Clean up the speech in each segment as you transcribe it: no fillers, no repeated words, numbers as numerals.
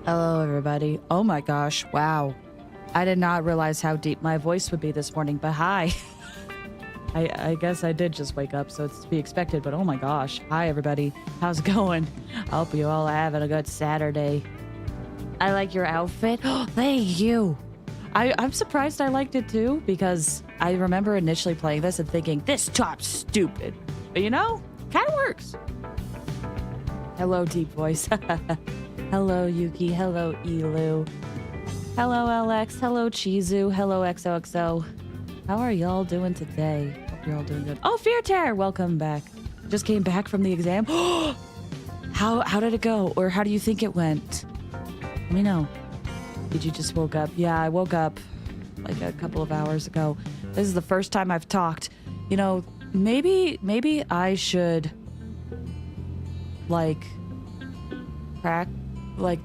Hello, everybody. Oh my gosh, wow. I did not realize how deep my voice would be this morning, but hi. I guess I did just wake up, so it's to be expected, but oh my gosh. Hi, everybody. How's it going? I hope you all are having a good Saturday. I like your outfit. Oh, thank you. I'm surprised I liked it too, because I remember initially playing this and thinking, this top's stupid. But you know, kind of works. Hello, deep voice. Hello, Yuki. Hello, Elu. Hello, LX. Hello, Chizu. Hello, XOXO. How are y'all doing today? Hope you're all doing good. Oh, Fear Terror, welcome back. Just came back from the exam. How did it go? Or how do you think it went? Let me know. Did you just woke up? Yeah, I woke up like a couple of hours ago. This is the first time I've talked. You know, maybe I should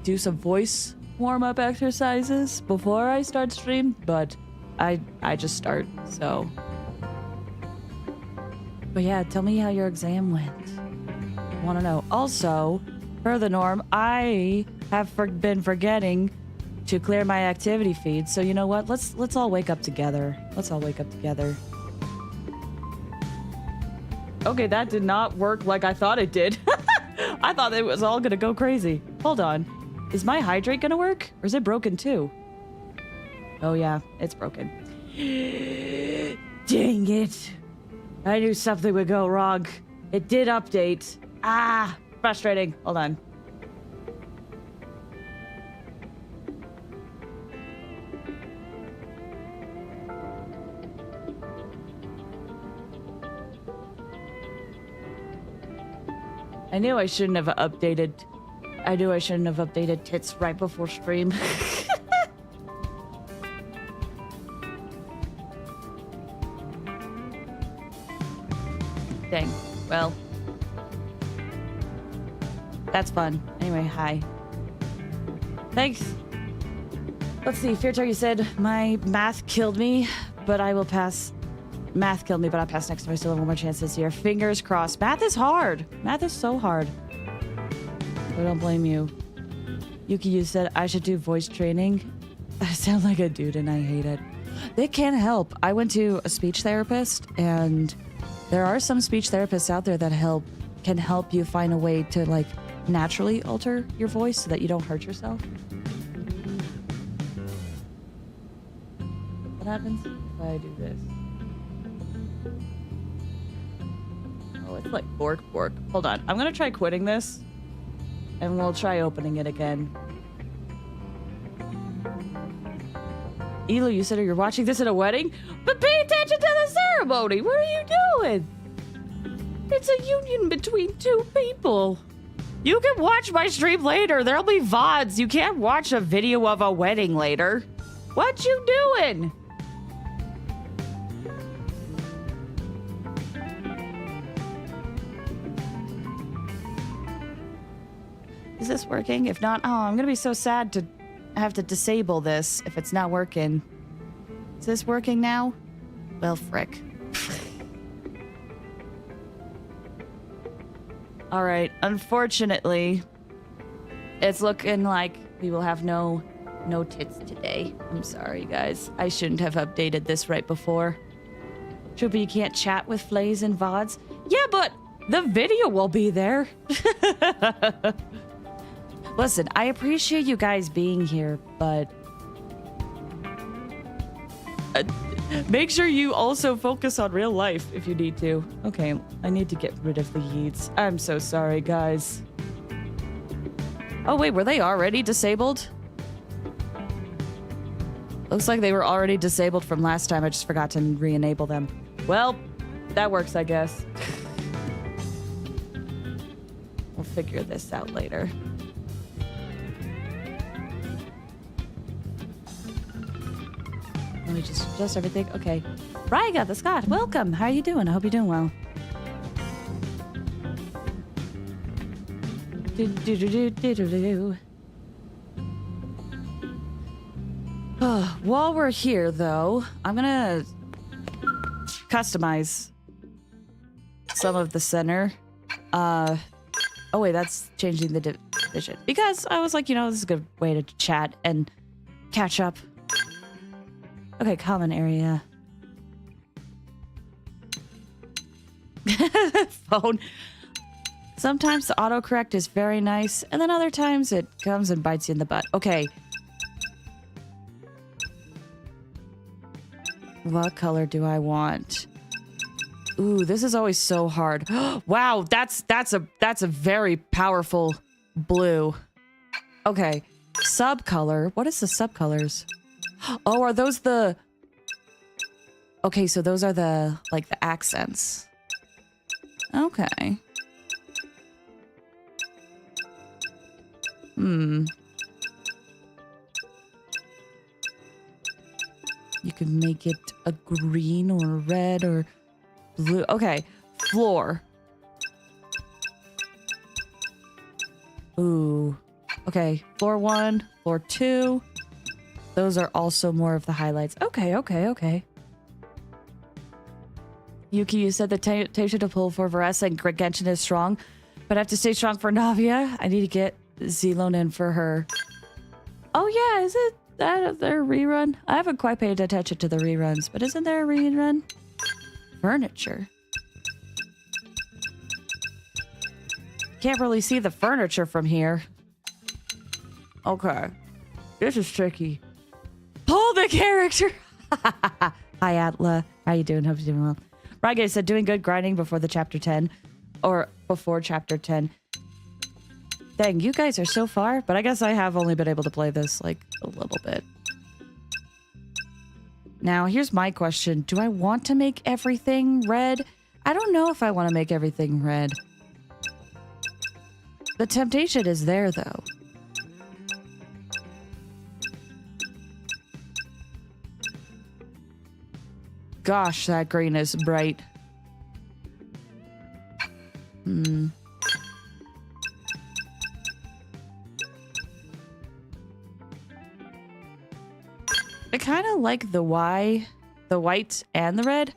do some voice warm-up exercises before I start stream, but I just start, so. But yeah, tell me how your exam went. Want to know. Also, per the norm, I have been forgetting to clear my activity feed, so you know what? Let's all wake up together. Let's all wake up together. Okay, that did not work like I thought it did. I thought it was all gonna go crazy. Hold on. Is my hydrate gonna work? Or is it broken too? Oh yeah, it's broken. Dang it. I knew something would go wrong. It did update. Ah, frustrating. Hold on. I knew I shouldn't have updated. I knew I shouldn't have updated tits right before stream. Dang. Well. That's fun. Anyway, hi. Thanks. Let's see. Feartar, you said my math killed me, but I will pass. Math killed me, but I'll pass next time. I still have one more chance this year. Fingers crossed. Math is hard. Math is so hard. I don't blame you. Yuki, you said I should do voice training. I sound like a dude and I hate it. They can help. I went to a speech therapist, and there are some speech therapists out there that can help you find a way to like naturally alter your voice so that you don't hurt yourself. What happens if I do this? Oh, it's like bork. Hold on. I'm gonna try quitting this, and we'll try opening it again. Elu, you said you're watching this at a wedding? But pay attention to the ceremony! What are you doing? It's a union between two people. You can watch my stream later. There'll be VODs. You can't watch a video of a wedding later. What you doing? Is this working? If not, oh, I'm gonna be so sad to have to disable this if it's not working. Is this working now? Well, frick. Alright, unfortunately, it's looking like we will have no tits today. I'm sorry, guys. I shouldn't have updated this right before. True, but you can't chat with Flaze and VODs? Yeah, but the video will be there. Listen, I appreciate you guys being here, but make sure you also focus on real life if you need to. Okay, I need to get rid of the yeets. I'm so sorry, guys. Oh, wait, were they already disabled? Looks like they were already disabled from last time. I just forgot to re-enable them. Well, that works, I guess. We'll figure this out later. Let me just adjust everything. Okay. Ryga, the Scott, welcome. How are you doing? I hope you're doing well. While we're here, though, I'm gonna customize some of the center. Oh wait, that's changing the vision. Because I was like, you know, this is a good way to chat and catch up. Okay, common area. Phone. Sometimes the autocorrect is very nice, and then other times it comes and bites you in the butt. Okay. What color do I want? Ooh, this is always so hard. Wow, that's a very powerful blue. Okay. Subcolor. What is the subcolors? Oh, are those the... Okay, so those are the, like, the accents. Okay. You can make it a green or a red or blue. Okay. Floor. Ooh. Okay. Floor 1, floor 2. Those are also more of the highlights. Okay, okay, okay. Yuki, you said the temptation to pull for Varese and Genshin is strong, but I have to stay strong for Navia. I need to get Zelon in for her. Oh yeah, is it that their rerun? I haven't quite paid attention to the reruns, but isn't there a rerun? Furniture. Can't really see the furniture from here. Okay. This is tricky. Pull the character! Hi, Atla. How you doing? Hope you're doing well. Rage said, doing good, grinding before the chapter 10. Or before chapter 10. Dang, you guys are so far, but I guess I have only been able to play this, like, a little bit. Now, here's my question. Do I want to make everything red? I don't know if I want to make everything red. The temptation is there, though. Gosh, that green is bright. I kind of like the white and the red.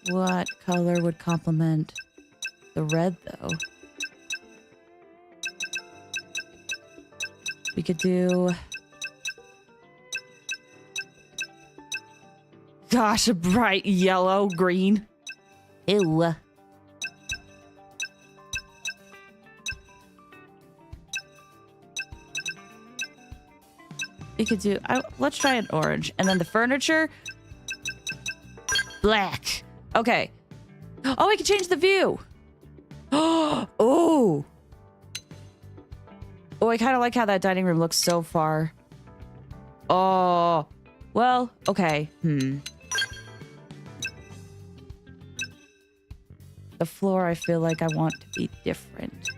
What color would complement the red, though? We could do... Gosh, a bright yellow, green. Ew. We could do... let's try an orange. And then the furniture... Black. Okay. Oh, we can change the view. Oh. Oh, I kind of like how that dining room looks so far. Oh. Well, okay. The floor, I feel like I want to be different.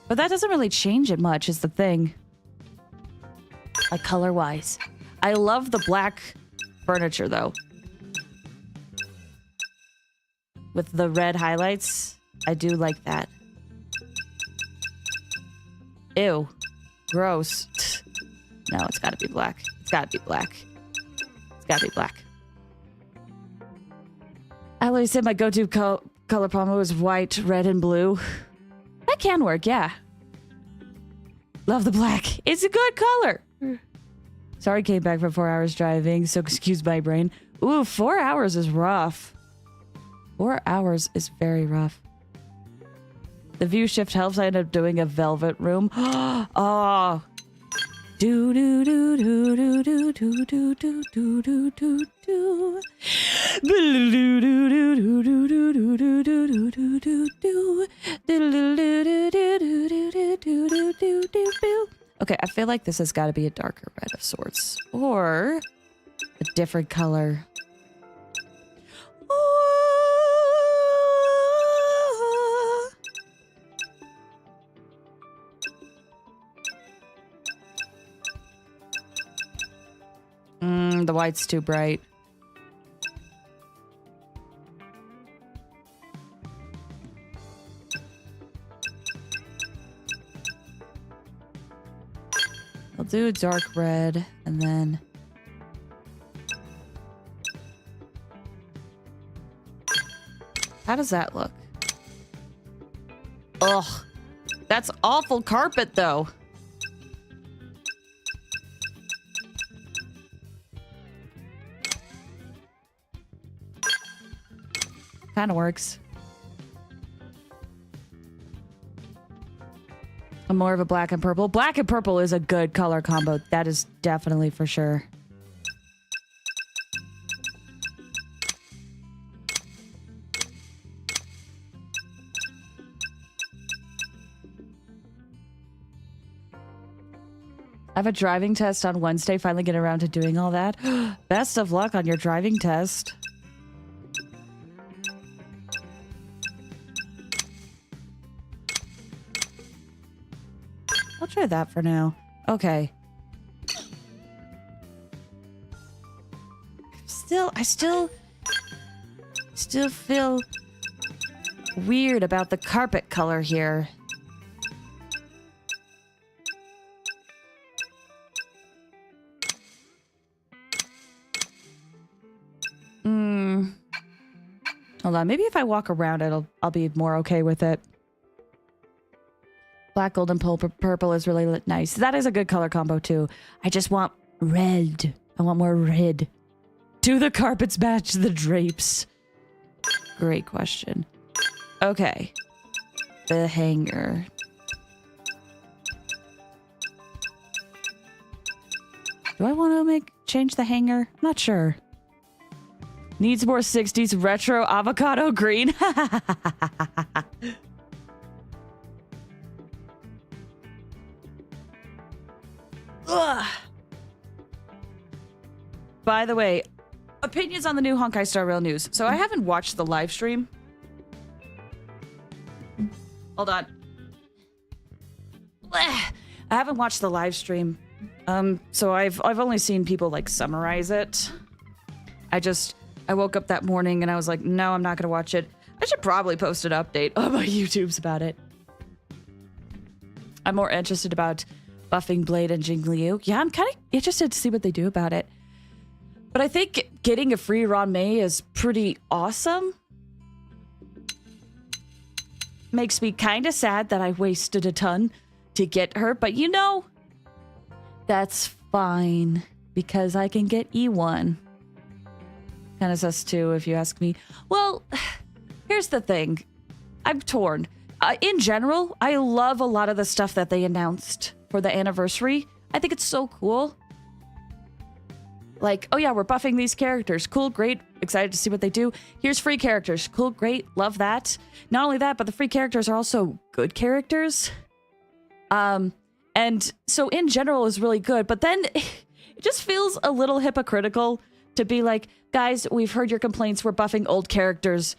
But that doesn't really change it much, is the thing. Like, color-wise. I love the black furniture, though. With the red highlights. I do like that. Ew. Gross. No, it's gotta be black. It's gotta be black. It's gotta be black. I always said my go-to color palette was white, red, and blue. That can work, yeah. Love the black. It's a good color. Sorry, came back from 4 hours driving, so excuse my brain. Ooh, 4 hours is rough. 4 hours is very rough. The view shift helps. I end up doing a velvet room. Oh. Do do do do do do do do do do do do do. Okay, I feel like this has got to be a darker red of sorts. Or a different color. The white's too bright. do dark red and then... How does that look? Ugh. That's awful carpet, though. Kind of works. I'm more of a black and purple. Black and purple is a good color combo. That is definitely for sure. I have a driving test on Wednesday. Finally get around to doing all that. Best of luck on your driving test. I'll try that for now. Okay. I still feel weird about the carpet color here. Hold on, maybe if I walk around I'll be more okay with it. Black, gold, and purple is really nice. That is a good color combo too. I just want red. I want more red. Do the carpets match the drapes? Great question. Okay. The hanger. Do I want to change the hanger? I'm not sure. Needs more 60s retro avocado green. Ugh. By the way, opinions on the new Honkai Star Rail news. So I haven't watched the live stream. Hold on. I haven't watched the live stream. So I've only seen people like summarize it. I woke up that morning and I was like, no, I'm not gonna watch it. I should probably post an update on my YouTubes about it. I'm more interested about buffing Blade and Jingliu. Yeah, I'm kind of interested to see what they do about it. But I think getting a free Ron Mei is pretty awesome. Makes me kind of sad that I wasted a ton to get her, but you know, that's fine because I can get E1. Kind of sus too, if you ask me. Well, here's the thing. I'm torn. In general, I love a lot of the stuff that they announced for the anniversary. I think it's so cool. Like, oh yeah, we're buffing these characters. Cool, great. Excited to see what they do. Here's free characters. Cool, great. Love that. Not only that, but the free characters are also good characters. And so in general is really good. But then it just feels a little hypocritical to be like, guys, we've heard your complaints. We're buffing old characters.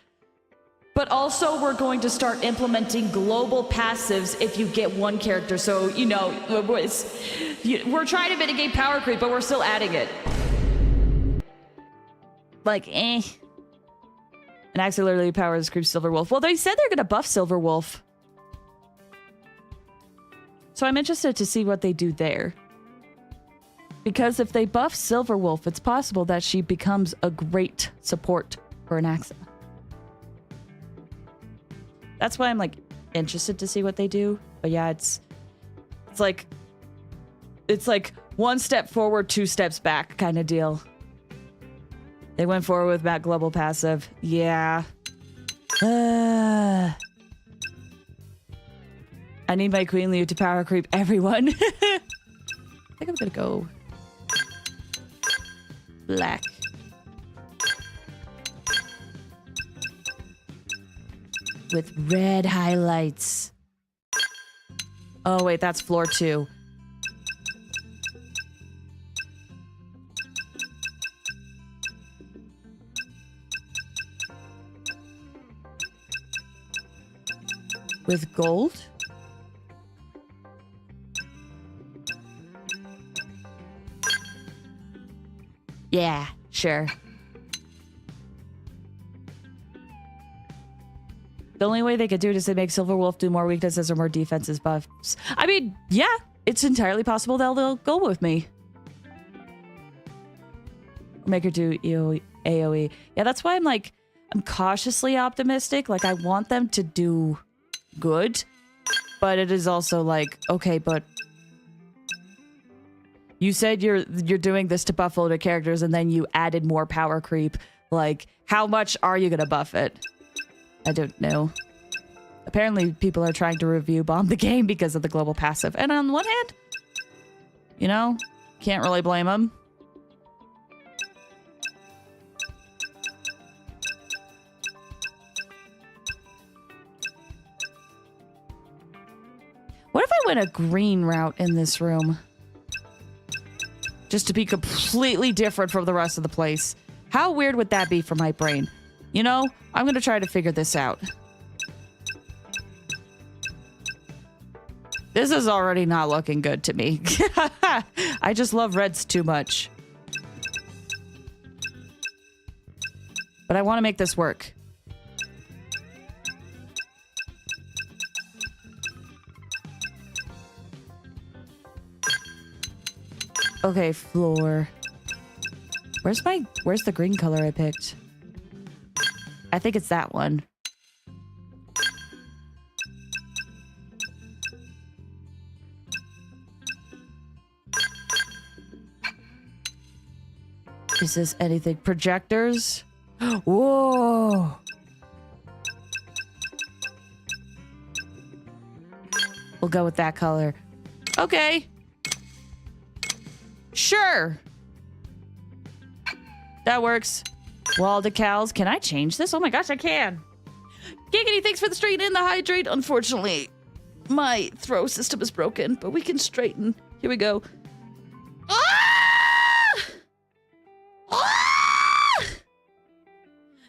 But also, we're going to start implementing global passives if you get one character. So, you know, we're trying to mitigate power creep, but we're still adding it. Like, eh. And auxiliary powers creep Silverwolf. Well, they said they're going to buff Silverwolf. So I'm interested to see what they do there. Because if they buff Silverwolf, it's possible that she becomes a great support for Anaxa. That's why I'm like interested to see what they do. But yeah, it's like one step forward, two steps back kind of deal. They went forward with that global passive. Yeah. I need my Queen Liu to power creep everyone. I think I'm gonna go black. With red highlights. Oh, wait, that's floor 2. With gold? Yeah, sure. The only way they could do it is to make Silverwolf do more weaknesses or more defenses buffs. I mean, yeah, it's entirely possible they'll go with me. Make her do AoE. Yeah, that's why I'm cautiously optimistic. Like, I want them to do good, but it is also like, okay, but you said you're doing this to buff older characters, and then you added more power creep. Like, how much are you gonna buff it? I don't know. Apparently, people are trying to review bomb the game because of the global passive. And on one hand, you know, can't really blame them. What if I went a green route in this room? Just to be completely different from the rest of the place. How weird would that be for my brain? You know, I'm gonna try to figure this out. This is already not looking good to me. I just love reds too much. But I want to make this work. Okay, floor. Where's the green color I picked? I think it's that one. Is this anything? Projectors? Whoa! We'll go with that color. Okay. Sure. That works. Wall decals. Can I change this? Oh my gosh, I can. Giggity, thanks for the straighten and the hydrate. Unfortunately, my throw system is broken, but we can straighten. Here we go.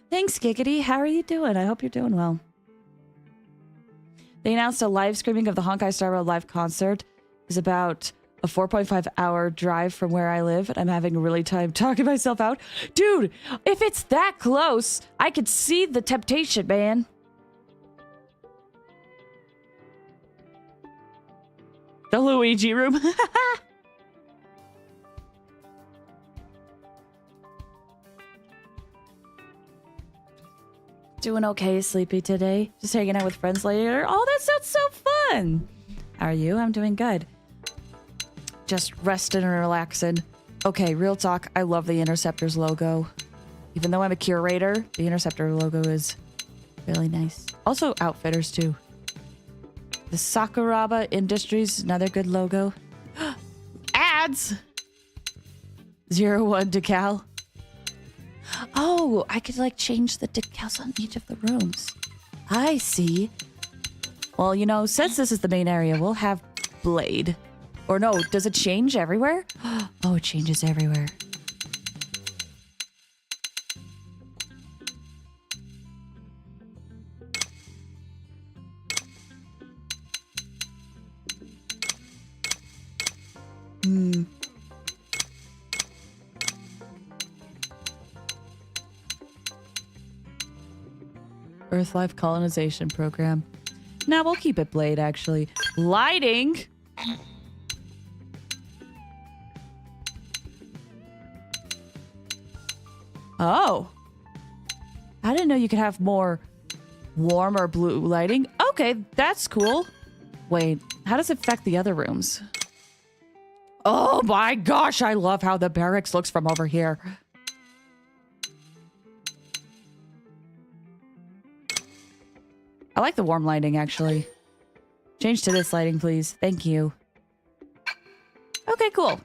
Thanks, Giggity. How are you doing? I hope you're doing well. They announced a live streaming of the Honkai Star Rail live concert. It's about a 4.5-hour drive from where I live, and I'm having a really time talking myself out. Dude, if it's that close, I could see the temptation, man. The Luigi room. Doing okay, sleepy today. Just hanging out with friends later. Oh, that sounds so fun. How are you? I'm doing good. Just resting and relaxing. Okay, real talk. I love the Interceptor's logo. Even though I'm a curator, the Interceptor logo is really nice. Also, Outfitters, too. The Sakuraba Industries, another good logo. Ads! 01 decal. Oh, I could like change the decals on each of the rooms. I see. Well, you know, since this is the main area, we'll have Blade. Or no, does it change everywhere? Oh, it changes everywhere. Earth Life Colonization Program. Now we'll keep it Blade, actually. Lighting! Oh. I didn't know you could have more warm or blue lighting. Okay, that's cool. Wait, how does it affect the other rooms? Oh my gosh, I love how the barracks looks from over here. I like the warm lighting, actually. Change to this lighting, please. Thank you. Okay, cool.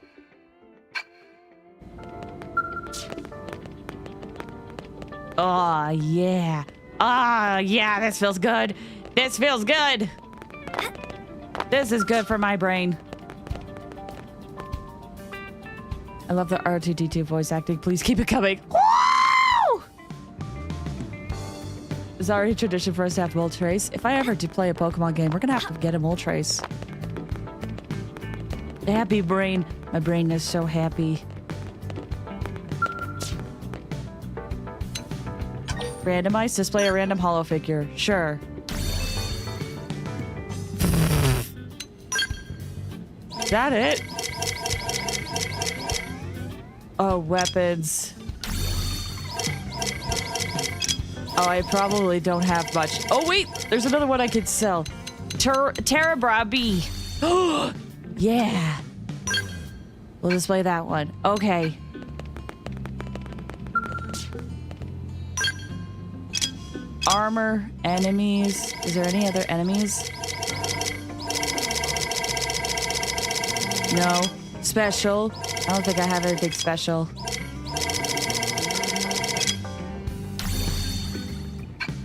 Oh, yeah. Oh, yeah, this feels good. This feels good. This is good for my brain. I love the R2-D2 voice acting. Please keep it coming. Woo! It's already a tradition for us to have Moltres. If I ever do play a Pokemon game, we're gonna have to get a Moltres. Happy brain. My brain is so happy. Randomize, display a random holo figure. Sure. that it? Oh, weapons. Oh, I probably don't have much. Oh, wait! There's another one I could sell. Terabra B. Oh, yeah. We'll display that one. Okay. Armor, enemies. Is there any other enemies? No. Special. I don't think I have anything special.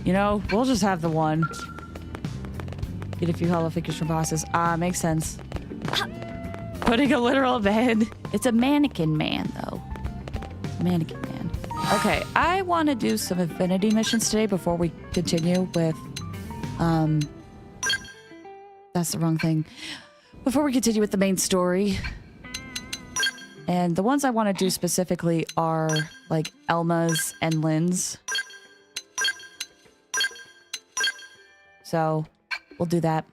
You know, we'll just have the one. Get a few hollow figures from bosses. Ah, makes sense. Putting a literal man. It's a mannequin man, though. Mannequin man. Okay, I want to do some Affinity missions today before we continue with... That's the wrong thing. Before we continue with the main story. And the ones I want to do specifically are, like, Elma's and Lin's. So, we'll do that.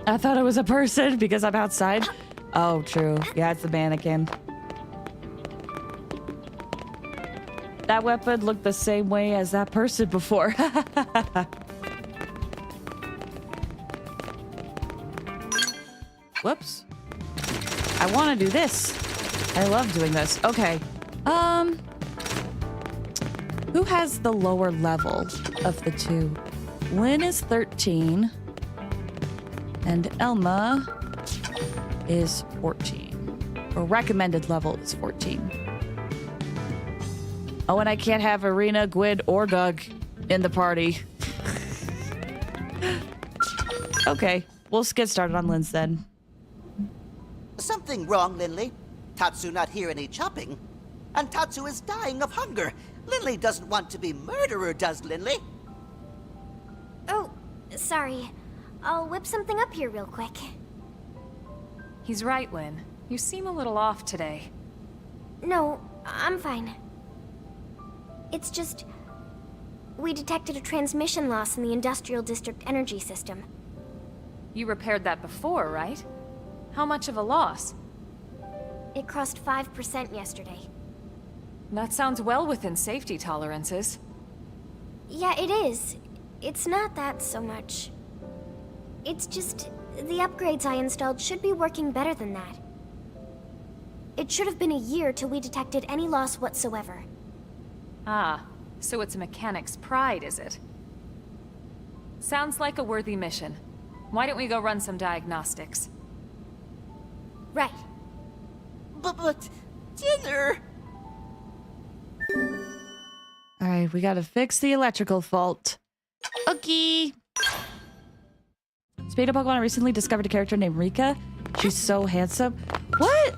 I thought it was a person because I'm outside. Oh, true. Yeah, it's the mannequin. That weapon looked the same way as that person before. Whoops. I want to do this. I love doing this. Okay. Who has the lower level of the two? Lin is 13. And Elma is 14. Or recommended level is 14. Oh, and I can't have Arena, Gwyn, or Doug in the party. Okay, we'll get started on Lin's then. Something wrong, Linley? Tatsu not hear any chopping. And Tatsu is dying of hunger. Linley doesn't want to be murderer, does Linley? Oh, sorry. I'll whip something up here real quick. He's right, Lin. You seem a little off today. No, I'm fine. It's just... we detected a transmission loss in the Industrial District energy system. You repaired that before, right? How much of a loss? It crossed 5% yesterday. That sounds well within safety tolerances. Yeah, it is. It's not that so much. It's just... the upgrades I installed should be working better than that. It should have been a year till we detected any loss whatsoever. Ah, so it's a mechanic's pride, is it? Sounds like a worthy mission. Why don't we go run some diagnostics? Right. But dinner... Alright, we gotta fix the electrical fault. Okay. Speed of Pokemon recently discovered a character named Rika. She's so handsome. What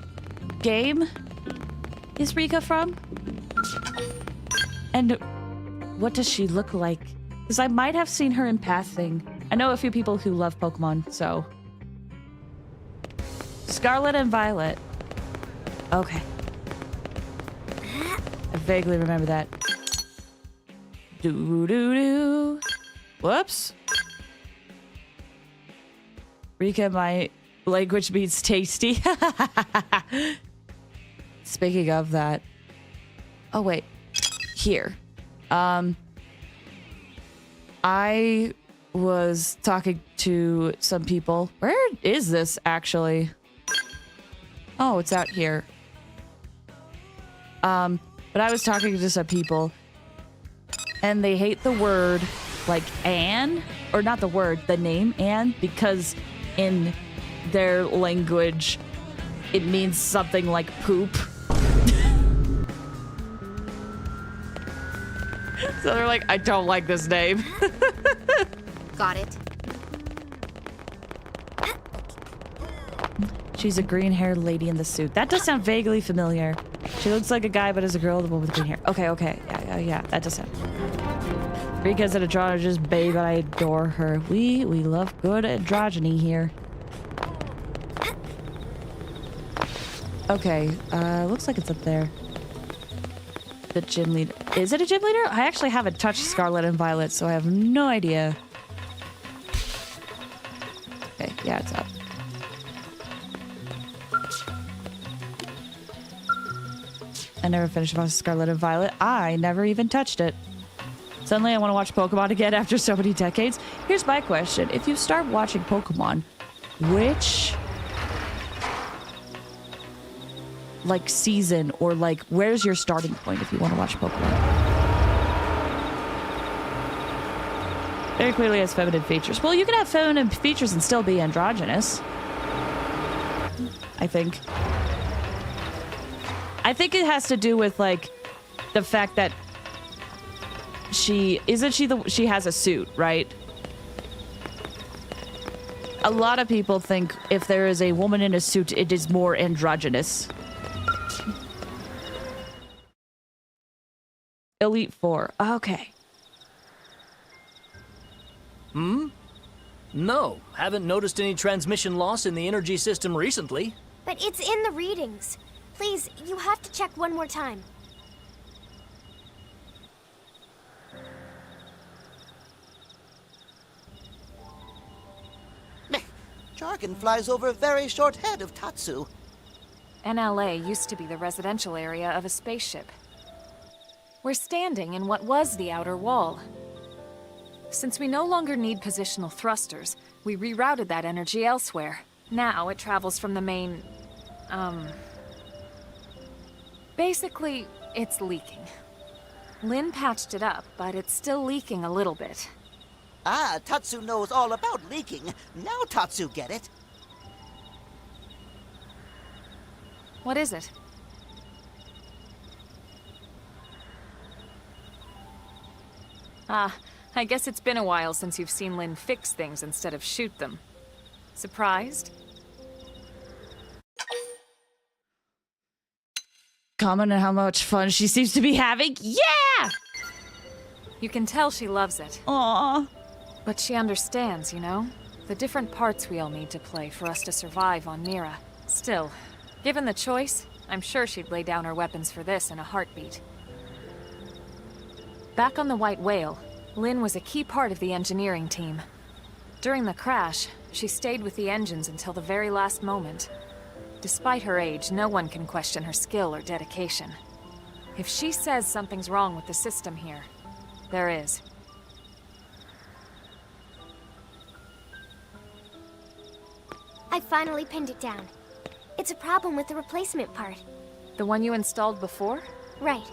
game is Rika from? And what does she look like? Because I might have seen her in passing. I know a few people who love Pokemon, so... Scarlet and Violet. Okay. I vaguely remember that. Doo-doo-doo. Whoops. Rika, my language means tasty. Speaking of that. Oh, wait. Here. I was talking to some people. Where is this, actually? Oh, it's out here. But I was talking to some people, and they hate the word, like, Anne, or not the word, the name Anne, because in their language, it means something like poop. So they're like, I don't like this name. Got it. She's a green-haired lady in the suit. That does sound vaguely familiar. She looks like a guy, but is a girl, the one with green hair. Okay. Yeah, that does sound. Rika's an androgynous babe, and I adore her. We love good androgyny here. Okay, looks like it's up there. The gym leader. Is it a gym leader? I actually haven't touched Scarlet and Violet, so I have no idea. I never finished watching Scarlet and Violet. I never even touched it. Suddenly I want to watch Pokemon again after so many decades. Here's my question. If you start watching Pokemon, which like season or like where's your starting point if you want to watch Pokemon? Very clearly has feminine features. Well, you can have feminine features and still be androgynous. I think it has to do with like the fact that she has a suit, right? A lot of people think if there is a woman in a suit, it is more androgynous. Elite Four. Okay. No, haven't noticed any transmission loss in the energy system recently. But it's in the readings. Please, you have to check one more time. Jargon flies over a very short head of Tatsu. NLA used to be the residential area of a spaceship. We're standing in what was the outer wall. Since we no longer need positional thrusters, we rerouted that energy elsewhere. Now it travels from the main... Basically, it's leaking. Lin patched it up, but it's still leaking a little bit. Ah, Tatsu knows all about leaking. Now Tatsu get it. What is it? Ah, I guess it's been a while since you've seen Lin fix things instead of shoot them. Surprised? Comment on how much fun she seems to be having. Yeah! You can tell she loves it. Aww. But she understands, you know? The different parts we all need to play for us to survive on Mira. Still, given the choice, I'm sure she'd lay down her weapons for this in a heartbeat. Back on the White Whale, Lin was a key part of the engineering team. During the crash, she stayed with the engines until the very last moment. Despite her age, no one can question her skill or dedication. If she says something's wrong with the system here, there is. I finally pinned it down. It's a problem with the replacement part. The one you installed before? Right.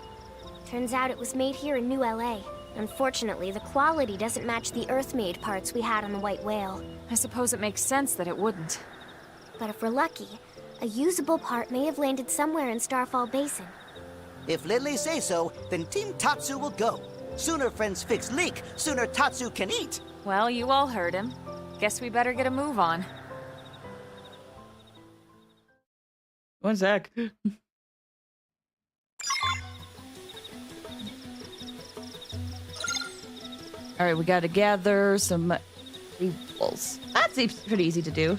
Turns out it was made here in New LA. Unfortunately, the quality doesn't match the Earth-made parts we had on the White Whale. I suppose it makes sense that it wouldn't. But if we're lucky, a usable part may have landed somewhere in Starfall Basin. If Lindley say so, then Team Tatsu will go. Sooner friends fix leak, sooner Tatsu can eat. Well, you all heard him. Guess we better get a move on. One sec. All right, we got to gather some equals. That seems pretty easy to do.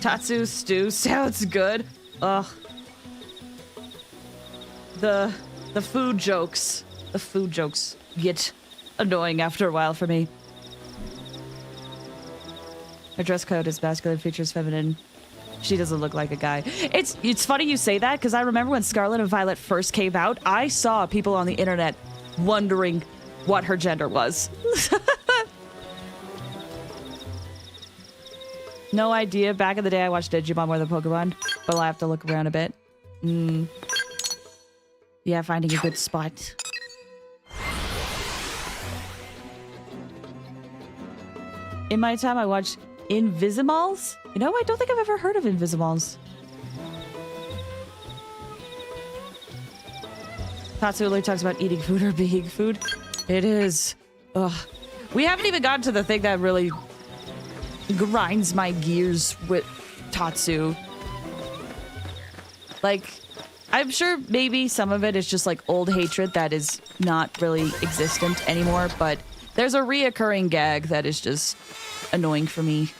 Tatsu stew sounds good. Ugh. The food jokes. The food jokes get annoying after a while for me. Her dress code is masculine, features feminine. She doesn't look like a guy. It's funny you say that, because I remember when Scarlet and Violet first came out, I saw people on the internet wondering what her gender was. No idea. Back in the day, I watched Digimon more than Pokemon, but I'll have to look around a bit. Yeah, finding a good spot. In my time, I watched Invisimals? You know, I don't think I've ever heard of Invisimals. Tatsu really talks about eating food or being food. It is. Ugh. We haven't even gotten to the thing that really grinds my gears with Tatsu. Like, I'm sure maybe some of it is just like old hatred that is not really existent anymore, but there's a reoccurring gag that is just annoying for me.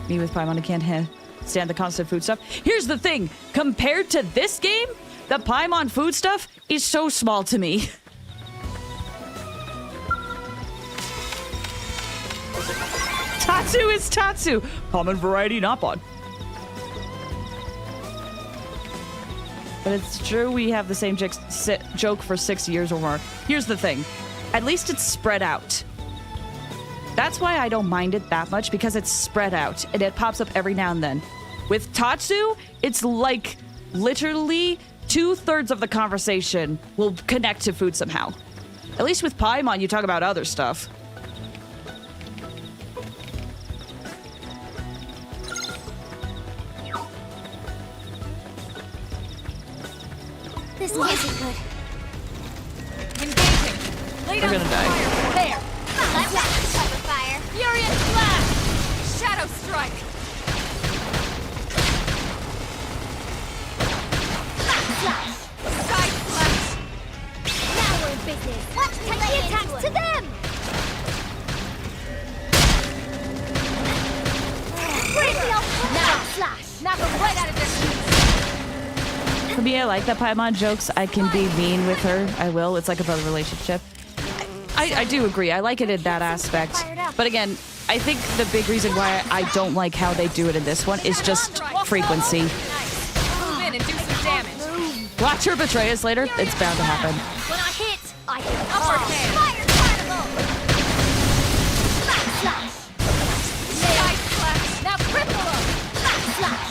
Me with Paimon, I can't stand the constant food stuff. Here's the thing. Compared to this game, The Paimon food stuff is so small to me. Tatsu is Tatsu. Common variety, not bon. But it's true we have the same joke for 6 years or more. Here's the thing. At least it's spread out. That's why I don't mind it that much, because it's spread out and it pops up every now and then. With Tatsu, it's like literally 2/3 of the conversation will connect to food somehow. At least with Paimon, you talk about other stuff. This isn't good. Engaging. Lay down We're gonna die. fire. There. Let's cover fire. Furious blast. Shadow strike. Flash. Side flash. Now we're in business. Let's take the attacks to them. Now flash. Knock them right out of their seats. For me, I like that Paimon jokes. I can be mean with her. I will. It's like a brother relationship. I do agree. I like it in that aspect. But again, I think the big reason why I don't like how they do it in this one is just frequency. Move in and do some damage. Watch her betray us later. It's bound to happen. When I hit Upper hand. fire carnival. Flash. Side flash. Now cripple them. Flash.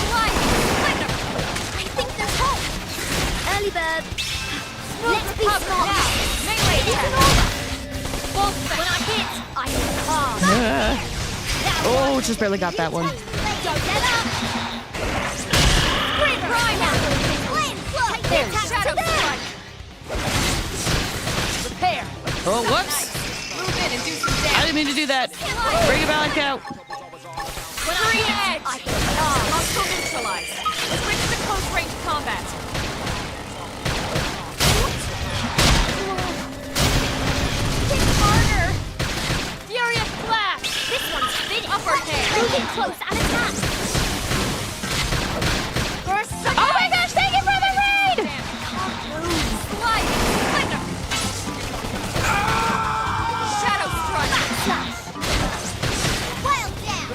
Sliding. Thunder. I think there's hope. Early bird. Let's be Cover smart. now. Melee It's attack. an over. Full When I smash. hit hard. Oh, just barely got that one. Don't let up. Sprint right now. Take the attack Shadow to them. strike. Repair. Oh, whoops. Move in and do some I damage. didn't mean to do that. Bring it back out. Free edge. Hostile neutralized. Switch to close range combat. Hit harder. Furious blast. This one's finished. Upper hand. Move in close and attack. Burst. Oh my gosh, thank you for the raid! Sliding. Thunder. Shadow strike. Flash. Wild down.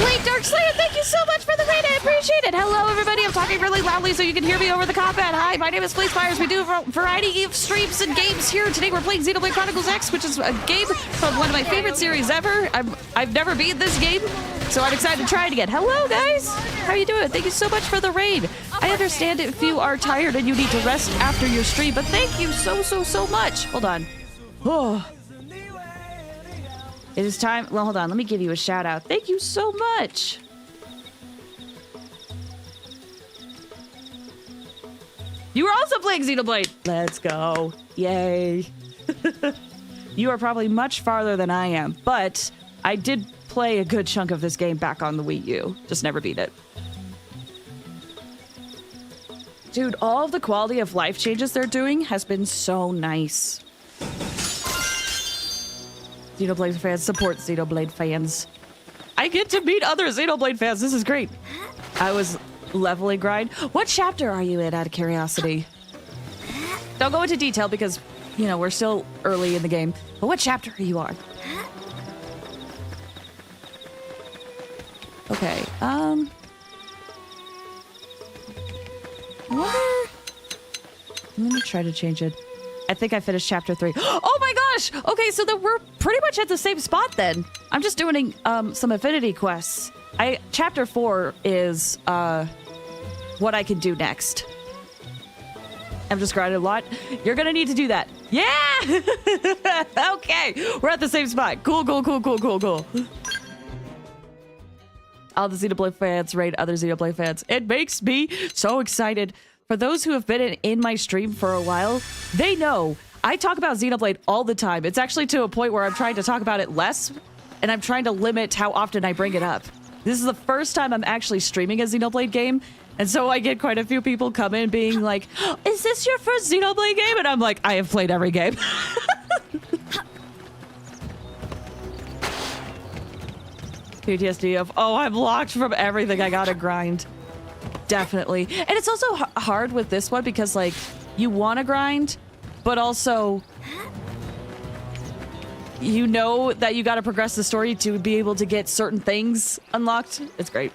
Wait, Dark Slayer, thank you so much for the raid. I appreciate it. Hello, everybody. I'm talking really loudly so you can hear me over the combat. Hi, my name is FlazeFires. We do a variety of streams and games here. Today we're playing Xenoblade Chronicles X, which is a game from one of my favorite series ever. I've never beat this game, so I'm excited to try it again. Hello, guys. How are you doing? Thank you so much for the raid. I understand if you are tired and you need to rest after your stream, but thank you so much. Hold on. Oh. It is time. Well, hold on. Let me give you a shout out. Thank you so much. You were also playing Xenoblade. Let's go. Yay. You are probably much farther than I am, but I did play a good chunk of this game back on the Wii U. Just never beat it. Dude, all of the quality of life changes they're doing has been so nice. Xenoblade fans support Xenoblade fans. I get to meet other Xenoblade fans. This is great. I was leveling grind. What chapter are you in, out of curiosity? Don't go into detail because, you know, we're still early in the game. But what chapter are you on? Okay, I wonder... I'm gonna try to change it. I think I finished chapter 3. Oh my gosh! Okay, so then we're pretty much at the same spot then. I'm just doing some Affinity quests. Chapter 4 is what I can do next. I'm just grinding a lot. You're gonna need to do that. Yeah! Okay, we're at the same spot. Cool. All the Xenoblade fans raid other Xenoblade fans. It makes me so excited. For those who have been in my stream for a while, they know I talk about Xenoblade all the time. It's actually to a point where I'm trying to talk about it less, and I'm trying to limit how often I bring it up. This is the first time I'm actually streaming a Xenoblade game, and so I get quite a few people come in being like, is this your first Xenoblade game? And I'm like, I have played every game. PTSD of, oh, I'm locked from everything. I gotta grind. Definitely. And it's also hard with this one because, like, you want to grind, but also you know that you got to progress the story to be able to get certain things unlocked. It's great.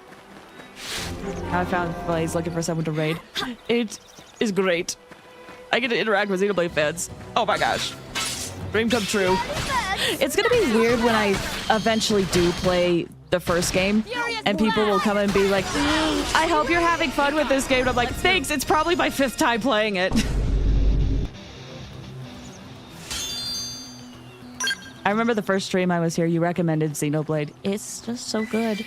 I found Blaze looking for someone to raid. It is great. I get to interact with Xenoblade fans. Oh my gosh. Dream come true. It's gonna be weird when I eventually do play the first game and people will come and be like, I hope you're having fun with this game. And I'm like, thanks, it's probably my 5th time playing it. I remember the first stream I was here, you recommended Xenoblade. It's just so good.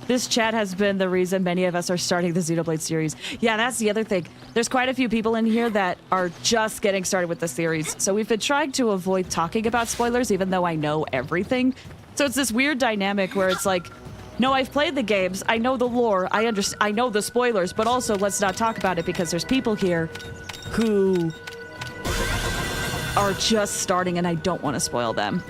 This chat has been the reason many of us are starting the Xenoblade series. Yeah, that's the other thing. There's quite a few people in here that are just getting started with the series. So we've been trying to avoid talking about spoilers, even though I know everything. So it's this weird dynamic where it's like, no, I've played the games, I know the lore, I know the spoilers, but also let's not talk about it because there's people here who are just starting and I don't want to spoil them.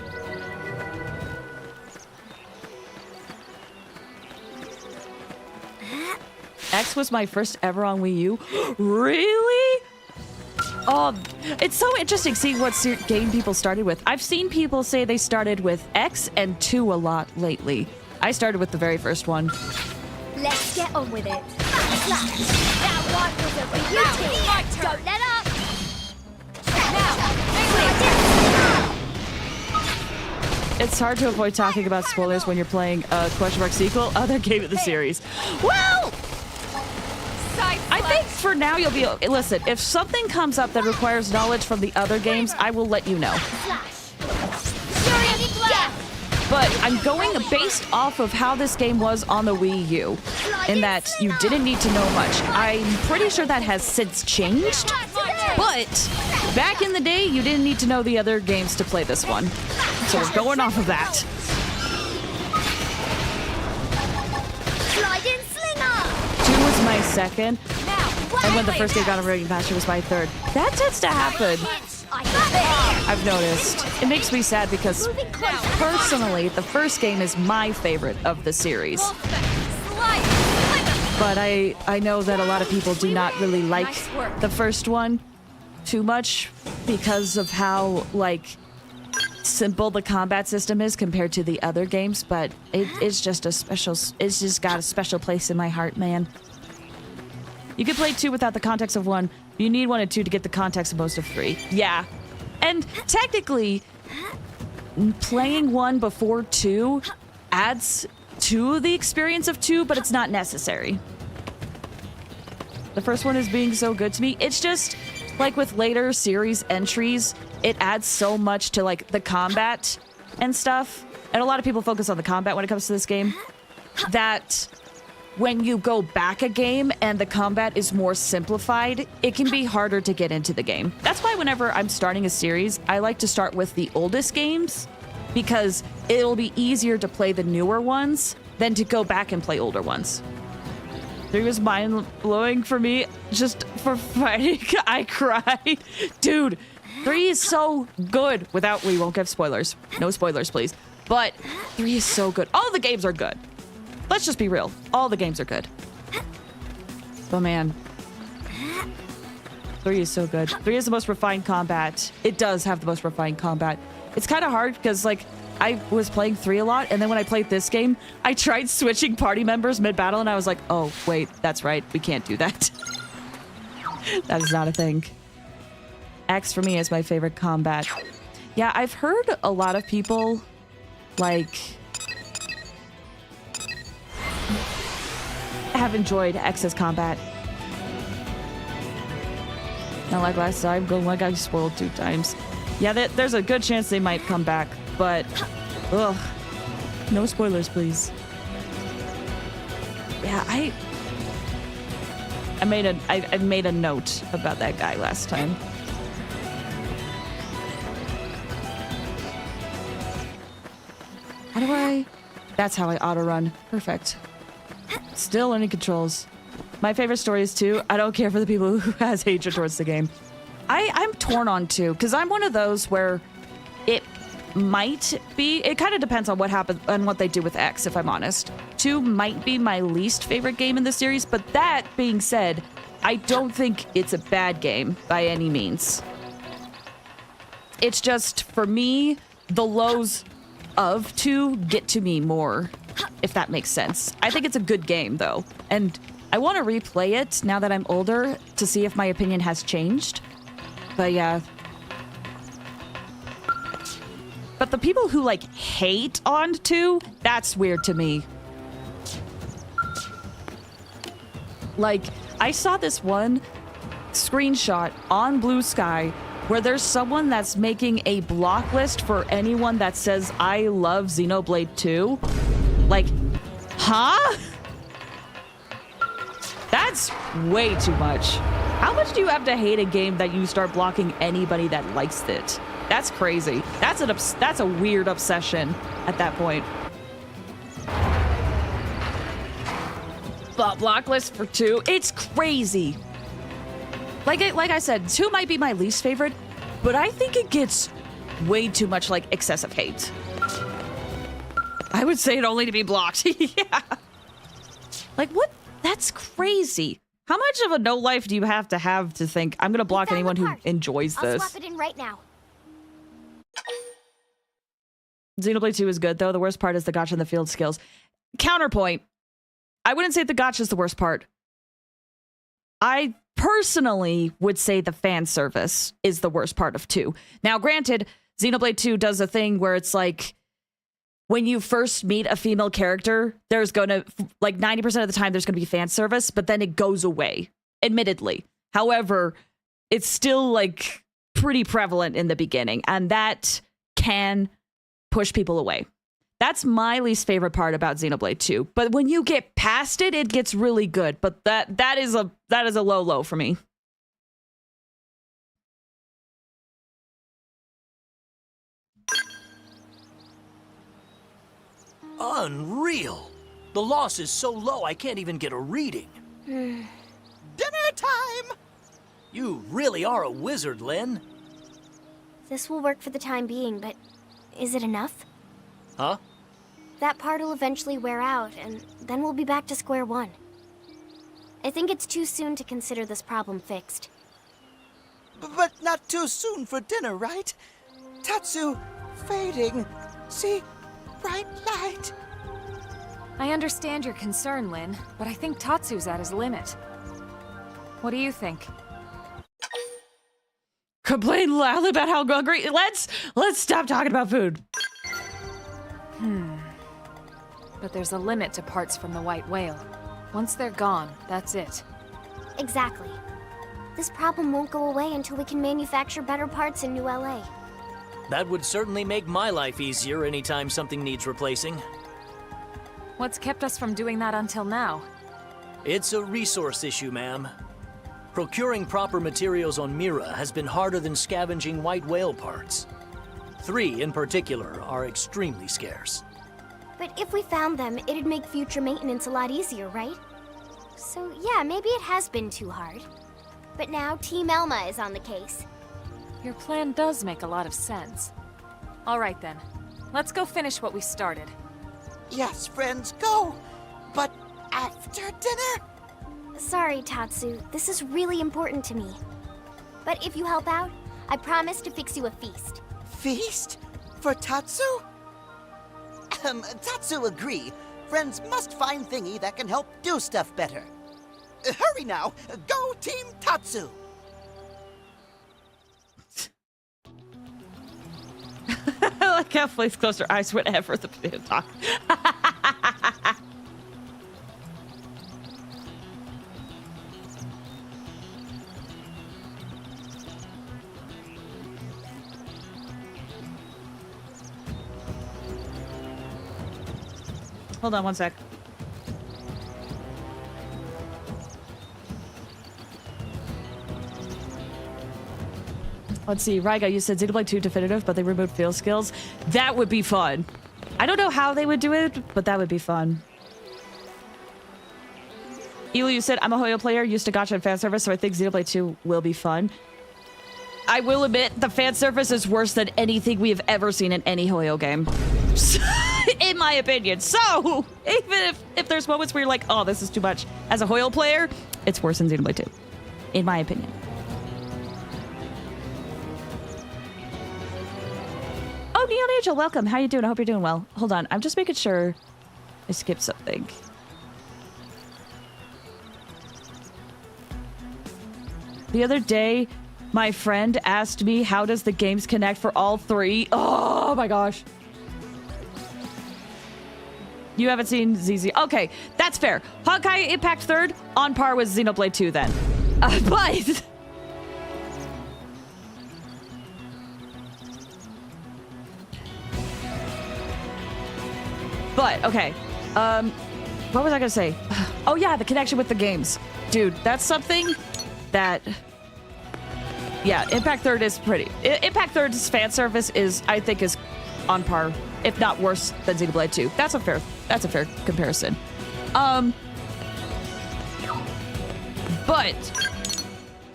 X was my first ever on Wii U. Really? Oh, it's so interesting seeing what game people started with. I've seen people say they started with X and 2 a lot lately. I started with the very first one. Let's get on with it. Flash. That one was a beauty. Don't let up. It's hard to avoid talking about spoilers when you're playing a question mark sequel, other game of the series. Well, I think for now you'll be... Listen, if something comes up that requires knowledge from the other games, I will let you know. But I'm going based off of how this game was on the Wii U, in that you didn't need to know much. I'm pretty sure that has since changed, but back in the day, you didn't need to know the other games to play this one. So we're going off of that. Slide in slinger. 2 was my second, and when the first game got a rating patch, it was my 3rd. That tends to happen. I've noticed. It makes me sad because personally, the first game is my favorite of the series. But I know that a lot of people do not really like the first one too much because of how, like, simple the combat system is compared to the other games, but it's just got a special place in my heart, man. You can play 2 without the context of 1. You need 1 and 2 to get the context of most of 3. Yeah. And technically, playing 1 before 2 adds to the experience of 2, but it's not necessary. The first one is being so good to me. It's just, like with later series entries, it adds so much to, like, the combat and stuff. And a lot of people focus on the combat when it comes to this game. That when you go back a game and the combat is more simplified, it can be harder to get into the game. That's why whenever I'm starting a series, I like to start with the oldest games, because it'll be easier to play the newer ones than to go back and play older ones. 3 was mind-blowing for me, just for fighting. I cried. Dude, 3 is so good. We won't give spoilers. No spoilers, please. But 3 is so good. All the games are good. Let's just be real. All the games are good. But man, 3 is so good. 3 is the most refined combat. It does have the most refined combat. It's kind of hard because, like, I was playing 3 a lot, and then when I played this game, I tried switching party members mid-battle, and I was like, oh, wait, that's right. We can't do that. That is not a thing. X for me is my favorite combat. Yeah, I've heard a lot of people, like, have enjoyed X's combat. Not like last time, going like I spoiled 2 times. Yeah, there's a good chance they might come back, but ugh, no spoilers, please. Yeah, I made a note about that guy last time. How do I? That's how I auto run. Perfect. Still learning controls. My favorite story is 2. I don't care for the people who has hatred towards the game. I'm torn on 2 because I'm one of those where it might be, it kind of depends on what happens and what they do with X, if I'm honest. 2 might be my least favorite game in the series, but that being said, I don't think it's a bad game by any means. It's just, for me, the lows of 2 get to me more, if that makes sense. I think it's a good game, though, and I want to replay it now that I'm older to see if my opinion has changed. But yeah. But the people who, like, hate on 2, that's weird to me. Like, I saw this one screenshot on Blue Sky where there's someone that's making a block list for anyone that says, I love Xenoblade 2. Like, huh? That's way too much. How much do you have to hate a game that you start blocking anybody that likes it? That's crazy. That's a weird obsession at that point. Block list for 2. It's crazy. Like I said, 2 might be my least favorite, but I think it gets way too much like excessive hate. I would say it only to be blocked. Yeah. Like what? That's crazy. How much of a no life do you have to think I'm gonna block anyone who enjoys this? I'll swap it in right now. Xenoblade 2 is good though. The worst part is the gotcha in the field skills. Counterpoint. I wouldn't say the gotcha is the worst part. I personally would say the fan service is the worst part of 2. Now, granted, Xenoblade 2 does a thing where it's like, when you first meet a female character, there's going to, like 90% of the time, there's going to be fan service, but then it goes away, admittedly. However, it's still like pretty prevalent in the beginning, and that can push people away. That's my least favorite part about Xenoblade 2. But when you get past it, it gets really good. But that is a low for me. Unreal. The loss is so low I can't even get a reading. Dinner time! You really are a wizard, Lin. This will work for the time being, but is it enough? Huh? That part will eventually wear out, and then we'll be back to square one. I think it's too soon to consider this problem fixed. But not too soon for dinner, right? Tatsu, fading. See? Bright light. I understand your concern, Lin, but I think Tatsu's at his limit. What do you think? Complain loudly about how hungry. Let's stop talking about food. But there's a limit to parts from the white whale. Once they're gone, that's it. Exactly. This problem won't go away until we can manufacture better parts in New LA. That would certainly make my life easier anytime something needs replacing. What's kept us from doing that until now? It's a resource issue, ma'am. Procuring proper materials on Mira has been harder than scavenging white whale parts. 3, in particular, are extremely scarce. But if we found them, it'd make future maintenance a lot easier, right? So yeah, maybe it has been too hard. But now Team Elma is on the case. Your plan does make a lot of sense. All right then, let's go finish what we started. Yes, friends, go. But after dinner? Sorry, Tatsu. This is really important to me. But if you help out, I promise to fix you a feast. Feast? For Tatsu? Tatsu agree. Friends must find thingy that can help do stuff better. Hurry now. Go Team Tatsu. I like how Flaze closed her eyes whenever the video talk. Hold on one sec. Let's see, Raiga, you said Xenoblade 2 definitive, but they removed field skills. That would be fun. I don't know how they would do it, but that would be fun. Elu, you said, I'm a Hoyo player, used to gacha and fan service, so I think Xenoblade 2 will be fun. I will admit, the fan service is worse than anything we have ever seen in any Hoyo game. In my opinion. So, even if there's moments where you're like, oh, this is too much, as a Hoyo player, it's worse than Xenoblade 2. In my opinion. Oh, Neon Angel, welcome. How you doing? I hope you're doing well. Hold on, I'm just making sure I skipped something. The other day, my friend asked me, how does the games connect for all three? Oh my gosh. You haven't seen ZZ. Okay, that's fair. Honkai Impact 3rd, on par with Xenoblade 2 then. But, okay. What was I gonna say? Oh yeah, the connection with the games. Dude, that's something that... Yeah, Impact 3rd is pretty... Impact 3rd's fan service is, I think, is on par, if not worse, than Xenoblade 2. That's a fair comparison. But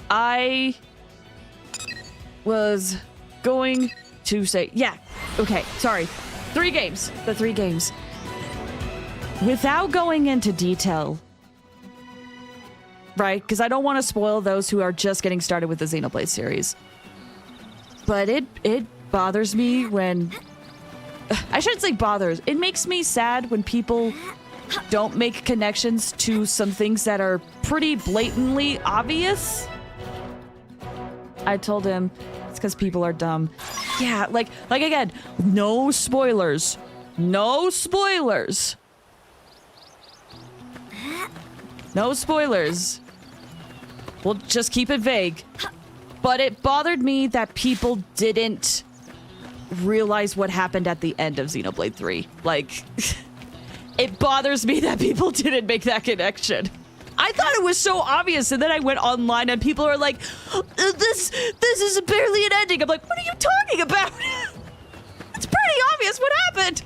I was going to say... Yeah, okay, sorry. The 3 games. Without going into detail... Right, because I don't want to spoil those who are just getting started with the Xenoblade series. But it bothers me when... I shouldn't say bothers. It makes me sad when people don't make connections to some things that are pretty blatantly obvious. I told him it's because people are dumb. Yeah, like again, no spoilers. No spoilers. No spoilers. We'll just keep it vague. But it bothered me that people didn't realize what happened at the end of Xenoblade 3. Like, it bothers me that people didn't make that connection. I thought it was so obvious, and then I went online and people are like, this is barely an ending. I'm like, what are you talking about? It's pretty obvious what happened.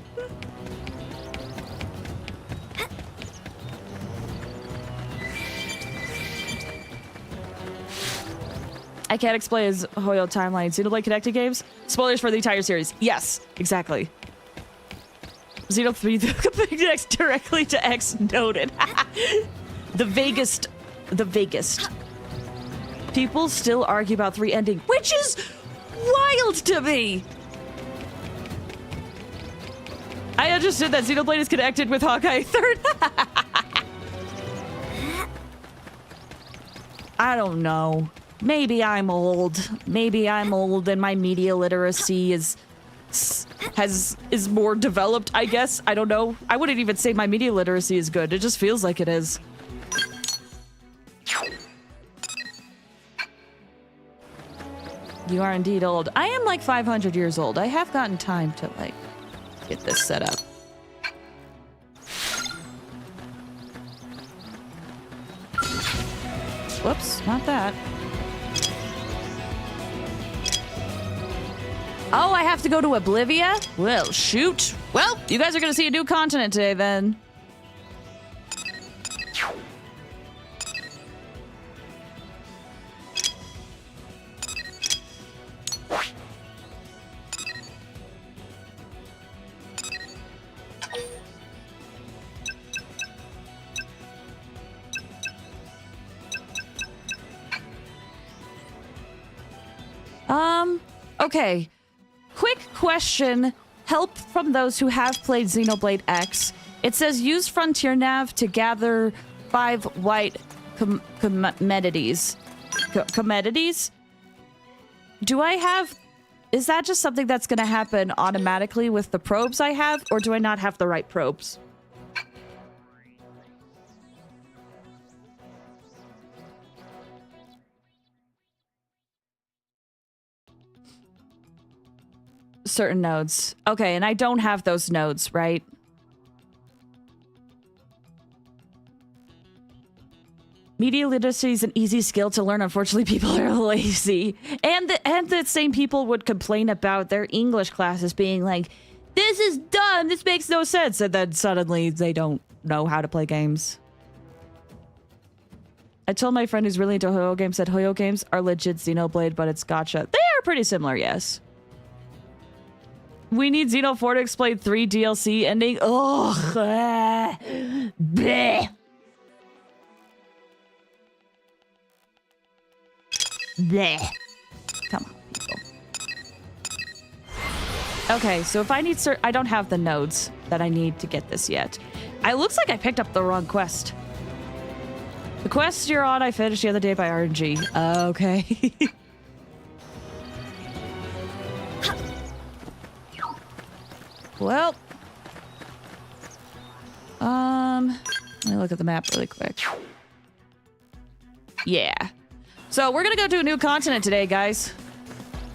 I can't explain his Hoyo timeline. Xenoblade connected games? Spoilers for the entire series. Yes, exactly. Xeno 3 connects directly to X noted. The vaguest. People still argue about 3 ending, which is wild to me. I understood that Xenoblade is connected with Hawkeye 3rd. I don't know. Maybe I'm old. Maybe I'm old and my media literacy is more developed, I guess. I don't know. I wouldn't even say my media literacy is good. It just feels like it is. You are indeed old. I am like 500 years old. I have gotten time to like get this set up. Whoops, not that. Oh, I have to go to Oblivia? Well, shoot. Well, you guys are gonna see a new continent today, then. Okay. Quick question. Help from those who have played Xenoblade X. It says use Frontier Nav to gather 5 white commodities. Commodities? Do I have... Is that just something that's going to happen automatically with the probes I have, or do I not have the right probes? Certain nodes. Okay, and I don't have those nodes, right? Media literacy is an easy skill to learn. Unfortunately, people are lazy. And the same people would complain about their English classes being like, this is dumb, this makes no sense. And then suddenly they don't know how to play games. I told my friend who's really into Hoyo games that Hoyo games are legit Xenoblade, but it's gotcha. They are pretty similar, yes. We need Xeno 4 to explain 3 DLC ending. Ugh. Bleh. Bleh. Come on, people. Okay, so if I need I don't have the nodes that I need to get this yet. It looks like I picked up the wrong quest. The quest you're on, I finished the other day by RNG. Okay. Well. Let me look at the map really quick. Yeah. So we're gonna go to a new continent today, guys.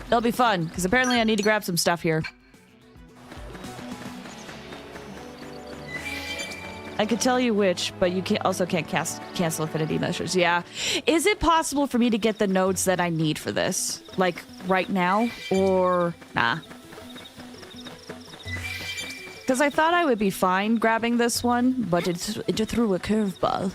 It'll be fun, because apparently I need to grab some stuff here. I could tell you which, but you also can't cancel affinity measures. Yeah. Is it possible for me to get the nodes that I need for this? Like, right now? Or... nah. Because I thought I would be fine grabbing this one, but it threw a curveball.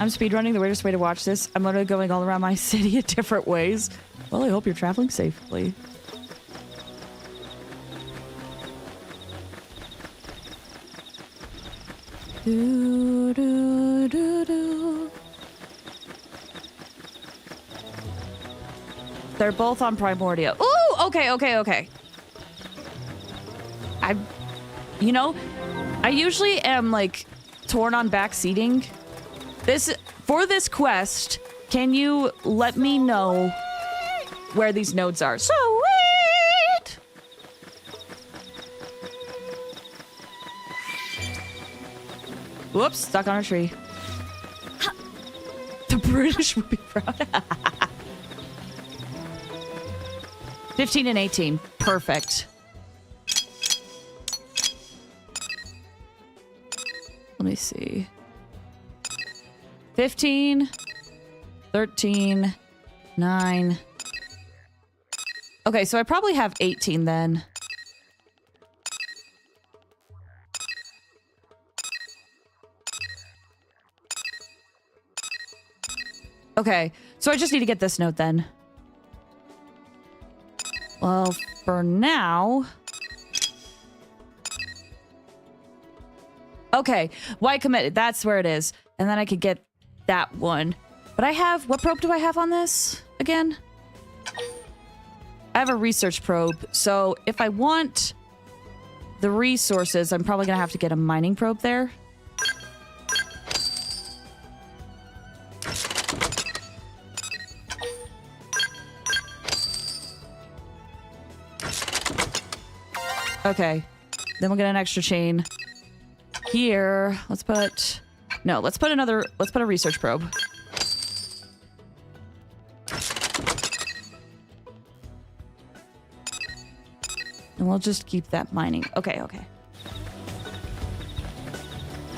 I'm speedrunning, the weirdest way to watch this. I'm literally going all around my city in different ways. Well, I hope you're traveling safely. Do, do, do, do. They're both on Primordia. Ooh, okay. You know, I usually am like torn on backseating. For this quest, can you let me know where these nodes are? Sweet! Whoops, stuck on a tree. The British would be proud. 15 and 18. Perfect. Let me see. 15, 13, 9. Okay, so I probably have 18 then. Okay, so I just need to get this note then. Well, for now... Okay, why committed? That's where it is. And then I could get that one. But I have... What probe do I have on this again? I have a research probe. So if I want the resources, I'm probably going to have to get a mining probe there. Okay. Then we'll get an extra chain. Here, let's put a research probe. And we'll just keep that mining. Okay.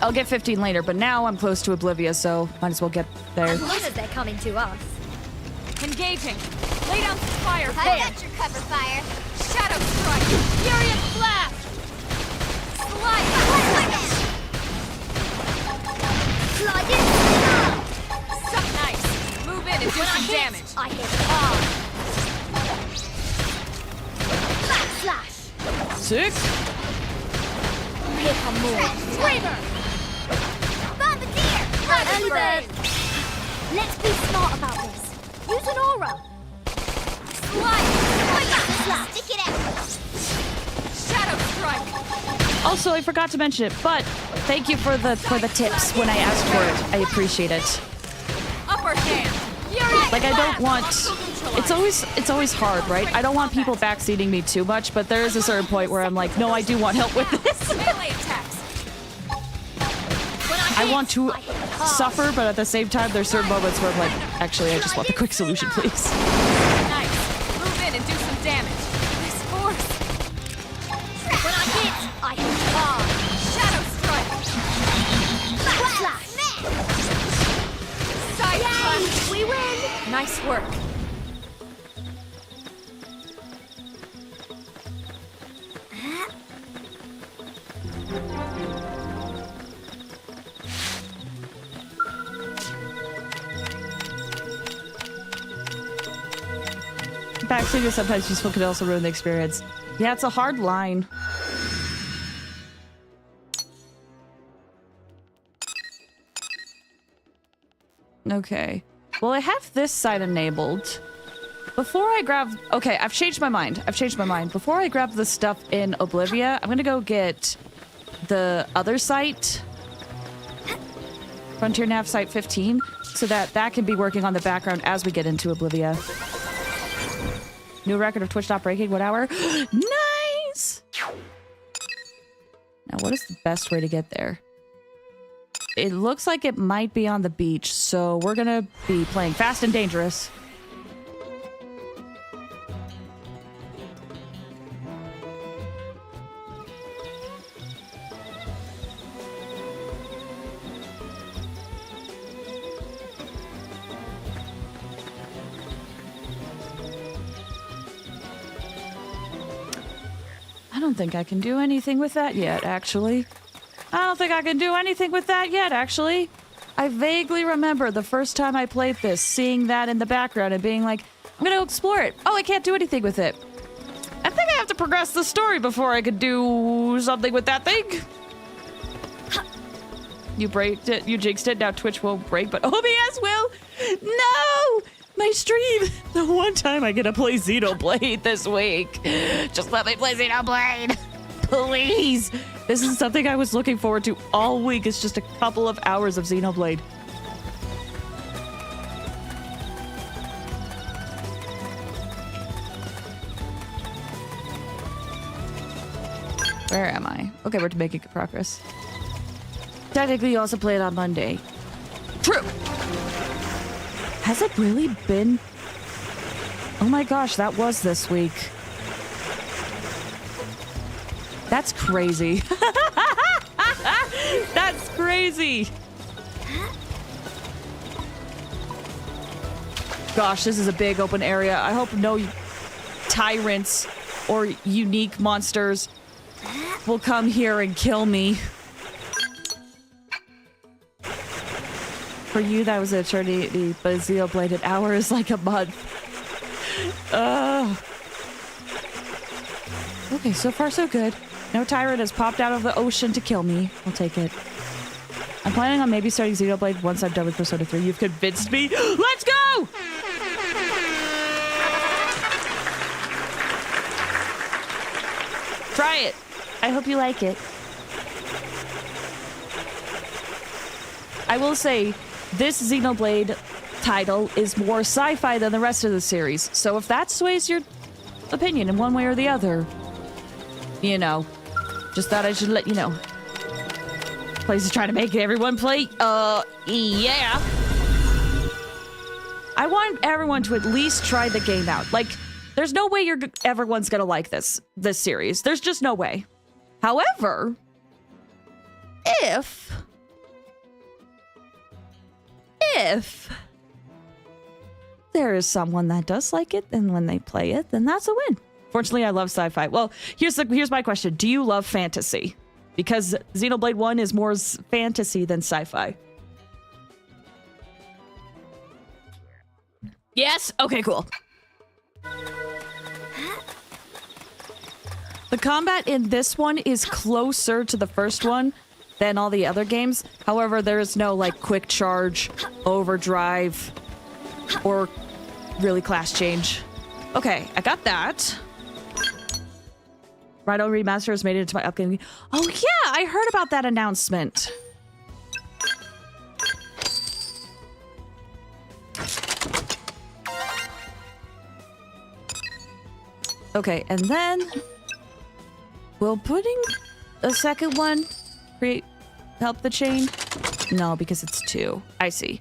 I'll get 15 later, but now I'm close to Oblivia, so might as well get there. As long as they're coming to us. Engaging. Lay down some fire. I got your cover fire. Shadow strike. Furious blast. Slide. Slide in. Suck nice. Move in and do some damage. I hit hard. Slash. 6. Here come more. Flavor. Bombardier! Early bird. Let's be smart about this. Use an aura. Slide! Stick it out! Shadow strike. Also, I forgot to mention it, but thank you for the tips when I asked for it. I appreciate it. Upper hand. Furious Like I don't blast. want it's always hard, right? I don't want people backseating me too much, but there is a certain point where I'm like, no, I do want help with this. Melee attacks. I want to suffer, but at the same time, there's certain moments where I'm like, actually, I just want the quick solution, please. Nice. Move in and do some damage. Nice force. When I hit hard. Shadow strike. Slash. Side punch. We win. Nice work. backseating is sometimes useful, can also ruin the experience. Yeah, it's a hard line. Okay. Well, I have this side enabled. Before I grab... Okay, I've changed my mind. Before I grab the stuff in Oblivia, I'm gonna go get the other site. Frontier Nav Site 15. So that can be working on the background as we get into Oblivia. New record of Twitch Stop Breaking. What hour? Nice! Now, what is the best way to get there? It looks like it might be on the beach, so we're gonna be playing Fast and Dangerous. I don't think I can do anything with that yet, actually. I vaguely remember the first time I played this, seeing that in the background and being like, I'm gonna explore it. Oh, I can't do anything with it. I think I have to progress the story before I could do something with that thing. You braked it, you jinxed it, now Twitch won't break, but OBS will! No! My stream! The one time I get to play Xenoblade this week. Just let me play Xenoblade! Please! This is something I was looking forward to all week. It's just a couple of hours of Xenoblade. Where am I? Okay, we're making good progress. Technically, you also play it on Monday. True! Has it really been? Oh my gosh, that was this week. That's crazy. That's crazy. Gosh, this is a big open area. I hope no tyrants or unique monsters will come here and kill me. For you, that was an eternity, but Xenoblade, an hour is like a month. Okay, so far so good. No tyrant has popped out of the ocean to kill me. I'll take it. I'm planning on maybe starting Xenoblade once I'm done with Persona 3. You've convinced me. Let's go! Try it. I hope you like it. I will say, this Xenoblade title is more sci-fi than the rest of the series. So if that sways your opinion in one way or the other, you know, just thought I should let you know. Place is trying to make everyone play. Yeah. I want everyone to at least try the game out. Like, there's no way everyone's gonna like this series. There's just no way. However, if there is someone that does like it, and when they play it, then that's a win. Fortunately, I love sci-fi. Well, here's my question. Do you love fantasy? Because Xenoblade 1 is more fantasy than sci-fi. Yes? Okay, cool. The combat in this one is closer to the first one than all the other games. However, there is no, like, quick charge, overdrive, or really class change. Okay, I got that. Rhino Remaster has made it into my upcoming... Oh, yeah! I heard about that announcement. Okay, and then... will putting a second one help the chain? No, because it's 2. I see.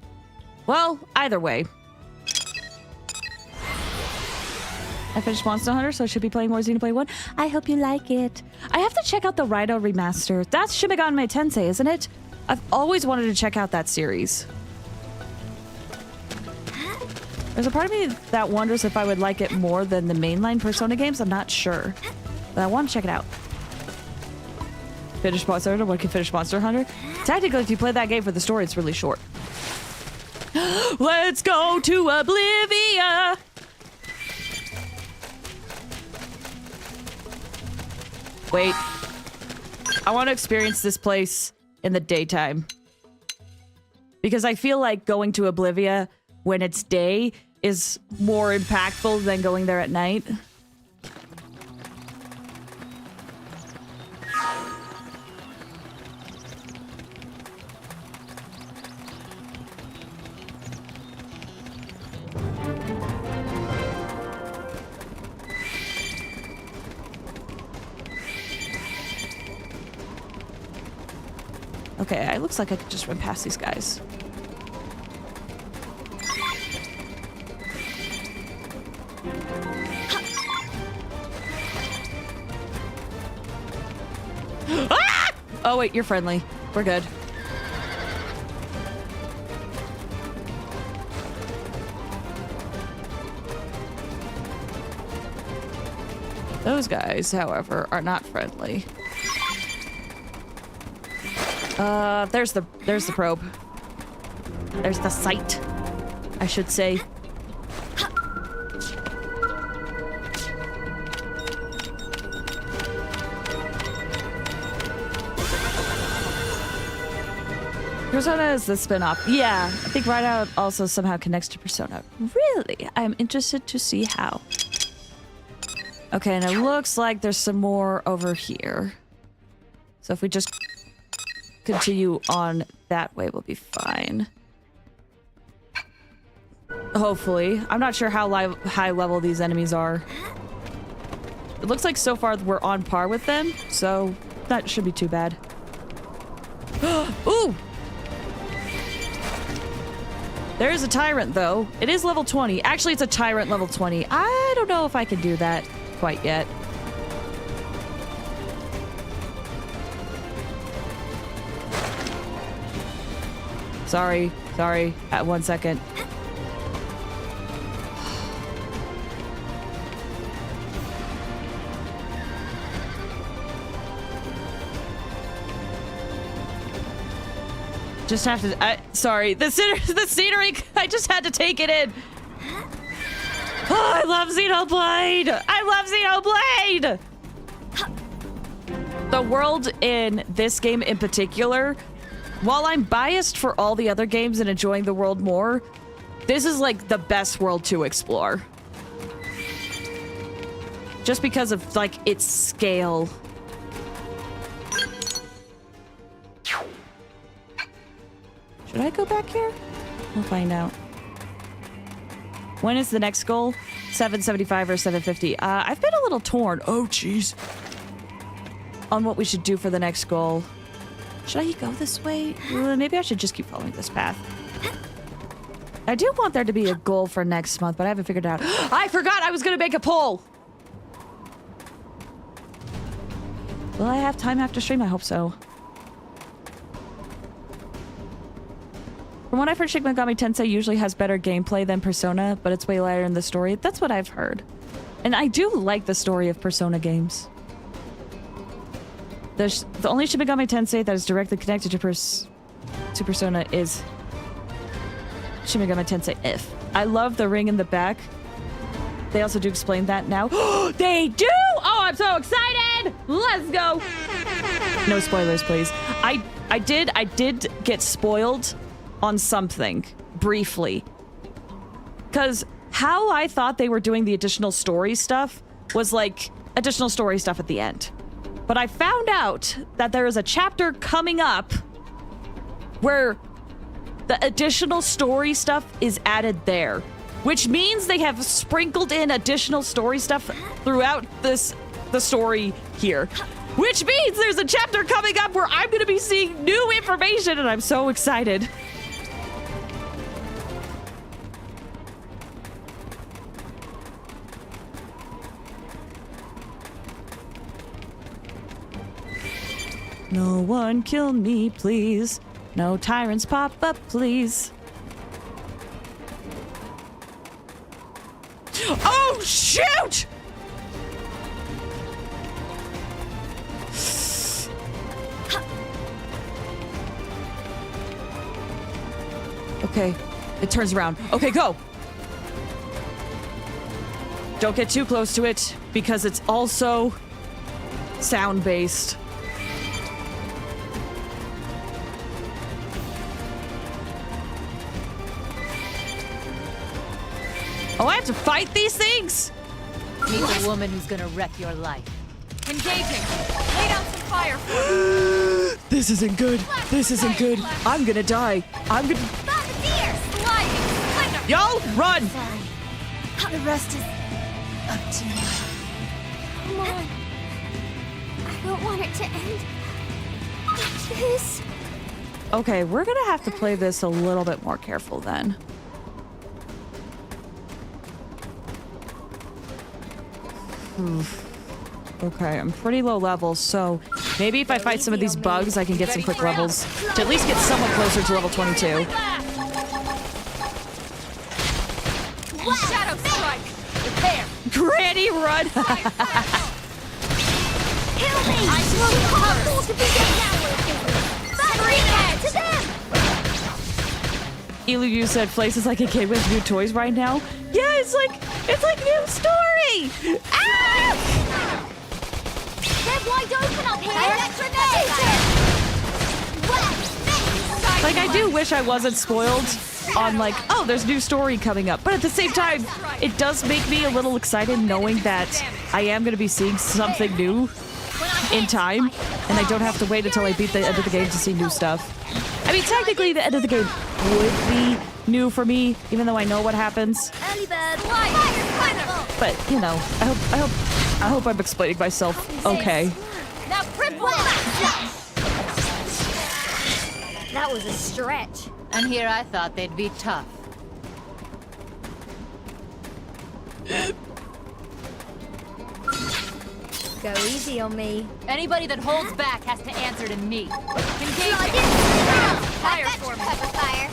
Well, either way. I finished Monster Hunter, so I should be playing more Xenoblade 1. I hope you like it. I have to check out the Rhino Remaster. That's Shin Megami Tensei, isn't it? I've always wanted to check out that series. There's a part of me that wonders if I would like it more than the mainline Persona games. I'm not sure. But I want to check it out. Finish Monster Hunter? What can finish Monster Hunter? Technically, if you play that game for the story, it's really short. Let's go to Oblivia! Wait. I want to experience this place in the daytime. Because I feel like going to Oblivia when it's day is more impactful than going there at night. Okay, it looks like I could just run past these guys. Ah! Oh wait, you're friendly. We're good. Those guys, however, are not friendly. There's the probe. There's the sight, I should say. Persona is the spin-off. Yeah, I think Rideout also somehow connects to Persona. Really? I'm interested to see how. Okay, and it looks like there's some more over here. So if we just continue on that way, we'll be fine. Hopefully. I'm not sure how high level these enemies are. It looks like so far we're on par with them, so that should be too bad. Ooh! There is a tyrant, though. It is level 20. Actually, it's a tyrant level 20. I don't know if I can do that quite yet. Sorry. 1 second. Just have to. Sorry. The scenery. I just had to take it in. Oh, I love Xenoblade. I love Xenoblade. The world in this game in particular, while I'm biased for all the other games and enjoying the world more, this is like the best world to explore. Just because of like its scale. Should I go back here? We'll find out. When is the next goal? 775 or 750? I've been a little torn. Oh, jeez. On what we should do for the next goal. Should I go this way? Maybe I should just keep following this path. I do want there to be a goal for next month, but I haven't figured it out. I forgot I was going to make a poll! Will I have time after stream? I hope so. From what I've heard, Shin Megami Tensei usually has better gameplay than Persona, but it's way lighter in the story. That's what I've heard. And I do like the story of Persona games. The only Shin Megami Tensei that is directly connected to Persona is Shin Megami Tensei If. I love the ring in the back. They also do explain that now. They do! Oh, I'm so excited! Let's go! No spoilers, please. I did get spoiled on something briefly, because how I thought they were doing the additional story stuff was like additional story stuff at the end, but I found out that there is a chapter coming up where the additional story stuff is added there, which means they have sprinkled in additional story stuff throughout the story here, which means there's a chapter coming up where I'm going to be seeing new information, and I'm so excited. No one kill me, please. No tyrants pop up, please. Oh, shoot! Okay, it turns around. Okay, go! Don't get too close to it, because it's also sound-based. Oh, I have to fight these things? Meet the woman who's gonna wreck your life. Engaging. Lay down some fire for me. This isn't good. This isn't good. I'm gonna die. I'm gonna... Y'all, run! The rest is up to you. Come on. I don't want it to end like this. Okay, we're gonna have to play this a little bit more careful then. Okay, I'm pretty low level, so maybe if I fight some of these bugs, I can get some quick levels to at least get somewhat closer to level 22. Shadow strike. Prepare. Granny, run! Kill me! I can't afford to be the coward. To them! Elu, you said Flaze is like a kid with new toys right now. Yeah, it's like new story. Ah! They're wide open up here. Like, I do wish I wasn't spoiled on like, oh, there's new story coming up. But at the same time, it does make me a little excited knowing that I am going to be seeing something new in time, and I don't have to wait until I beat the end of the game to see new stuff. I mean, technically, the end of the game would be new for me, even though I know what happens. Early bird. But you know, I hope I'm explaining myself okay. Now triple. That was a stretch. And here I thought they'd be tough. Go easy on me. Anybody that holds back has to answer to me. Engaging. Fire for me. Fire.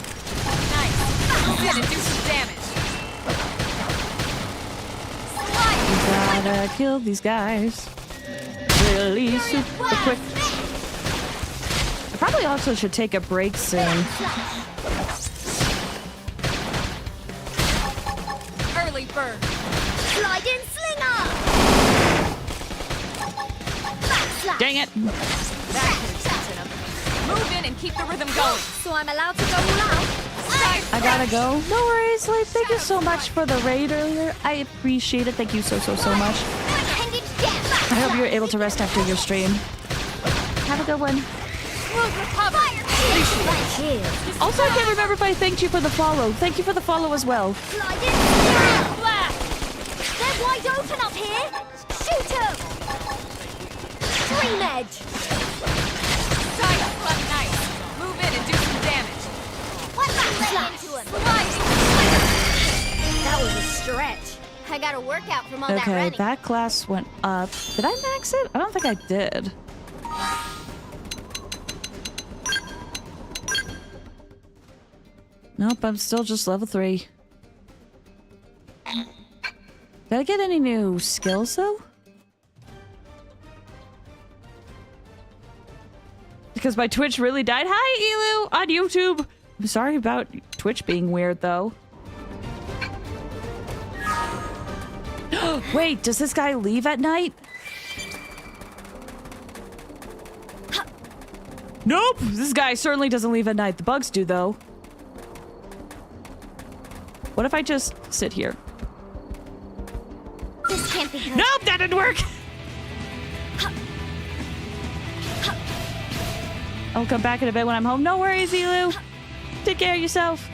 Nice. Move in and do some damage. Gotta kill these guys really super quick. I probably also should take a break soon. Early bird. Sliding slinger. Dang it! Move in and keep the rhythm going. So I'm allowed to go all out? I gotta go. No worries, Liz. Thank you so much for the raid earlier. I appreciate it. Thank you so much. I hope you're able to rest after your stream. Have a good one. Also, I can't remember if I thanked you for the follow. Thank you for the follow as well. They're wide open up here. Shoot them. Stream edge. Side left nice. Move in and do some damage. That was a stretch. I got a workout from all that Okay, running. that class went up. Did I max it? I don't think I did. Nope, I'm still just level 3. Did I get any new skills though? Because my Twitch really died. Hi, Elu, on YouTube. I'm sorry about Twitch being weird though. Wait, does this guy leave at night? Nope, this guy certainly doesn't leave at night. The bugs do though. What if I just sit here? This can't be good. Nope, that didn't work. I'll come back in a bit when I'm home. No worries, Elu. Take care of yourself.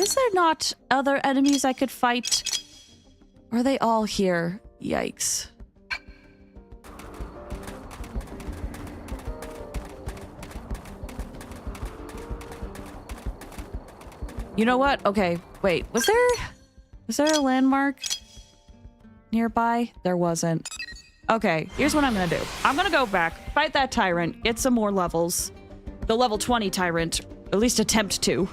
Is there not other enemies I could fight? Are they all here? Yikes. You know what? Okay, wait. Was there a landmark nearby? There wasn't. Okay, here's what I'm gonna do. I'm gonna go back, fight that tyrant, get some more levels. The level 20 tyrant, at least attempt to.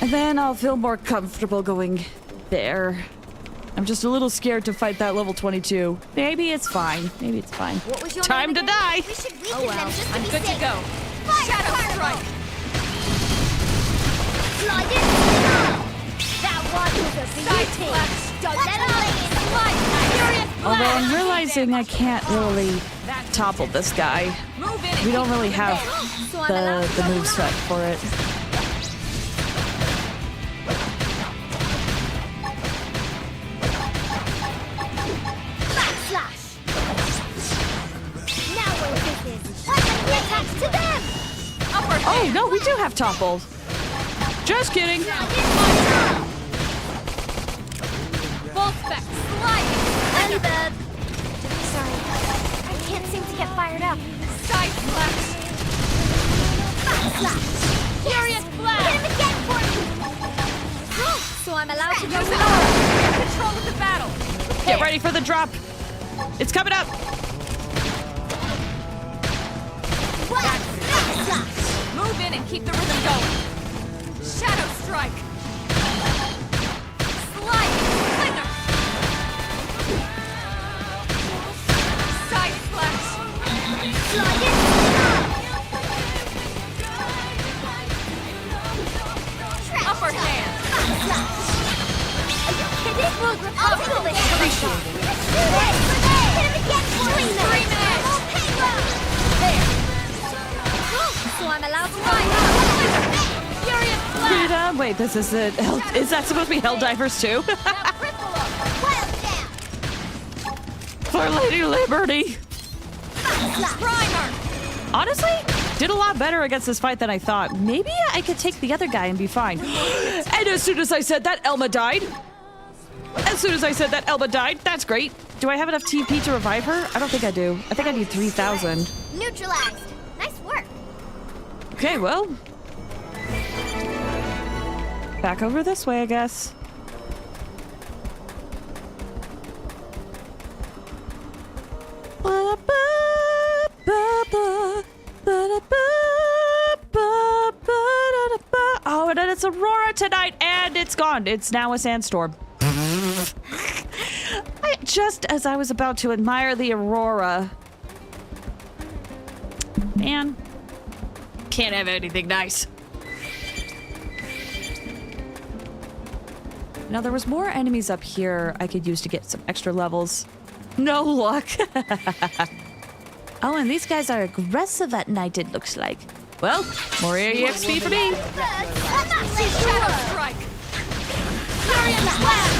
And then I'll feel more comfortable going there. I'm just a little scared to fight that level 22. Maybe it's fine. Maybe it's fine. What was your Time name to again? die. We should weaken Oh well, them just to I'm be good safe. to go. Shadow Strike! Slide in! That one was a beauty! Don't let up! Although I'm realizing I can't really topple this guy. We don't really have the moveset for it. Backslash! Now we're business! Attacks to them! Oh, no, we do have toppled. Just kidding. Full spec! Slide! Early bird! Sorry, I can't seem to get fired up. Side slash! Backslash! Furious blast! Hit him again for me! So I'm allowed to go with control of the battle! Get ready for the drop. It's coming up. Backslash! Move in and keep the rhythm going. Shadow Strike! Slide! Flinger! Side slash! Slide in! Upper hand! Backslash! Are you kidding? I'll do this! Let's do this! Hit him again for me! Dream edge! There! So I'm allowed to ride up! Furious blast! Wait, this is it. Is that supposed to be Helldivers too? Now ripple up! Wild down! For Lady Liberty. Backslash! Primer! Honestly, did a lot better against this fight than I thought. Maybe I could take the other guy and be fine. And as soon as I said that, Elma died. As soon as I said that, Elma died. That's great. Do I have enough TP to revive her? I don't think I do. I think I need 3,000. Neutralized! Nice work! Okay, well. Back over this way, I guess. Oh, and then it's Aurora tonight, and it's gone. It's now a sandstorm. Just as I was about to admire the Aurora. Man. Can't have anything nice. Now, there was more enemies up here I could use to get some extra levels. No luck. Oh, and these guys are aggressive at night, it looks like. Well, more EXP for me. Shadow Strike! Furious blast!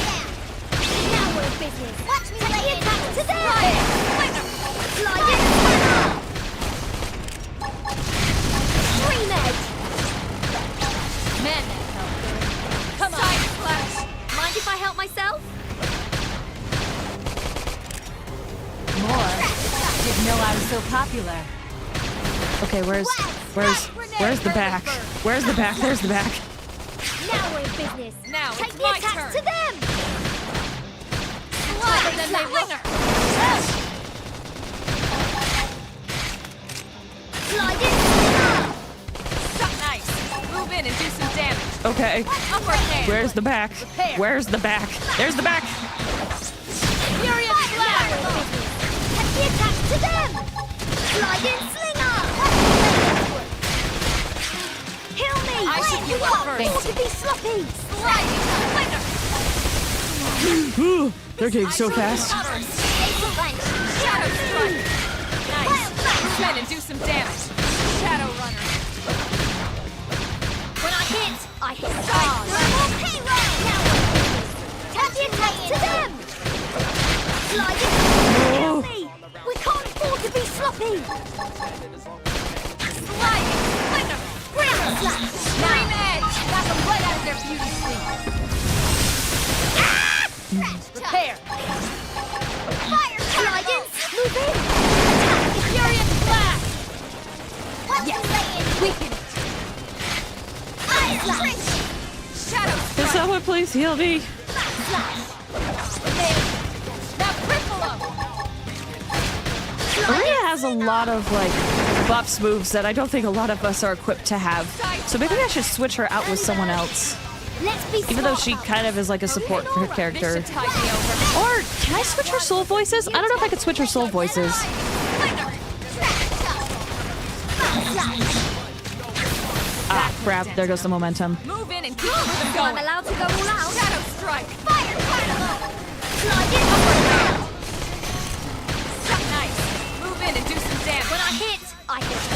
Now we're in business! Watch me lay it back to them! Slide in! Dream edge! Men! Come on! Side slash! Mind if I help myself? More. Didn't know I was so popular. Okay, where's the back? Where's the back? There's the back. Now we're in business! Now Take it's the my attacks turn. to them! Clever than they look. Slide in! Suck nice. Move in and do some damage. Okay. Upper hand. Where's the back? Where's the back? There's the back. Furious blast! Take the attacks to them! Slide in, slinger! Heal me! I should you heal up! first. Don't to be sloppy! Sliding flinger. Ooh, they're getting so fast. Shadow Strike. Nice. Move in and do some damage. Shadow Runner. When I hit hard! Payroll! Now we're in business! Take the attacks to them! Slide in! Heal me! We can't afford to be sloppy! Sliding flinger. Ground slash! Dream edge. Got them right out of their beauty sleep. Prepare. Fire! Slide in! Move in! Furious blast. Yes! Weaken it. Fire slash! Shadow Can Strike. someone please heal me? Slash! Now ripple up. Maria has a lot of like buffs moves that I don't think a lot of us are equipped to have. So maybe I should switch her out with someone else. Let's be Even though she kind of is like a support character. This should tide me over. Or can I switch her soul voices? I don't know if I could switch her soul voices. Slash! crap. There goes the momentum. Move in and keep the rhythm I'm going. allowed to go all out. Shadow strike. Fire particle! Slide it Nice. Move in and do some damage. When I hit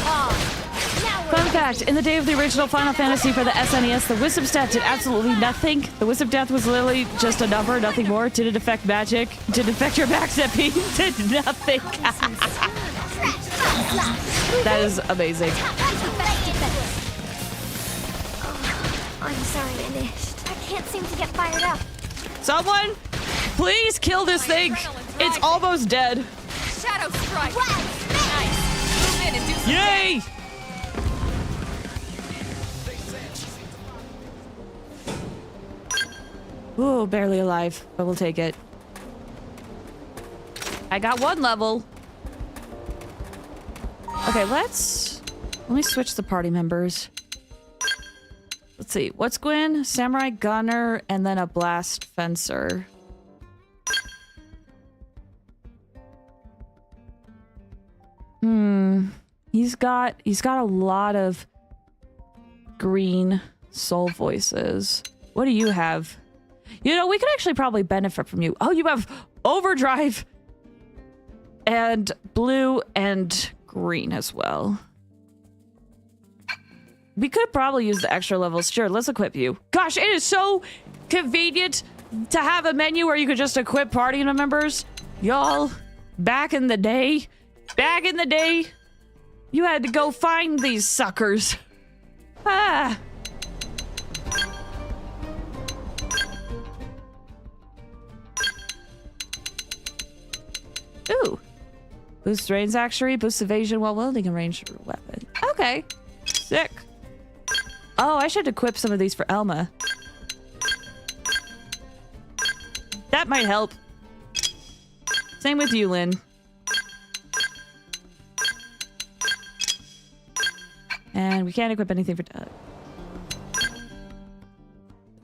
hard. Now we're Fun fact, in the day of the original Final Fantasy for the SNES, the Wisdom stat did absolutely nothing. The Wisdom stat was literally just a number, nothing more. Didn't affect magic. Didn't affect your backstep. Did nothing. That is amazing. I'm sorry I missed. I can't seem to get fired up. Someone, please kill this thing. It's almost dead. Shadow strike. Nice. Move in and do some Yay! Ooh, barely alive, but we'll take it. I got 1 level. Okay, let me switch the party members. Let's see. What's Gwyn? Samurai Gunner, and then a Blast Fencer. He's got a lot of green soul voices. What do you have? You know, we could actually probably benefit from you. Oh, you have Overdrive and blue and green as well. We could probably use the extra levels. Sure, let's equip you. Gosh, it is so convenient to have a menu where you could just equip party members. Y'all, back in the day, you had to go find these suckers. Ah. Ooh. Boosts range actually, boosts evasion while wielding a ranged weapon. Okay. Sick. Oh, I should equip some of these for Elma. That might help. Same with you, Lin. And we can't equip anything for Doug.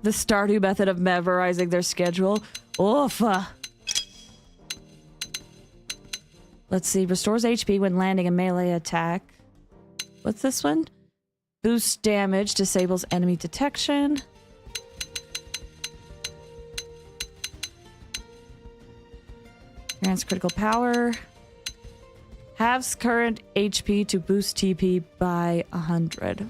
The Stardew method of memorizing their schedule. Oof. Let's see. Restores HP when landing a melee attack. What's this one? Boosts damage. Disables enemy detection. Grants critical power. Halves current HP to boost TP by 100.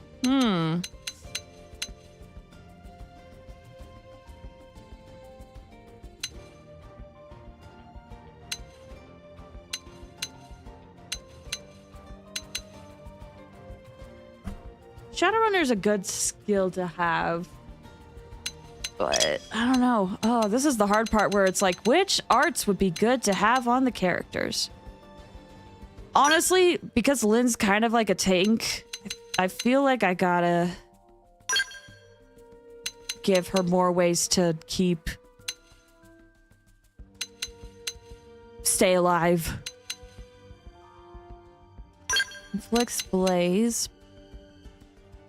Shadowrunner is a good skill to have. But I don't know. Oh, this is the hard part where it's like, which arts would be good to have on the characters? Honestly, because Lin's kind of like a tank, I feel like I gotta give her more ways to stay alive. Inflicts blaze.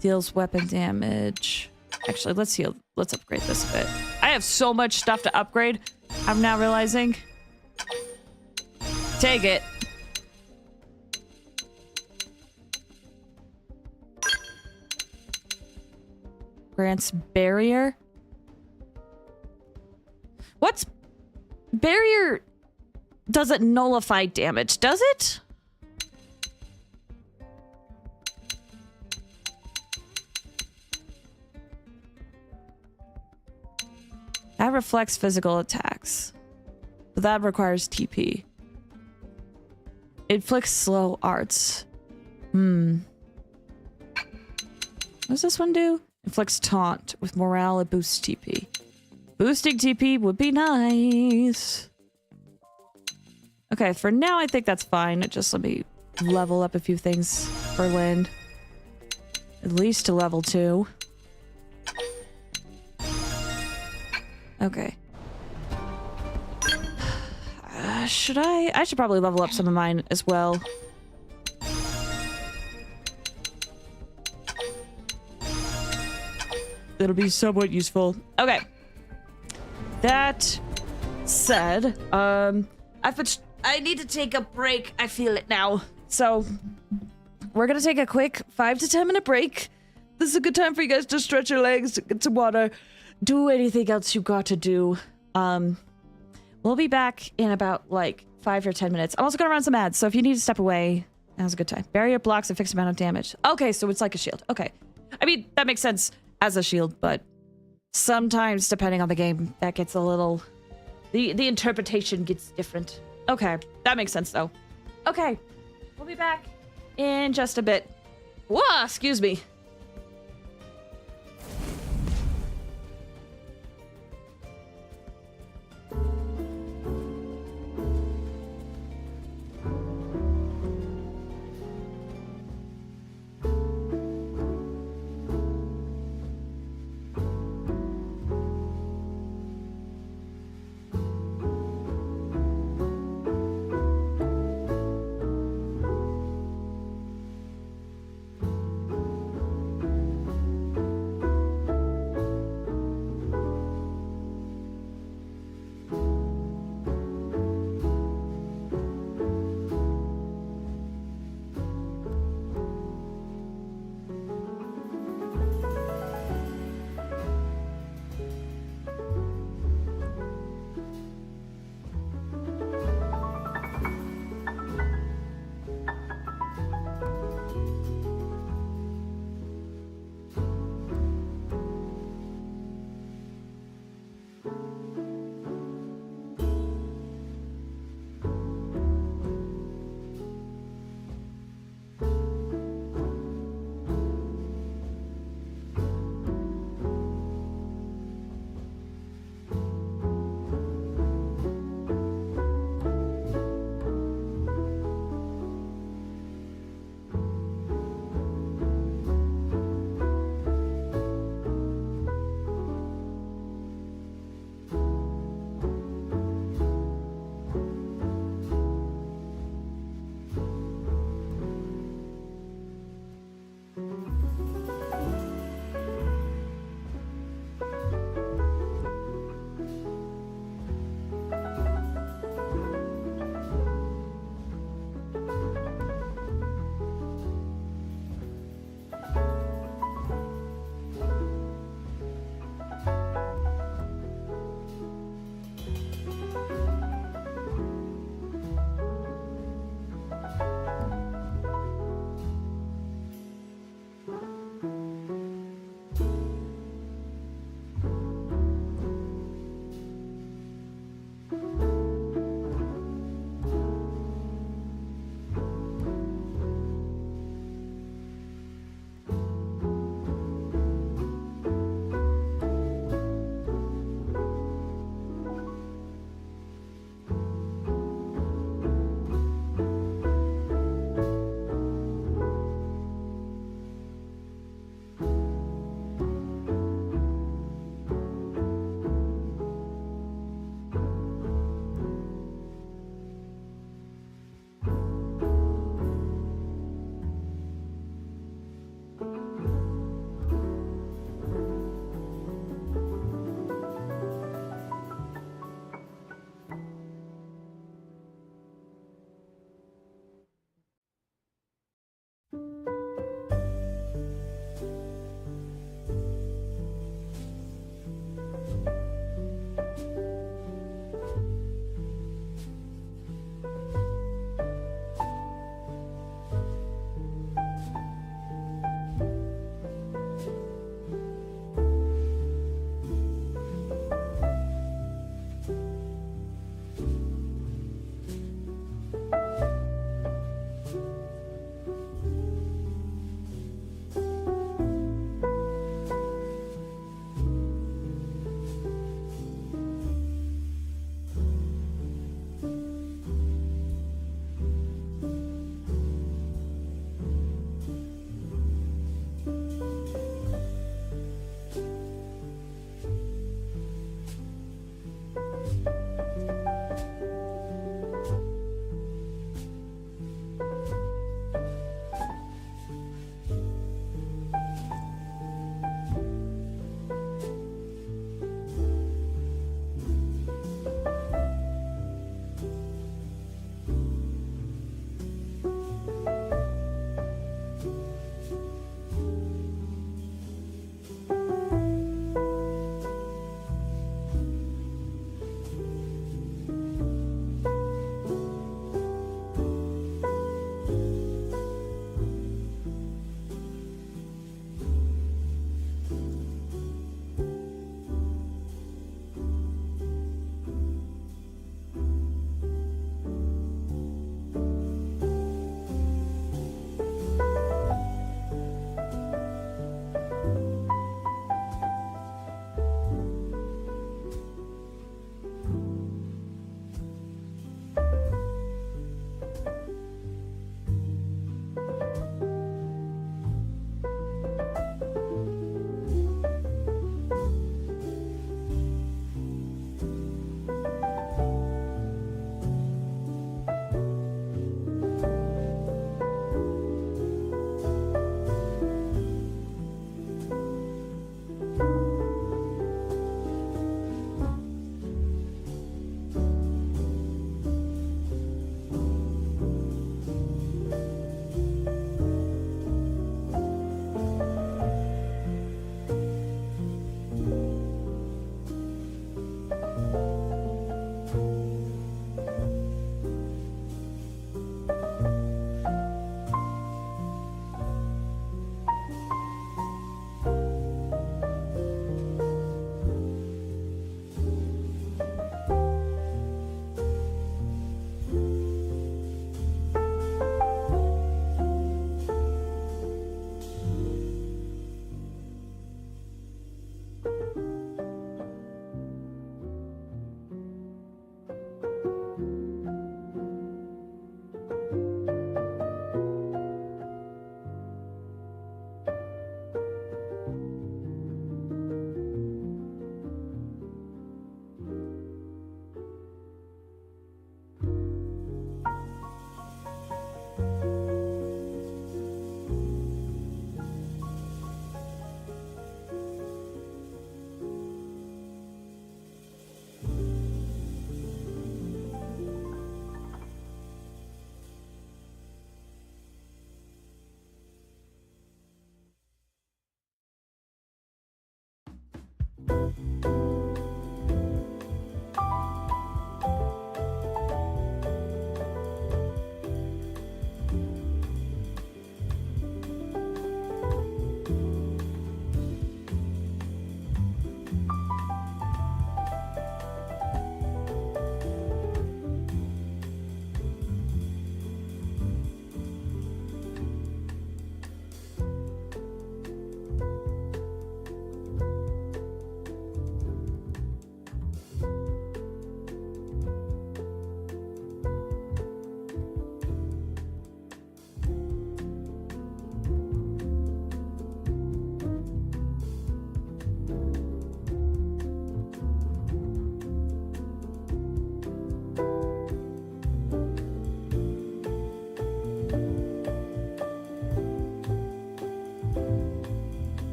Deals weapon damage. Actually, let's upgrade this a bit. I have so much stuff to upgrade. I'm now realizing. Take it. Grants barrier. What's barrier? Doesn't nullify damage, does it? That reflects physical attacks. But that requires TP. Inflicts slow arts. What does this one do? Inflicts taunt with morale and boosts TP. Boosting TP would be nice. Okay, for now I think that's fine. Just let me level up a few things for Lin. At least to level 2. Okay. Should I? I should probably level up some of mine as well. It'll be somewhat useful. Okay. That said, I need to take a break. I feel it now. So we're gonna take a quick 5 to 10 minute break. This is a good time for you guys to stretch your legs, get some water, do anything else you got to do. We'll be back in about like 5 or 10 minutes. I'm also gonna run some ads, so if you need to step away, now's a good time. Barrier blocks a fixed amount of damage. Okay, so it's like a shield. Okay. I mean, that makes sense as a shield, but sometimes, depending on the game, that gets a little... The interpretation gets different. Okay, that makes sense, though. Okay, we'll be back in just a bit. Whoa, excuse me.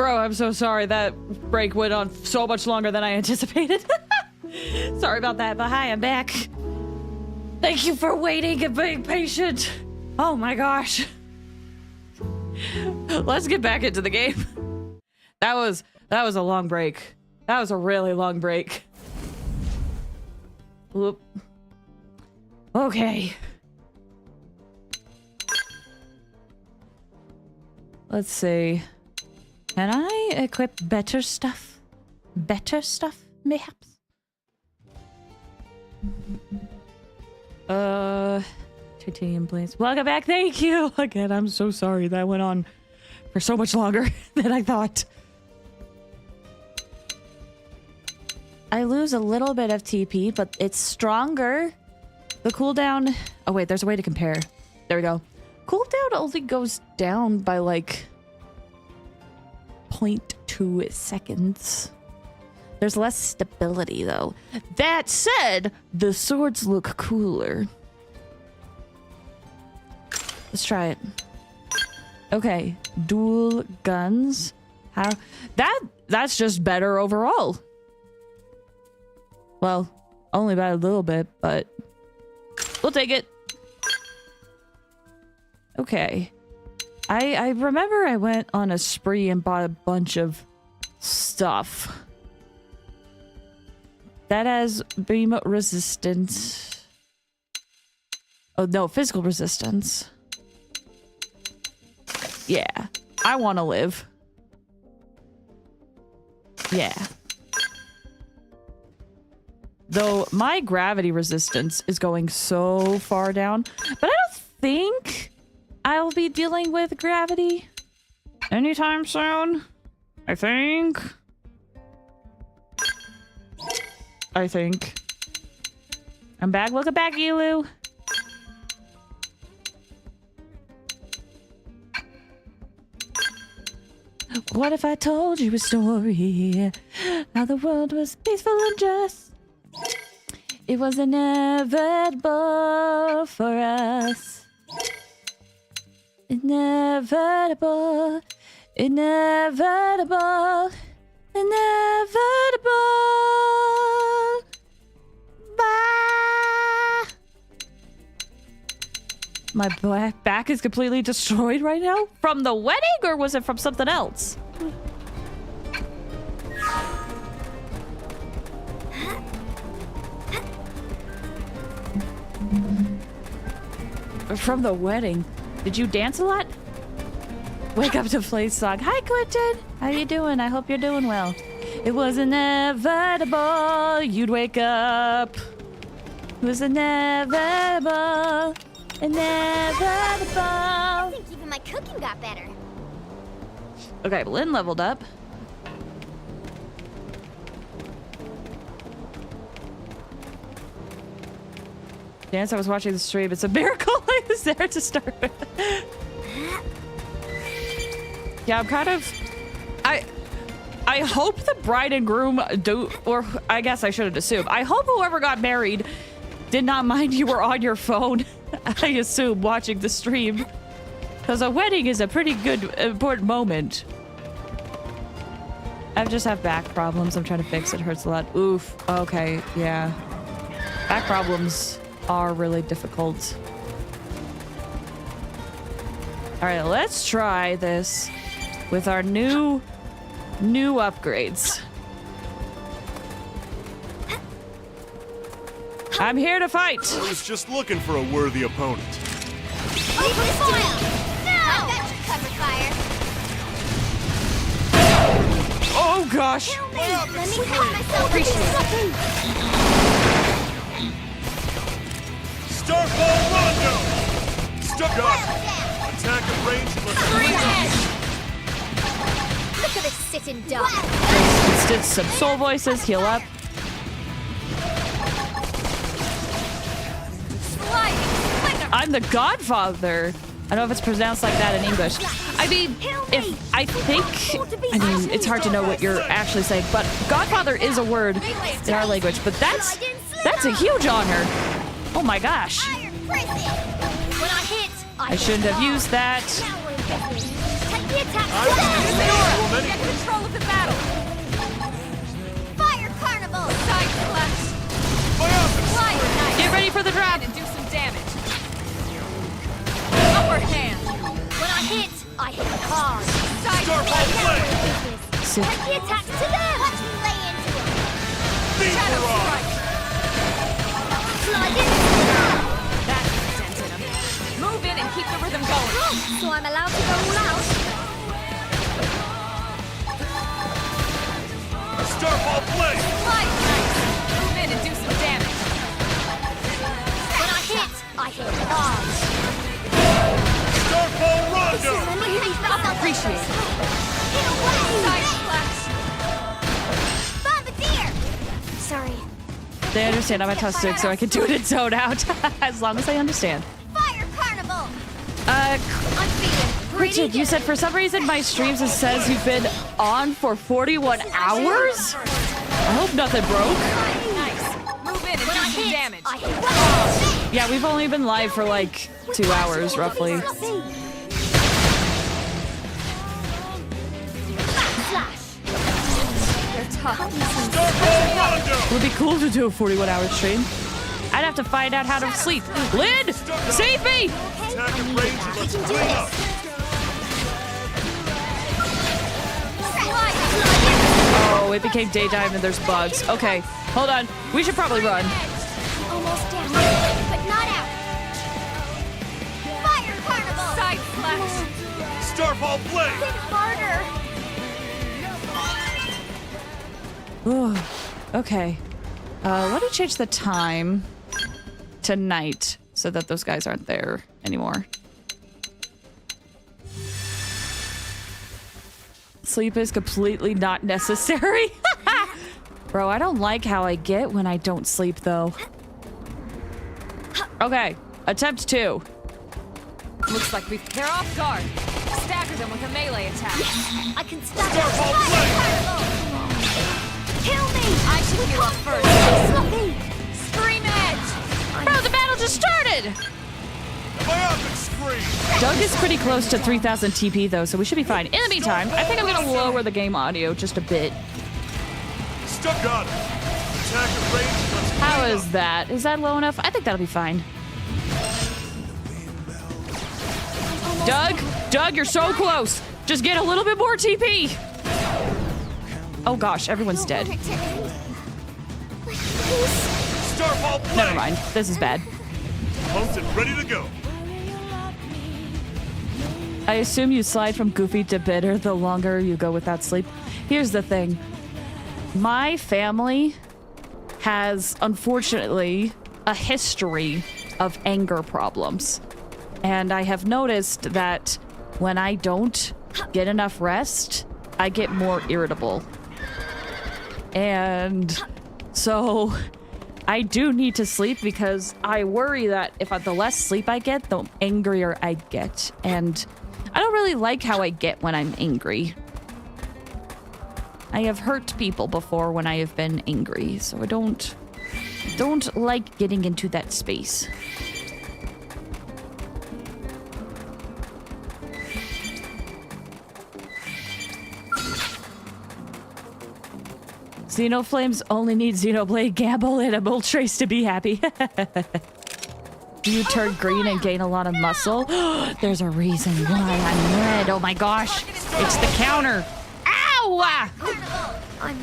Bro, I'm so sorry. That break went on so much longer than I anticipated. Sorry about that, but hi, I'm back. Thank you for waiting and being patient. Oh my gosh. Let's get back into the game. That was a long break. That was a really long break. Whoop. Okay. Let's see. Can I equip better stuff? Better stuff, mayhaps? Titanium blades. Welcome back. Thank you. Again, I'm so sorry that went on for so much longer than I thought. I lose a little bit of TP, but it's stronger. The cooldown... Oh, wait, there's a way to compare. There we go. Cooldown only goes down by, like, 0.2 seconds. There's less stability, though. That said, the swords look cooler. Let's try it. Okay, dual guns. How? That's just better overall. Well, only by a little bit, but we'll take it. Okay. I remember I went on a spree and bought a bunch of stuff. That has beam resistance. Oh, no, physical resistance. Yeah, I want to live. Yeah. Though my gravity resistance is going so far down, but I don't think I'll be dealing with gravity anytime soon. I think. I'm back. Welcome back, Elu. What if I told you a story? How the world was peaceful and just. It was inevitable for us. Inevitable. Inevitable. Inevitable. Bye. My back is completely destroyed right now? From the wedding, or was it from something else? From the wedding. Did you dance a lot? Wake up to Flaze song. Hi, Quentin. How you doing? I hope you're doing well. It was inevitable you'd wake up. It was inevitable. Inevitable. I think even my cooking got better. Okay, Lin leveled up. Dance, I was watching the stream. It's a miracle I was there to start with. Yeah, I'm kind of... I hope the bride and groom do... Or I guess I shouldn't assume. I hope whoever got married did not mind you were on your phone. I assume, watching the stream. Because a wedding is a pretty good, important moment. I just have back problems. I'm trying to fix it. It hurts a lot. Oof. Okay, yeah. Back problems are really difficult. All right, let's try this with our new upgrades. I'm here to fight. I was just looking for a worthy opponent. Open fire! No! I got you covered, fire. Oh gosh. Let me cut myself into something. Starfall Rondo! Stuck up! Attack at range unless Look at this sitting dog. Let's do some soul voices. Heal up. I'm the Godfather. I don't know if it's pronounced like that in English. I mean, it's hard to know what you're actually saying, but Godfather is a word in our language, but that's a huge honor. Oh my gosh. When I hit, I shouldn't have used that. the attack I to was them! in the woman. Get control of the battle! Fire Carnival! Side slash! Fire Knight! Get ready for the drop. And do some damage. Upper hand! When I hit hard. Side Starfall slash! Blade! Sick. Take the attack to them! Watch me lay into it! Beat Shadow her off! strike! Slide in! That's a dent in him. Move in and keep the rhythm going. So I'm allowed to go all out? Starfall Blade! Fire Knight! Move in and do some damage. When I hit hard. Starfall Rondo! Appreciate it. Side slash! Bombardier! Sorry. They understand I'm autistic, so I can do it in zone out. As long as I understand. Fire Carnival! Uh, I'm feeling pretty Richard, you said for some reason my streams it says you've been on for 41 hours? I hope nothing broke. Nice. Move in and do some damage. Yeah, we've only been live for like 2 hours, roughly. They're tough. Starfall Rondo! It would be cool to do a 41-hour stream. I'd have to find out how to sleep. Lin, save me! Attack at range and let's clean up! Oh, it became daytime and there's bugs. Okay, hold on. We should probably run. Almost down, but not out. Fire Carnival! Side slash! Starfall Blade! Hit harder! Ooh, okay. Let me change the time to night so that those guys aren't there anymore. Sleep is completely not necessary. Bro, I don't like how I get when I don't sleep, though. Okay, attempt 2. Looks like they're off guard. Stagger them with a melee attack. I can stop Starfall Fire Blade! Carnival! Kill me! I should heal up first. Sloppy! Scream edge! Bro, the battle just started! Myopic Scream! Doug is pretty close to 3,000 TP, though, so we should be fine. In the meantime, I think I'm going to lower the game audio just a bit. Stuck on it! Attack at range and let's How clean is up! that? Is that low enough? I think that'll be fine. Doug, you're so close. Just get a little bit more TP. Oh gosh, everyone's dead. Starfall Blade! Never mind. This is bad. Pumped and ready to go! I assume you slide from goofy to bitter the longer you go without sleep. Here's the thing. My family has, unfortunately, a history of anger problems. And I have noticed that when I don't get enough rest, I get more irritable. And so I do need to sleep because I worry that if the less sleep I get, the angrier I get. And I don't really like how I get when I'm angry. I have hurt people before when I have been angry, so I don't like getting into that space. Xenoflames only need Xenoblade, Gamble, and a Moltres to be happy. You turn green and gain a lot of muscle. There's a reason why I'm red. Oh my gosh. It's the counter. Ow! I'm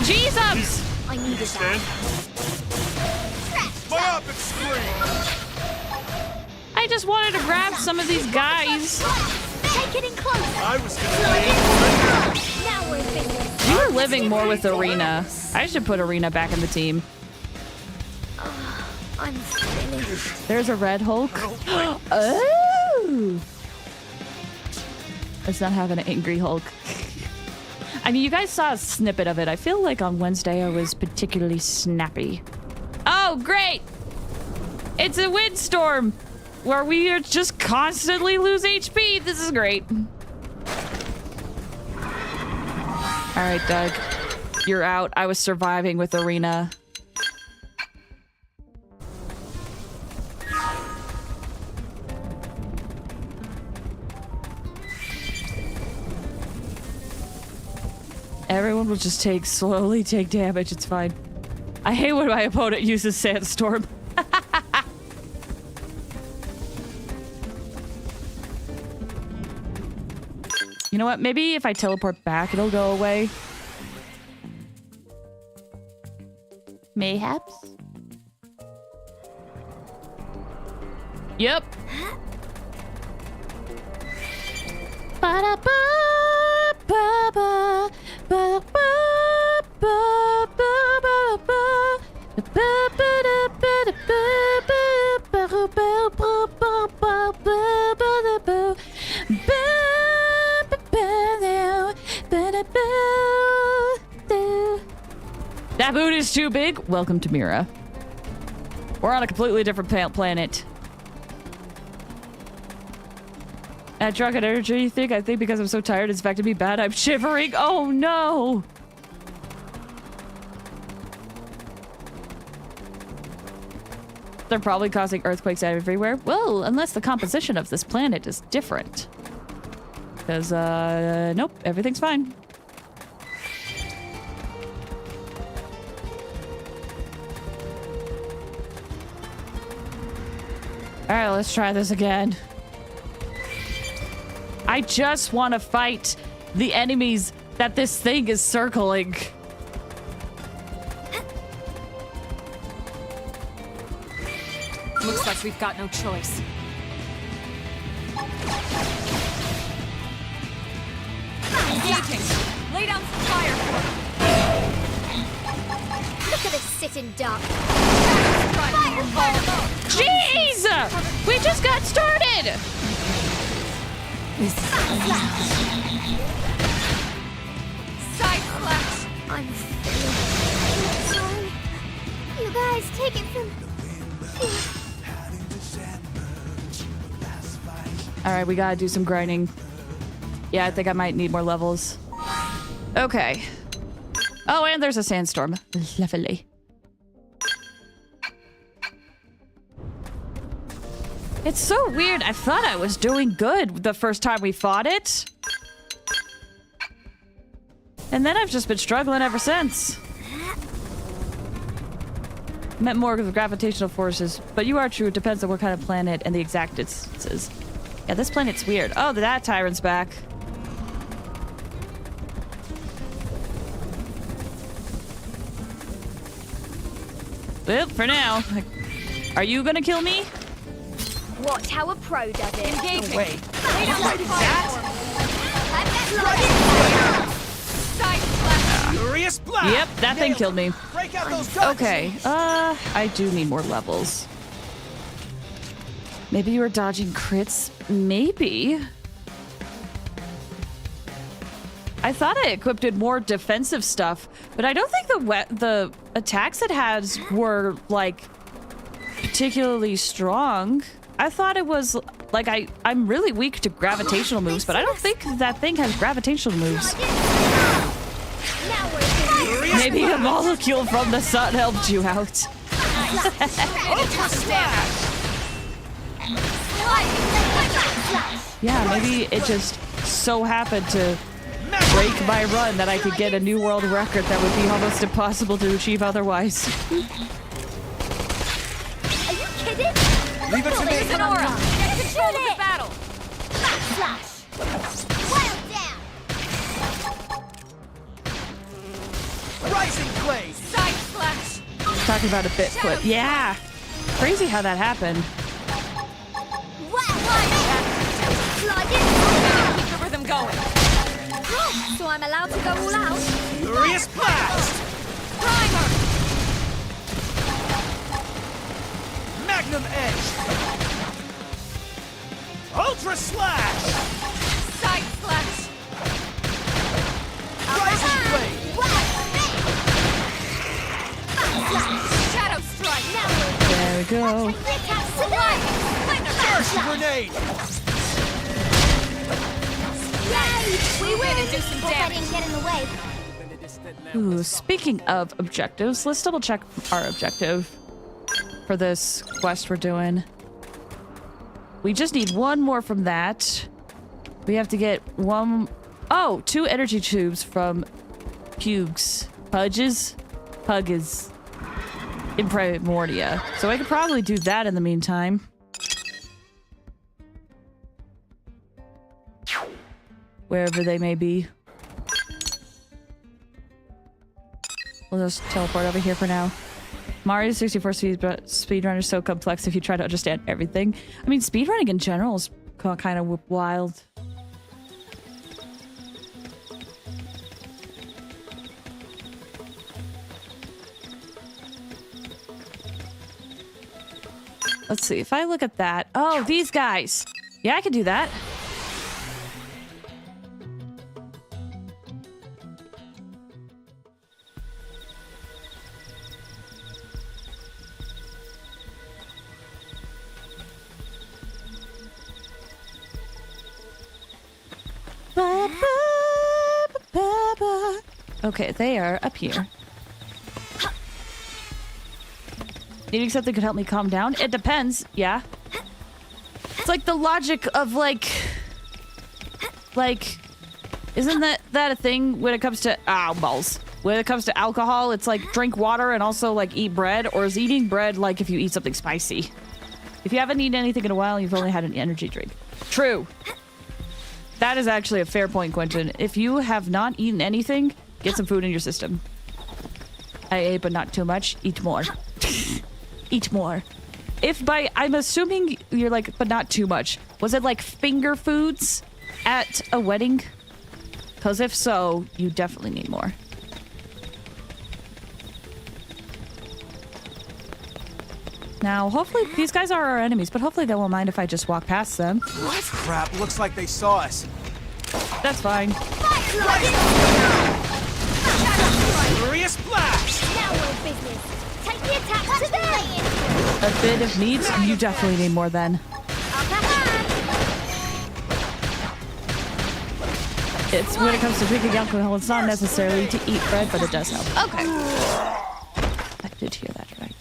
Jesus! I needed Stand. that. Myopic Scream! I just wanted to grab some of these guys. Take it in close. I was gonna leave. Now we're in business. You were living more with Arena. I should put Arena back in the team. I'm finished. There's a red Hulk. Oh! Let's not have an angry Hulk. I mean, you guys saw a snippet of it. I feel like on Wednesday I was particularly snappy. Oh, great! It's a windstorm where we are just constantly lose HP. This is great. All right, Doug. You're out. I was surviving with Arena. Everyone will just slowly take damage. It's fine. I hate when my opponent uses Sandstorm. You know what? Maybe if I teleport back, it'll go away. Mayhaps? Yep. That boot is too big. Welcome to Mira. We're on a completely different planet. At drunk on energy, you think? I think because I'm so tired it's affected me bad. I'm shivering. Oh no! They're probably causing earthquakes everywhere. Well, unless the composition of this planet is different. Because, nope, everything's fine. Alright, let's try this again. I just want to fight the enemies that this thing is circling. Looks like we've got no choice. Engaging! Lay down some fire for him! Look at us sitting duck. Jeez! We just got started! Side flash! I'm sorry. You guys take it from here. Alright, we gotta do some grinding. Yeah, I think I might need more levels. Okay. Oh, and there's a sandstorm. Lovely. It's so weird. I thought I was doing good the first time we fought it. And then I've just been struggling ever since. Meant more of the gravitational forces. But you are true. It depends on what kind of planet and the exact distances. Yeah, this planet's weird. Oh, that tyrant's back. Well, for now. Are you gonna kill me? Watch how a pro does it. Engaging! Wait. Lay down some fire for him! Side flash! Furious blast! Yep, that thing killed me. Break out those guns! Okay, I do need more levels. Maybe you were dodging crits? Maybe. I thought I equipped it more defensive stuff, but I don't think the attacks it has were, like, particularly strong. I thought it was, like, I'm really weak to gravitational moves, but I don't think that thing has gravitational moves. Maybe a molecule from the sun helped you out. Yeah, maybe it just so happened to break my run that I could get a new world record that would be almost impossible to achieve otherwise. Are you kidding? Leave it to me! There's an aura! Get control of the battle! Flash! Wild down! Rising blaze! Side flash! Talking about a bit flip. Yeah! Crazy how that happened. Keep the rhythm going. So I'm allowed to go all out? Furious blast! Primer! Magnum edge! Ultra slash! Side flash! Rising blade! Shadow strike! There we go. First grenade! We win and do some Hope I damage. didn't get in the way. Ooh, speaking of objectives, let's double check our objective for this quest we're doing. We just need one more from that. We have to get 2 energy tubes from Pugs. Pudges? Pugges. In Primordia. So I could probably do that in the meantime. Wherever they may be. We'll just teleport over here for now. Mario 64 speedrun is so complex if you try to understand everything. I mean, speedrunning in general is kind of wild. Let's see, if I look at that. Oh, these guys. Yeah, I could do that. Okay, they are up here. Needing something could help me calm down? It depends, yeah. It's like the logic of like, isn't that a thing when it comes to, balls. When it comes to alcohol, it's like drink water and also like eat bread, or is eating bread like if you eat something spicy? If you haven't eaten anything in a while, you've only had an energy drink. True. That is actually a fair point, Quentin. If you have not eaten anything, get some food in your system. I ate, but not too much. Eat more. Eat more. I'm assuming you're like, but not too much. Was it like finger foods at a wedding? Because if so, you definitely need more. Now, hopefully, these guys are our enemies, but hopefully they won't mind if I just walk past them. What? Crap, looks like they saw us. That's fine. Furious blast! Now we're business. Take the attack to them. A bit of meat? You definitely need more then. It's when it comes to drinking alcohol, it's not necessarily to eat bread, but it does help. Okay. I did hear that right.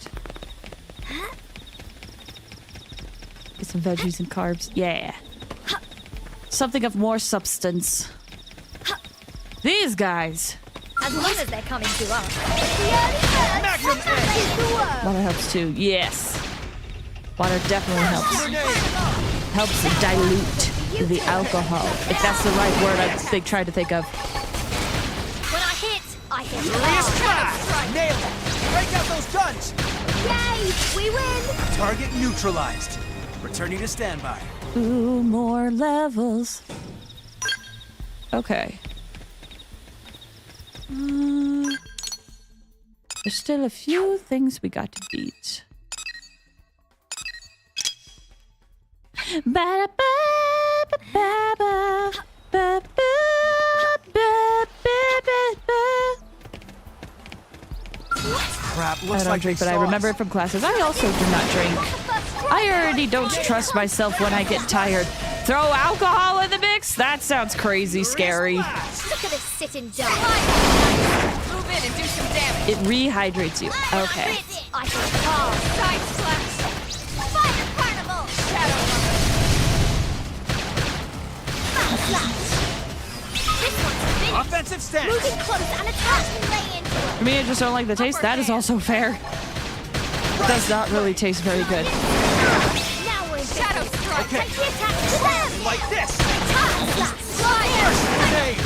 Get some veggies and carbs. Yeah. Something of more substance. These guys. As long as they're coming to us. Magnum egg! Water helps too. Yes. Water definitely helps. Helps dilute the alcohol. If that's the right word they tried to think of. When I hit Furious blast! Nailed it! Break out those guns! Yay! We win! Target neutralized. Returning to standby. Ooh, more levels. Okay. There's still a few things we got to beat. Crap, I looks don't like drink, they but I saw remember us. it from classes. I also do not drink. I already don't trust myself when I get tired. Throw alcohol in the mix? That sounds crazy scary. Look at us sitting down. Move in and do some damage. It rehydrates you. Okay. I can pass. Side slash. Fire carnival. Shadow. This one's finished. Offensive stance! Moving close and attack. Lay into it. For me, I just don't like the taste. That is also fair. It does not really taste very good. Now we're in Shadow business. strike. Okay. Take the attack to them. Like this! Fire. Grenade!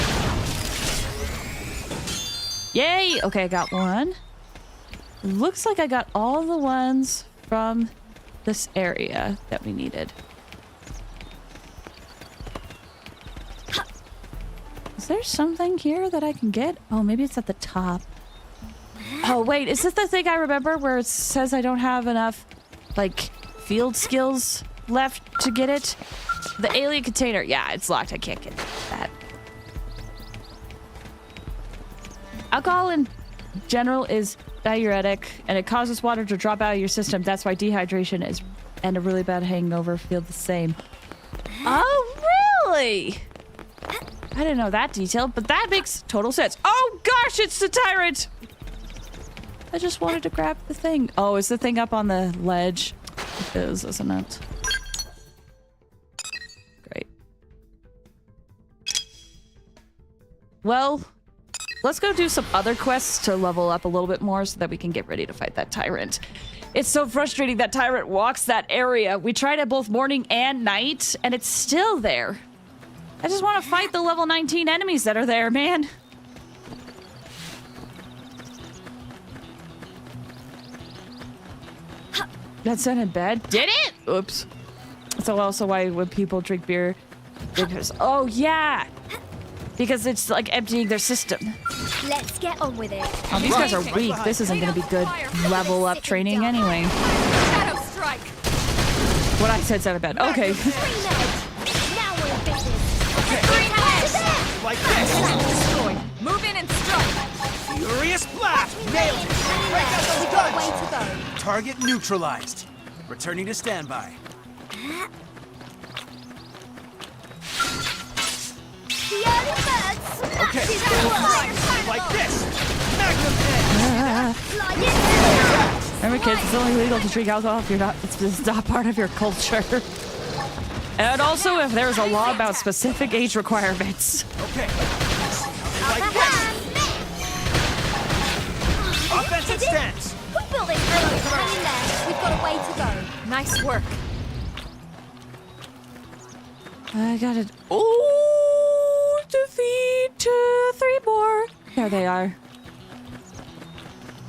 Yay! Okay, I got one. Looks like I got all the ones from this area that we needed. Is there something here that I can get? Oh, maybe it's at the top. Oh, wait. Is this the thing I remember where it says I don't have enough, like, field skills left to get it? The alien container. Yeah, it's locked. I can't get that. Alcohol in general is diuretic, and it causes water to drop out of your system. That's why dehydration is and a really bad hangover feel the same. Oh, really? I didn't know that detail, but that makes total sense. Oh gosh, it's the tyrant! I just wanted to grab the thing. Oh, is the thing up on the ledge? It is, isn't it? Great. Well, let's go do some other quests to level up a little bit more so that we can get ready to fight that tyrant. It's so frustrating that tyrant walks that area. We tried it both morning and night, and it's still there. I just want to fight the level 19 enemies that are there, man. That sounded bad. Did it? Oops. So also why when people drink beer, oh yeah, because it's like emptying their system. Let's get on with it. Oh, these guys are weak. This isn't going to be good level up training anyway. Shadow strike. What I said sounded bad. Okay. Now we're in business. Okay. Like this. Destroyed. Move in and strike. Furious blast. Nailed it. Break out those Way guns. to go. Target neutralized. Returning to standby. The early bird Okay. smashes our Like this. Magnum head. Slide it. Remember, kids, it's only legal to drink alcohol if you're not. It's not part of your culture. And also, if there's a law about specific age requirements. Okay. Like this. Offensive stance. Who built this road? Hang in there. We've got a way to go. Nice work. I got it. Oh, defeat 3 more. There they are.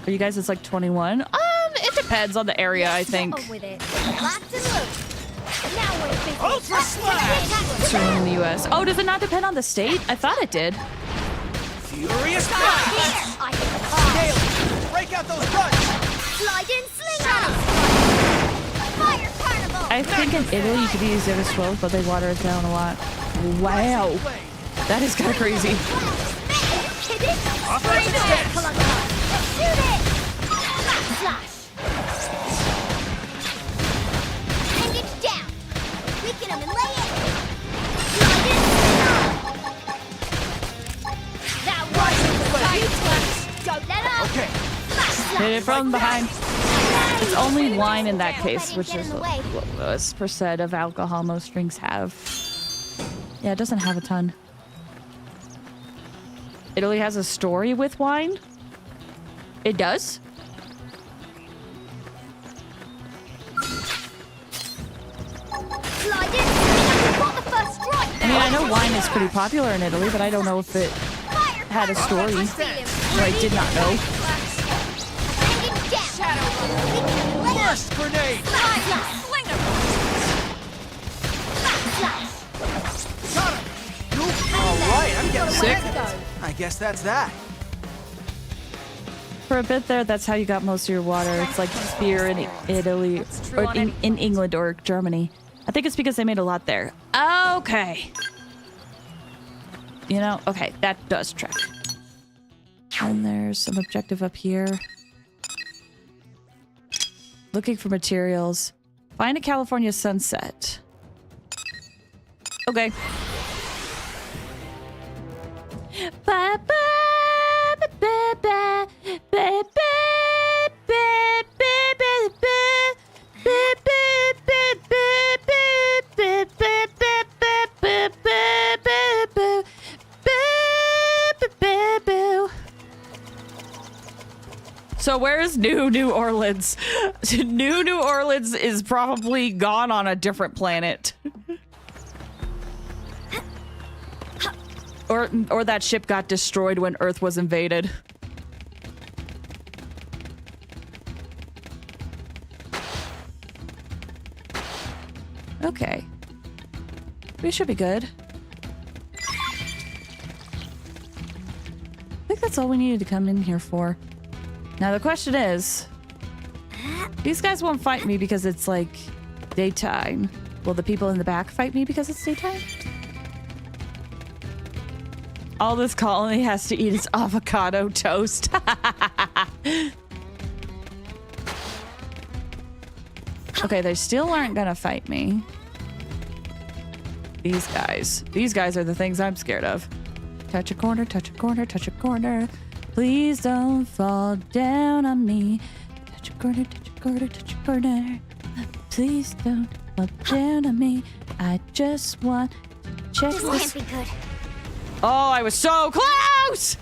Are you guys? It's like 21. It depends on the area, I think. Get on with it. Locked and loose. Now we're in business. Ultra slash. It's in the U.S. Oh, does it not depend on the state? I thought it did. Furious blast. Here, I can Nailed it. Break out those guns. slide in, sling out. Fire carnival. I think in Italy you could use Xenos 12, but they water it down a lot. Wow, that is kind of crazy. Kidding? Offensive stance. Shoot it. Slash. Hang it down. Weaken them and lay it. Slide in, that was right. Don't let up. Okay. Hit it from behind. It's only wine in that case, which is what lowest percent of alcohol most drinks have. Yeah, it doesn't have a ton. Italy has a story with wine? It does? Slide in. You've got the first strike. I mean, I know wine is pretty popular in Italy, but I don't know if it had a story. Or I did not know. Hang it down. Burst grenade. Sling him. Got him. All right, I'm getting Sick. I guess that's that. For a bit there, that's how you got most of your water. It's like beer in Italy, or in England or Germany. I think it's because they made a lot there. Okay. You know, okay, that does track. And there's some objective up here. Looking for materials. Find a California sunset. Okay. Ba, ba, ba, ba, ba, ba, ba, ba, ba, ba, so where's New Orleans? New Orleans is probably gone on a different planet. Or that ship got destroyed when Earth was invaded. Okay. We should be good. I think that's all we needed to come in here for. Now the question is, these guys won't fight me because it's like daytime. Will the people in the back fight me because it's daytime? All this colony has to eat is avocado toast. Okay, they still aren't gonna fight me. These guys are the things I'm scared of. Touch a corner, touch a corner, touch a corner. Please don't fall down on me. Touch a corner, touch a corner, touch a corner. Please don't fall down on me. I just want to check This can't be good. Oh, I was so close!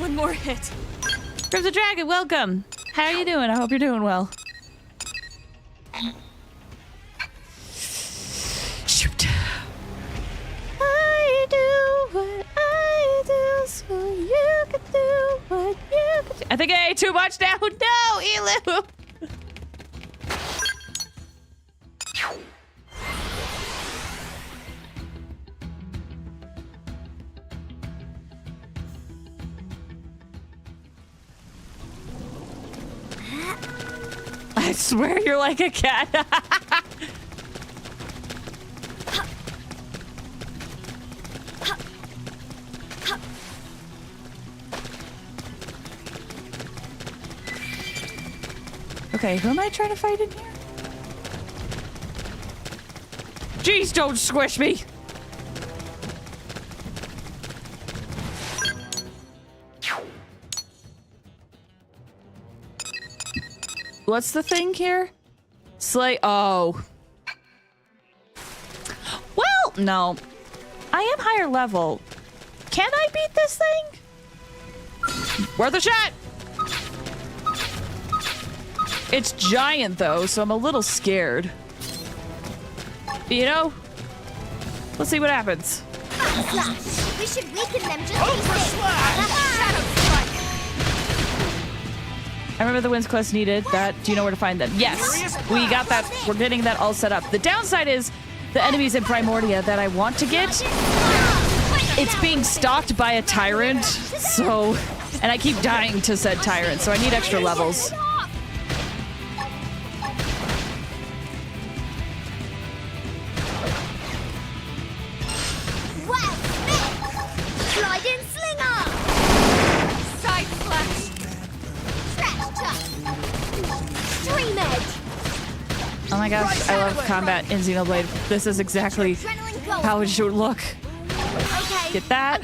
One more hit. Crypt the Dragon, welcome. How are you doing? I hope you're doing well. Shoot. I do what I do so you can do what you can do. I think I ate too much now. No, Elu. I swear you're like a cat. Okay, who am I trying to fight in here? Jeez, don't squish me! What's the thing here? Slay. Oh. Well, no. I am higher level. Can I beat this thing? Worth a shot! It's giant, though, so I'm a little scared. But, you know, let's see what happens. Slash. We should weaken them just I remember the Wind's Quest needed that. Do you know where to find them? Yes, we got that. We're getting that all set up. The downside is the enemies in Primordia that I want to get, it's being stalked by a tyrant, so, and I keep dying to said tyrant, so I need extra levels. Oh my gosh, I love combat in Xenoblade. This is exactly how it should look. Get that.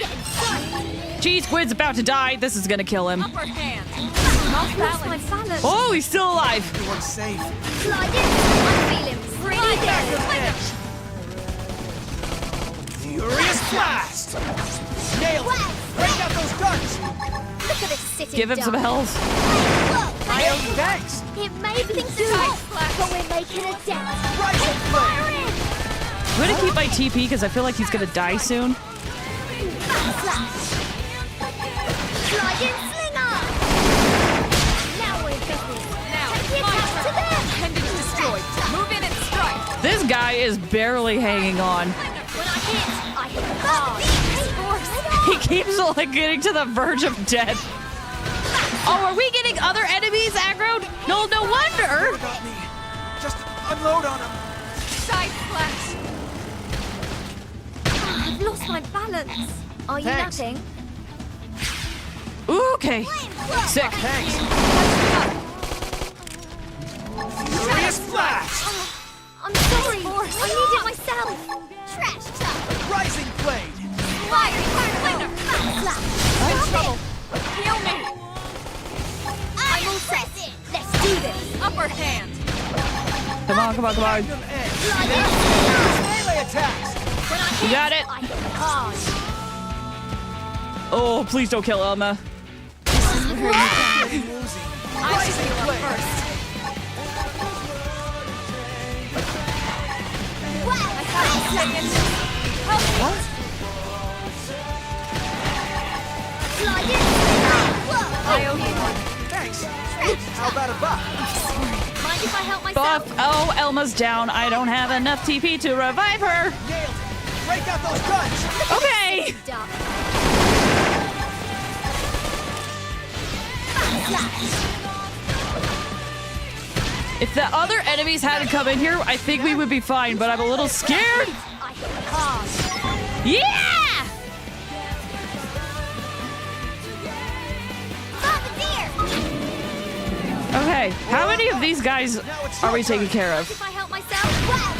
Jeez, Gwyn's about to die. This is gonna kill him. Oh, he's still alive. Everyone's safe. Furious blast! Nailed it! Break out those guns! Look at this sitting Give him some health. Nailed it, thanks! It may be tight, but we're making a dent. Rising flame! I'm gonna keep my TP because I feel like he's gonna die soon. Sliding slinger! Now we're in business. Now, Take the attack to them! Appendage destroyed. Move in and strike. This guy is barely hanging on. When I hit hard. He keeps like getting to the verge of death. Oh, are we getting other enemies aggroed? No, no wonder. About me. Just unload on them. Side flash. I've lost my balance. Are you Thanks. napping? Okay. Sick. Thanks. Furious flash! I'm sorry. I need it myself. Trash chuck. Rising blade! Fire burner. I'm in trouble. Heal me. I'm all set. Let's do this. Upper hand. Come on, come on, come on. Magnum edge! Melee attacks! When I You hit, got it. I hit hard. Oh, please don't kill Elma. Getting woozy. I should heal him blade. first. Well, What? sliding. Whoa. I owe you one. Thanks. How about a buck? Mind if I help myself? Buff. Oh, Elma's down. I don't have enough TP to revive her. Nailed it! Break out those guns! Okay. Duck. If the other enemies hadn't come in here, I think we would be fine, but I'm a little scared. I hit hard. Yeah! Okay, how many of these guys are we taking care of? If I help myself? Well,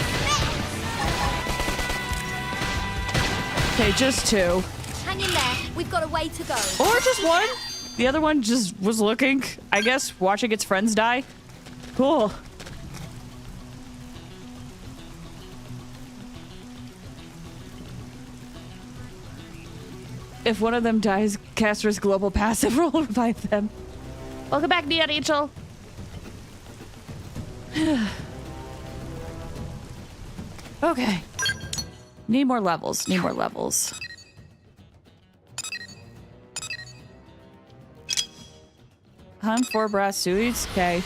Okay, just two. hang in there. We've got a way to go. Or just one. The other one just was looking, I guess, watching its friends die. Cool. If one of them dies, caster's global passive will revive them. Welcome back, Neon Angel. Okay. Need more levels. Need more levels. Hunt 4 brass suits. Okay.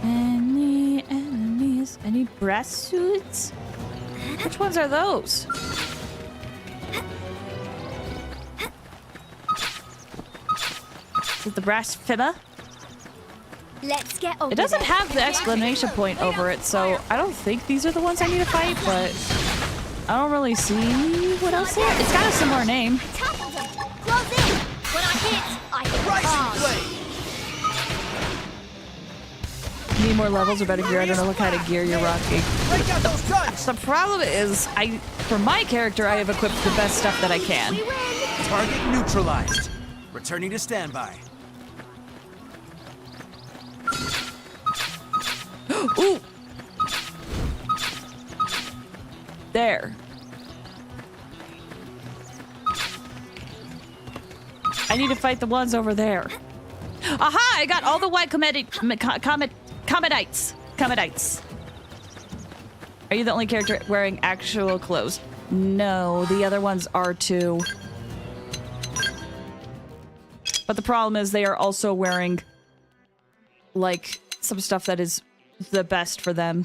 Any enemies? Any brass suits? Which ones are those? Is it the brass finna? Let's get over It doesn't there. have the exclamation point over it, so I don't think these are the ones I need to fight, but I don't really see what else here. It's got a similar name. Topple them. Close in. When I hit, I hit hard. Need more levels or better gear. I don't know what kind of gear you're rocking. Break out those guns! The problem is, for my character, I have equipped the best stuff that I can. We win. Target neutralized. Returning to standby. Ooh! There. I need to fight the ones over there. Aha! I got all the white cometites. Are you the only character wearing actual clothes? No, the other ones are too. But the problem is they are also wearing, like, some stuff that is the best for them,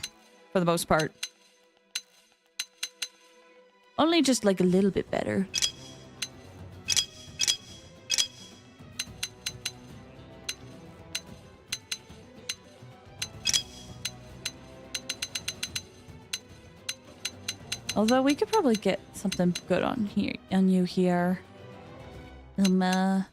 for the most part. Only just, like, a little bit better. Although we could probably get something good on you here. Elma.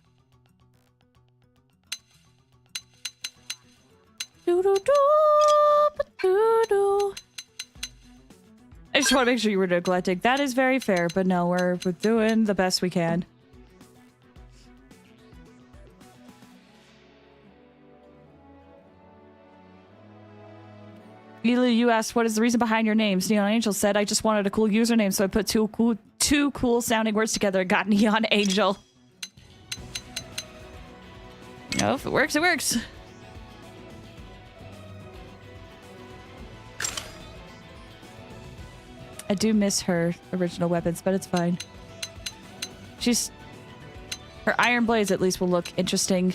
I just want to make sure you were neglecting. That is very fair, but no, we're doing the best we can. Elu, you asked what is the reason behind your names. Neon Angel said, I just wanted a cool username, so I put two cool sounding words together and got Neon Angel. No, if it works, it works. I do miss her original weapons, but it's fine. Her iron blades at least will look interesting.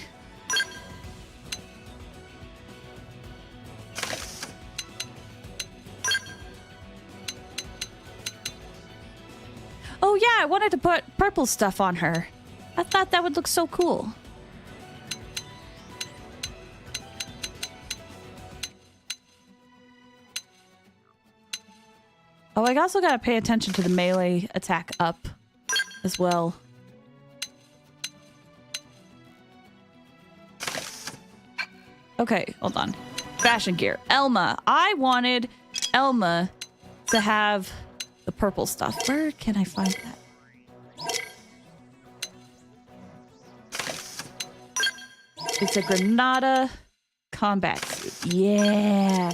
Oh yeah, I wanted to put purple stuff on her. I thought that would look so cool. Oh, I also gotta pay attention to the melee attack up as well. Okay, hold on. Fashion gear. Elma. I wanted Elma to have the purple stuff. Where can I find that? It's a Granada combat suit. Yeah.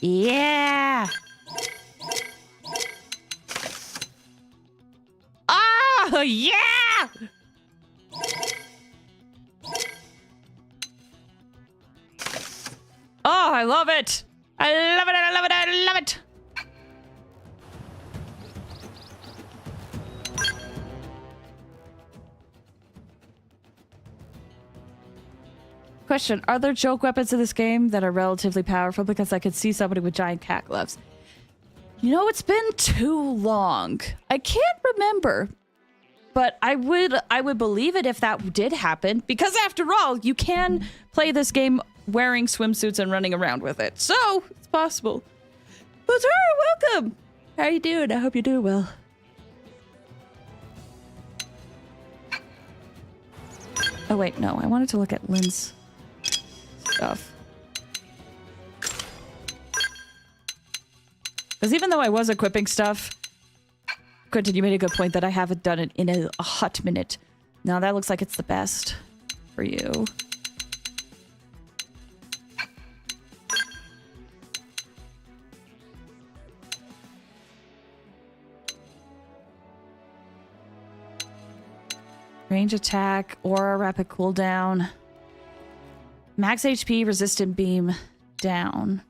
Yeah. Oh, yeah! Oh, I love it! I love it, I love it, I love it! Question, are there joke weapons in this game that are relatively powerful? Because I could see somebody with giant cat gloves. You know, it's been too long. I can't remember. But I would believe it if that did happen. Because after all, you can play this game wearing swimsuits and running around with it. So, it's possible. But Tara, welcome! How are you doing? I hope you're doing well. Oh wait, no. I wanted to look at Lin's stuff. Because even though I was equipping stuff, Quentin, you made a good point that I haven't done it in a hot minute. Now that looks like it's the best for you. Range attack, aura, rapid cooldown. Max HP, resistant beam, down.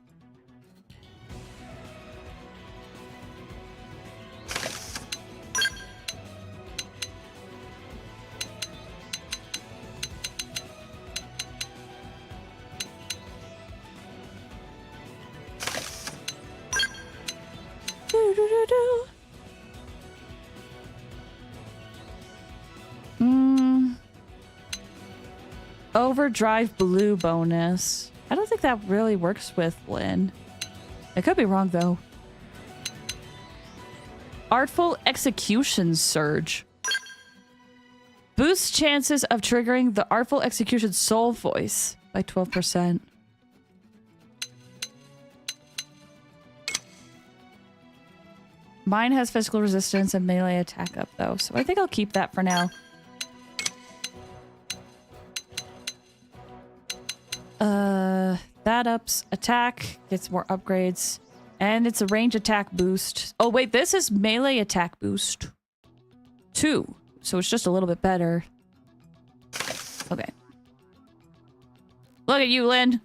Overdrive blue bonus. I don't think that really works with Lin. I could be wrong though. Artful execution surge. Boosts chances of triggering the Artful Execution soul voice by 12%. Mine has physical resistance and melee attack up though, so I think I'll keep that for now. That ups attack, gets more upgrades, and it's a range attack boost. Oh wait, this is melee attack boost 2, so it's just a little bit better. Okay. Look at you, Lin.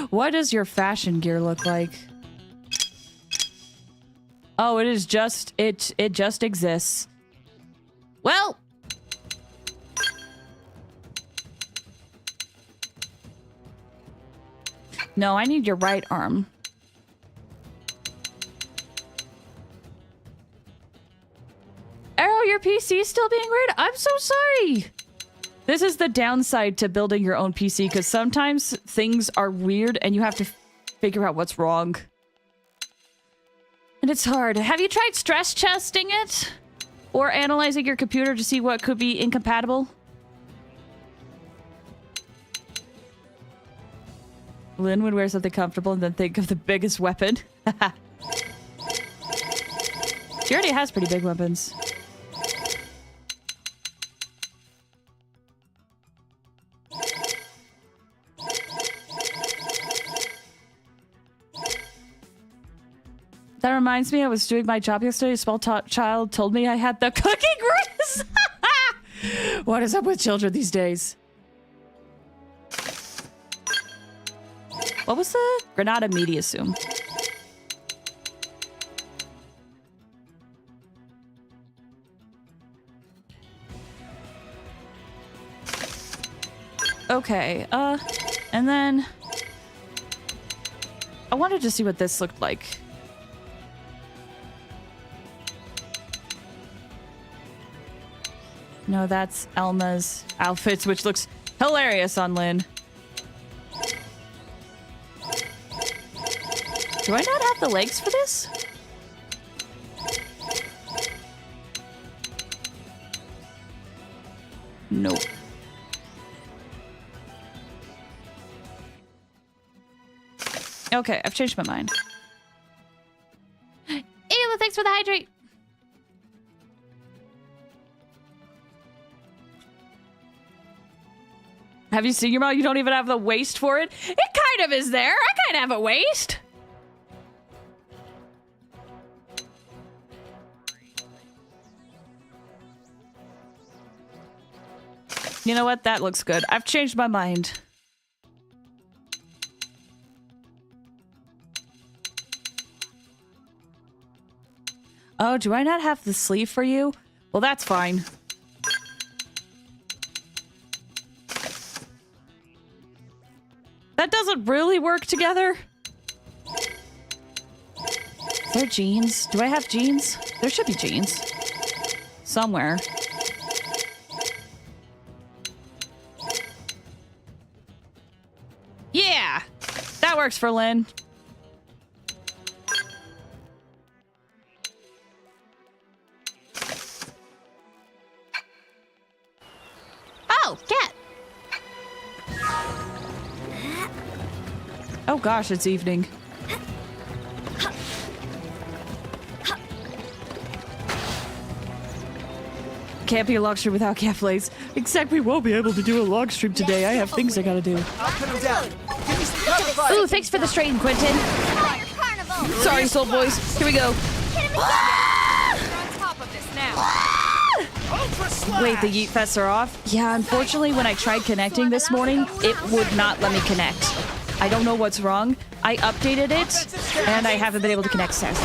What does your fashion gear look like? Oh, it is just, it just exists. Well. No, I need your right arm. Arrow, your PC is still being weird? I'm so sorry. This is the downside to building your own PC, because sometimes things are weird and you have to figure out what's wrong. And it's hard. Have you tried stress testing it? Or analyzing your computer to see what could be incompatible? Lin would wear something comfortable and then think of the biggest weapon. She already has pretty big weapons. That reminds me, I was doing my job yesterday. A small child told me I had the cooking grease. What is up with children these days? What was the Granada Mediasum? Okay, and then I wanted to see what this looked like. No, that's Elma's outfits, which looks hilarious on Lin. Do I not have the legs for this? Nope. Okay, I've changed my mind. Ew, thanks for the hydrate. Have you seen your mom? You don't even have the waist for it? It kind of is there. I kind of have a waist. You know what? That looks good. I've changed my mind. Oh, do I not have the sleeve for you? Well, that's fine. That doesn't really work together. Is there jeans? Do I have jeans? There should be jeans. Somewhere. Yeah! That works for Lin. Oh, cat! Oh gosh, it's evening. can't be a log stream without Blaze. Except we won't be able to do a log stream today. I have things I gotta do. I'll pin him down. Give me some cover fire. Ooh, thanks for the strain, Quentin. Fire carnival! Sorry, soul boys. Here we go. Hit him again! We're on top of this now. Ultra slash. Wait, the yeet fests are off? Yeah, unfortunately, when I tried connecting this morning, it would not let me connect. I don't know what's wrong. I updated it, and I haven't been able to connect since.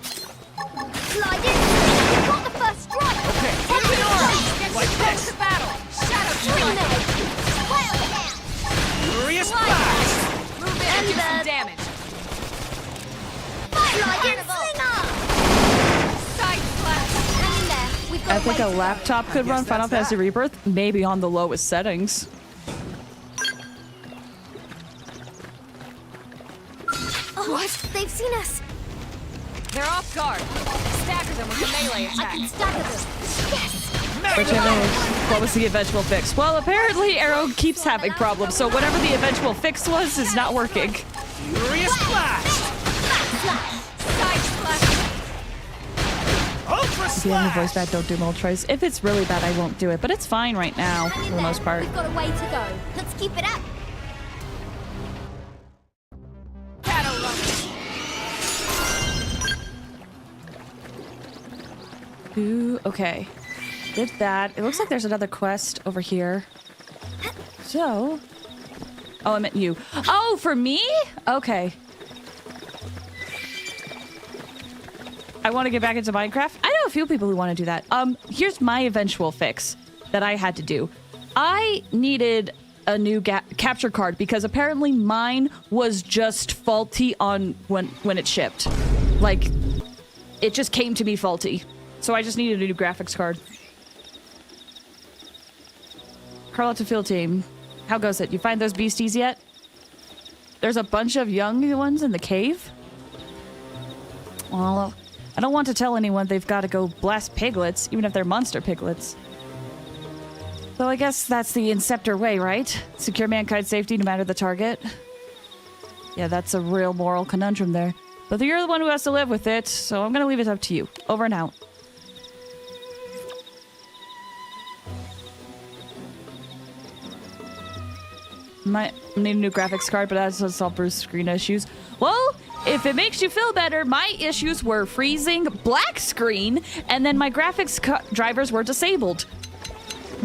Slide in! You've got the first strike! Okay, Take it on! like this. To battle. Shadow Swing strike. there! Well down! Furious blast. Move in and do some damage. Slide in, slinger! Side slash. Hang in there. We've got I a think way a to laptop could run Final Fantasy Rebirth, maybe on the lowest settings. Oh, what? They've seen us. They're off guard. Stagger them with a melee I attack. can stagger them. Yes! What was the eventual fix? Well, apparently Arrow keeps having problems, so whatever the eventual fix was is not working. Furious blast. Side slash. Ultra If you have your voice slash. back, don't do multiples. If it's really bad, I won't do it, but it's fine right now, Hang in for the there. most part. We've got a way to go. Let's keep it up. Shadow run. Ooh, okay. Did that. It looks like there's another quest over here. So... Oh, I meant you. Oh, for me? Okay. I want to get back into Minecraft. I know a few people who want to do that. Here's my eventual fix that I had to do. I needed a new capture card because apparently mine was just faulty on when it shipped. Like, it just came to me faulty. So I just needed a new graphics card. Carlotta Field Team. How goes it? You find those beasties yet? There's a bunch of young ones in the cave? Well, I don't want to tell anyone they've got to go blast piglets, even if they're monster piglets. So I guess that's the Inceptor way, right? Secure mankind's safety no matter the target. Yeah, that's a real moral conundrum there. But you're the one who has to live with it, so I'm gonna leave it up to you. Over and out. I need a new graphics card, but that's just all Bruce's screen issues. Well, if it makes you feel better, my issues were freezing, black screen, and then my graphics drivers were disabled.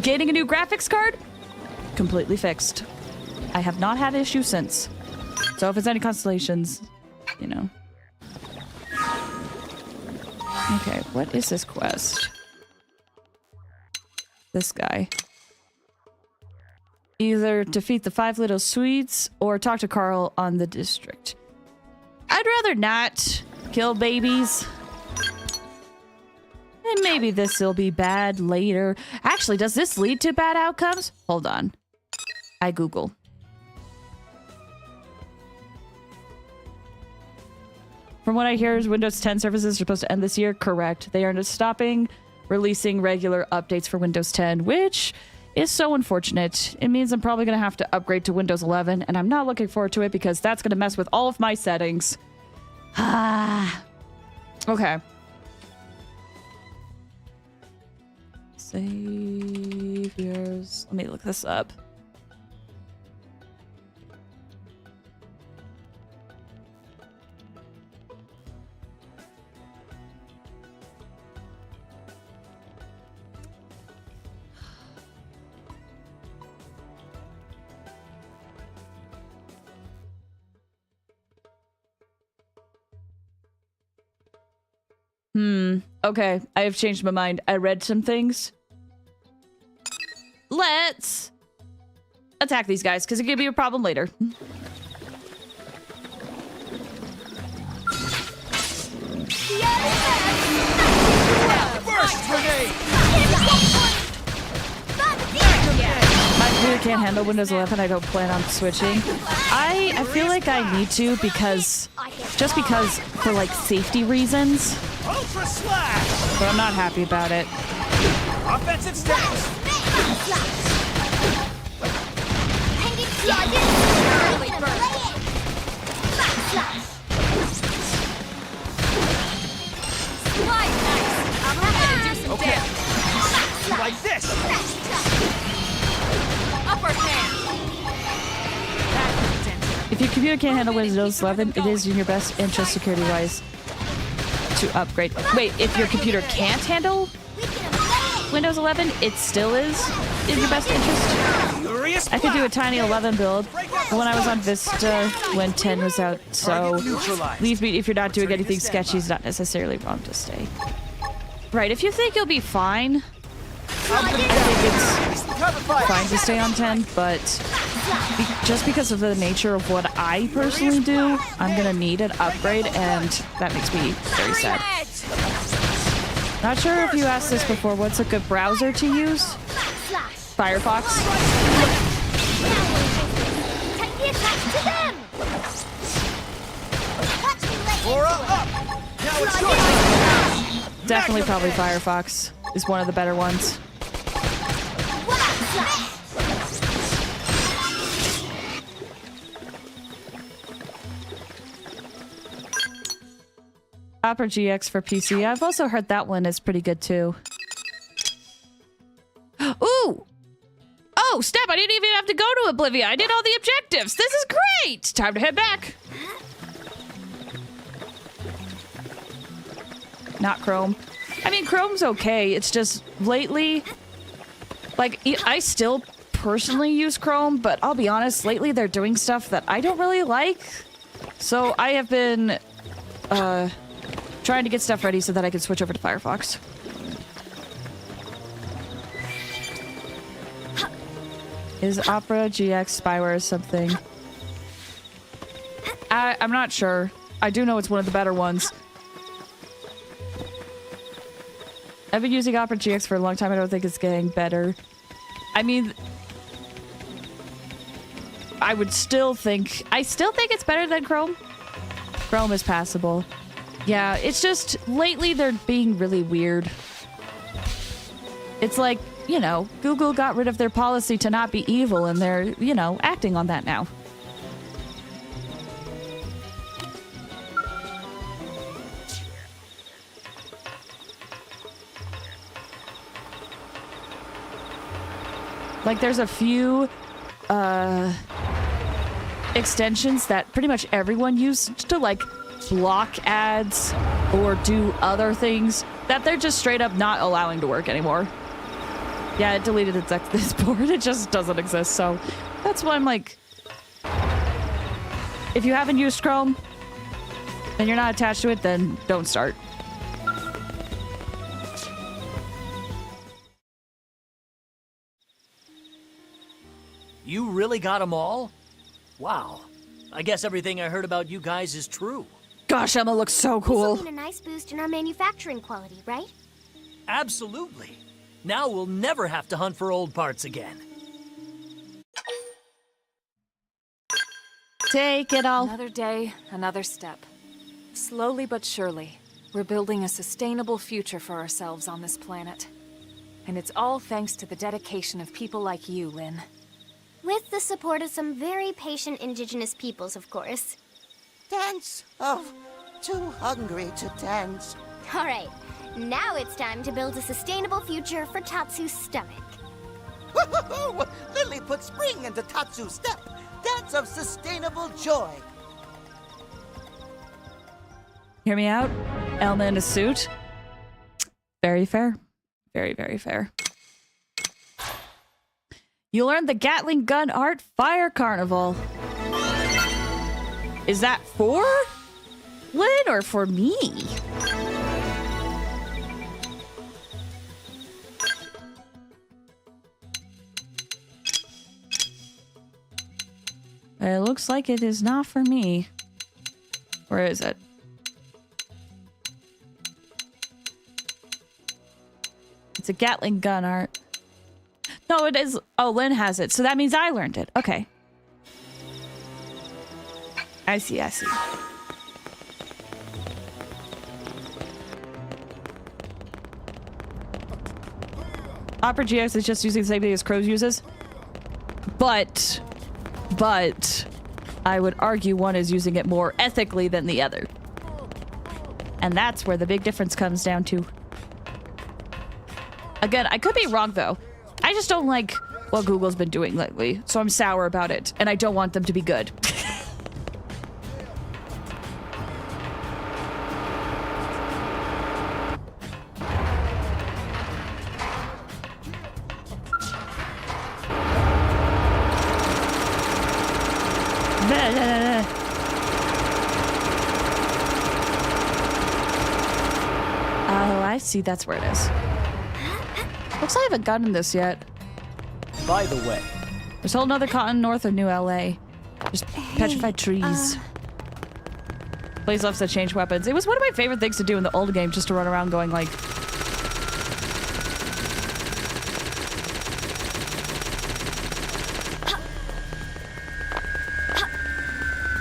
Getting a new graphics card? Completely fixed. I have not had issues since. So if it's any constellations, you know. Okay, what is this quest? This guy. Either defeat the 5 little Swedes or talk to Carl on the district. I'd rather not kill babies. And maybe this will be bad later. Actually, does this lead to bad outcomes? Hold on. I Google. From what I hear, Windows 10 services are supposed to end this year. Correct. They are just stopping releasing regular updates for Windows 10, which is so unfortunate. It means I'm probably going to have to upgrade to Windows 11, and I'm not looking forward to it because that's going to mess with all of my settings. Ah. Okay. Saviors. Let me look this up. Okay, I have changed my mind. I read some things. Let's attack these guys, because it could be a problem later. Burst grenade. I really can't handle Windows 11. I don't plan on switching. I feel like I need to because... Just because for, like, safety reasons. Ultra slash. But I'm not happy about it. Offensive stance. Slide nice. I'm gonna do some Okay. damage. Like this. Upper hand. If your computer can't handle Windows 11, it is in your best interest security-wise to upgrade. Wait, if your computer can't handle Windows 11, it still is in your best interest? Furious I could do a blast. tiny 11 build when I was on Vista when 10 was out, so Target neutralized. leave me if you're not doing Returning to anything standby. sketchy is not necessarily wrong to stay. Right, if you think you'll be fine, I think it's Cover fire. fine to stay on 10, but just because of the nature of what I personally do, I'm gonna need an upgrade, and that makes me very sad. Not sure if you asked this before, what's a good browser to use? Firefox? Take the attacks to them. Aura up. Now it's your turn. Definitely probably Firefox is one of the better ones. Opera GX for PC. I've also heard that one is pretty good too. Ooh! Oh, snap! I didn't even have to go to Oblivia. I did all the objectives. This is great! Time to head back. Not Chrome. I mean, Chrome's okay. It's just lately, like, I still personally use Chrome, but I'll be honest, lately they're doing stuff that I don't really like. So I have been, trying to get stuff ready so that I can switch over to Firefox. Is Opera GX spyware or something? I'm not sure. I do know it's one of the better ones. I've been using Opera GX for a long time. I don't think it's getting better. I mean, I still think it's better than Chrome. Chrome is passable. Yeah, it's just lately they're being really weird. It's like, you know, Google got rid of their policy to not be evil, and they're, you know, acting on that now. Like, there's a few extensions that pretty much everyone used to, like, block ads or do other things that they're just straight up not allowing to work anymore. Yeah, it deleted its export. It just doesn't exist. So that's why I'm like, if you haven't used Chrome and you're not attached to it, then don't start. You really got them all? Wow. I guess everything I heard about you guys is true. Gosh, Emma looks so This cool. will mean a nice boost in our manufacturing quality, right? Absolutely. Now we'll never have to hunt for old parts again. Take it all. Another day, another step. Slowly but surely, we're building a sustainable future for ourselves on this planet. And it's all thanks to the dedication of people like you, Lin. With the support of some very patient indigenous peoples, of course. Dance? Oh, too hungry to dance. All right, now it's time to build a sustainable future for Tatsu's stomach. Woo-hoo-hoo! Lily put spring into Tatsu's step. Dance of sustainable joy. Hear me out? Elma in a suit. Very fair. Very, very fair. You learned the Gatling gun art Fire Carnival. Is that for Lin or for me? It looks like it is not for me. Where is it? It's a Gatling gun art. No, it is. Oh, Lin has it. So that means I learned it. Okay. I see, I see. Opera GX is just using the same thing as Crows uses. But, I would argue one is using it more ethically than the other. And that's where the big difference comes down to. Again, I could be wrong though. I just don't like what Google's been doing lately, so I'm sour about it, and I don't want them to be good. Oh, I see. That's where it is. Looks like I haven't gotten this yet. By the way, There's a whole nother continent north of New LA. Just petrified trees. Blaze loves to change weapons. It was one of my favorite things to do in the old game, just to run around going like...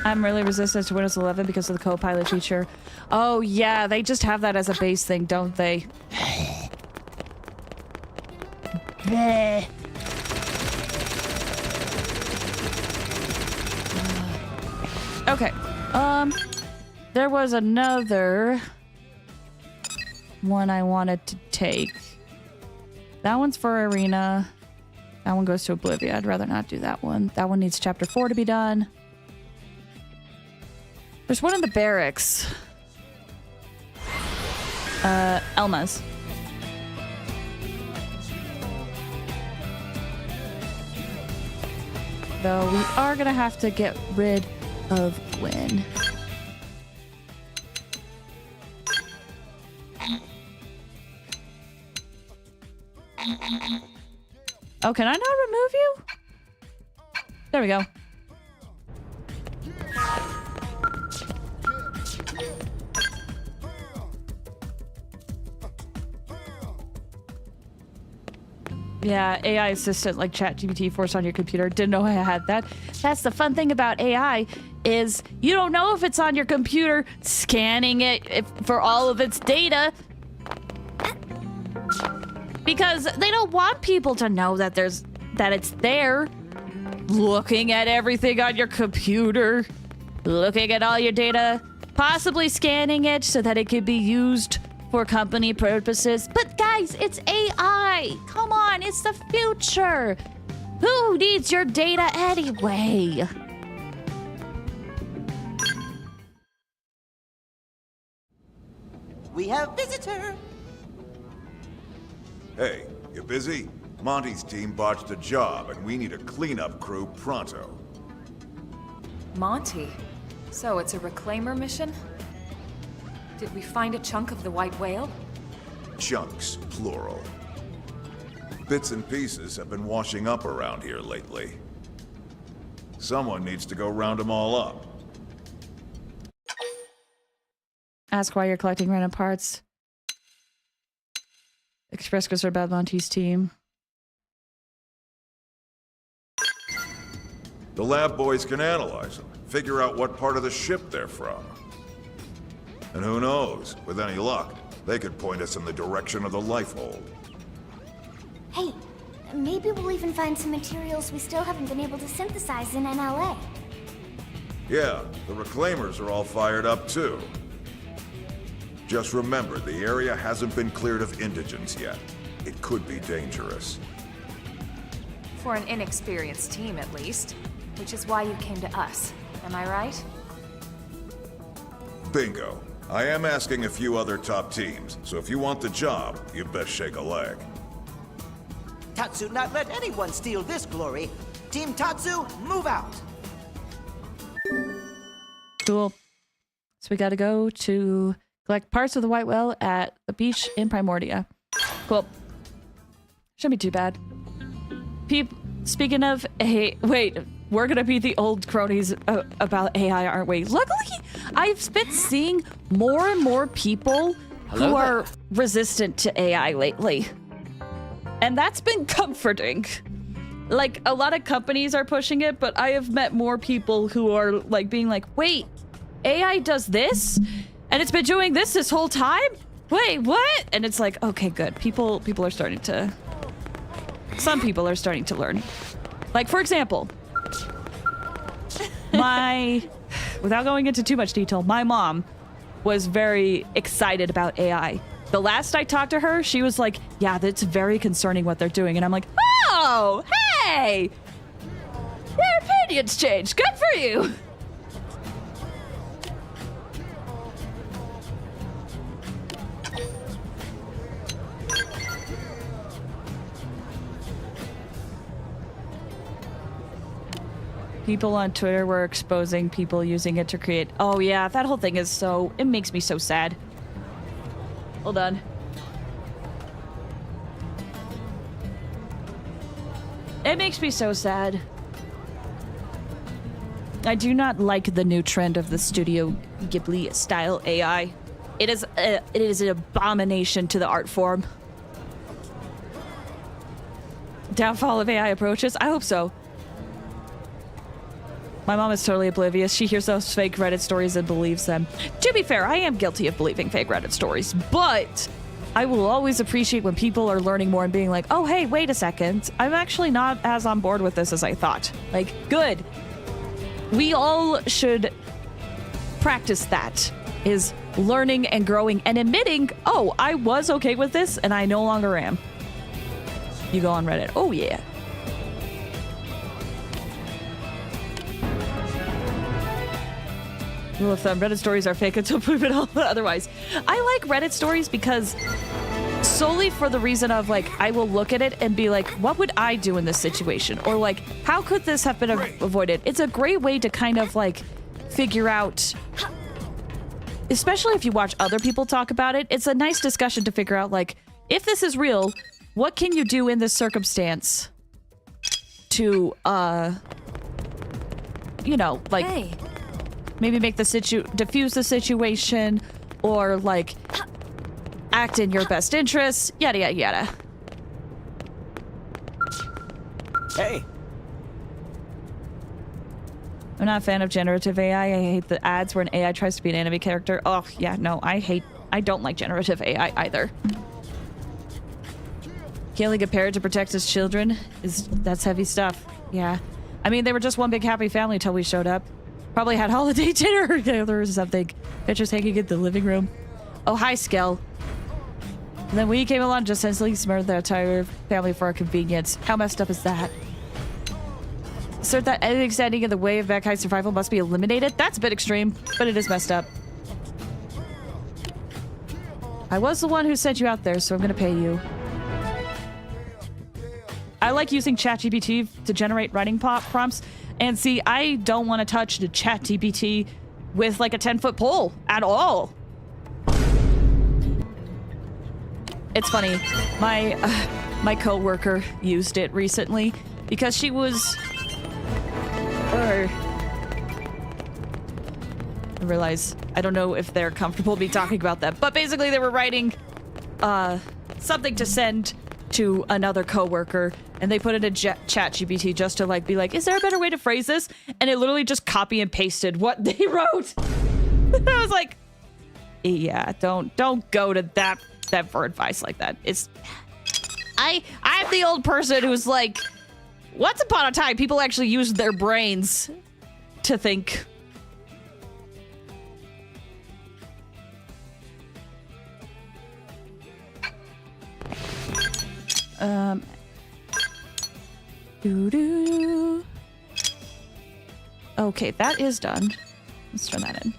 I'm really resistant to Windows 11 because of the co-pilot feature. Oh yeah, they just have that as a base thing, don't they? Okay. There was another one I wanted to take. That one's for Arena. That one goes to Oblivion. I'd rather not do that one. That one needs Chapter 4 to be done. There's one in the Barracks. Elma's. Though we are gonna have to get rid of Gwen. Oh, can I not remove you? There we go. Yeah, AI assistant like ChatGPT force on your computer. Didn't know I had that. That's the fun thing about AI is you don't know if it's on your computer scanning it for all of its data. Because they don't want people to know that it's there. Looking at everything on your computer, looking at all your data, possibly scanning it so that it could be used for company purposes. But guys, it's AI. Come on, it's the future. Who needs your data anyway? We have visitor. Hey, you busy? Monty's team botched a job, and we need a cleanup crew pronto. Monty. So it's a reclaimer mission? Did we find a chunk of the white whale? Chunks, plural. Bits and pieces have been washing up around here lately. Someone needs to go round them all up. Ask why you're collecting random parts. Express concern about Monty's team. The lab boys can analyze them, figure out what part of the ship they're from. And who knows, with any luck, they could point us in the direction of the lifehold. Hey, maybe we'll even find some materials we still haven't been able to synthesize in NLA. Yeah, the reclaimers are all fired up too. Just remember, the area hasn't been cleared of indigents yet. It could be dangerous. For an inexperienced team, at least. Which is why you came to us. Am I right? Bingo. I am asking a few other top teams, so if you want the job, you best shake a leg. Tatsu not let anyone steal this glory. Team Tatsu, move out. Cool. So we gotta go to collect parts of the white whale at the beach in Primordia. Cool. Shouldn't be too bad. Speaking of, hey, wait, we're gonna be the old cronies about AI, aren't we? Luckily, I've been seeing more and more people who are resistant to AI lately. And that's been comforting. Like, a lot of companies are pushing it, but I have met more people who are, like, being like, wait, AI does this? And it's been doing this whole time? Wait, what? And it's like, okay, good. People are starting to... Some people are starting to learn. Like, for example... Without going into too much detail, my mom was very excited about AI. The last I talked to her, she was like, yeah, that's very concerning what they're doing. And I'm like, oh, hey, your opinions changed. Good for you. People on Twitter were exposing people using it to create... Oh, yeah, that whole thing is so... It makes me so sad. Hold on. It makes me so sad. I do not like the new trend of the Studio Ghibli-style AI. It is an abomination to the art form. Downfall of AI approaches? I hope so. My mom is totally oblivious. She hears those fake Reddit stories and believes them. To be fair, I am guilty of believing fake Reddit stories, but I will always appreciate when people are learning more and being like, oh, hey, wait a second. I'm actually not as on board with this as I thought. Like, good. We all should practice that, is learning and growing and admitting, oh, I was okay with this and I no longer am. You go on Reddit. Oh, yeah. Rule of thumb, Reddit stories are fake until proven otherwise. I like Reddit stories because solely for the reason of, like, I will look at it and be like, what would I do in this situation? Or, like, how could this have been avoided? It's a great way to kind of, like, figure out, especially if you watch other people talk about it, it's a nice discussion to figure out, like, if this is real, what can you do in this circumstance to, you know, like... Hey. Maybe make the diffuse the situation, or like act in your best interests, yada yada yada. Hey. I'm not a fan of generative AI. I hate the ads where an AI tries to be an anime character. Oh yeah, no, I don't like generative AI either. Killing a parent to protect his children that's heavy stuff. Yeah. I mean, they were just one big happy family until we showed up. Probably had holiday dinner together or something. Pictures hanging in the living room. Oh, hi, Skell. And then we came along just instantly murdered the entire family for our convenience. How messed up is that? Assert that anything standing in the way of Vankai's survival must be eliminated? That's a bit extreme, but it is messed up. I was the one who sent you out there, so I'm gonna pay you. I like using ChatGPT to generate writing prompts. And see, I don't want to touch the ChatGPT with like a 10-foot pole at all. It's funny. My coworker used it recently because she was... I realize I don't know if they're comfortable me talking about that, but basically they were writing something to send to another coworker, and they put it in ChatGPT just to like be like, is there a better way to phrase this? And it literally just copy and pasted what they wrote. I was like, yeah, don't go to that for advice like that. It's I'm the old person who's like, once upon a time people actually used their brains to think. Okay, that is done. Let's turn that in.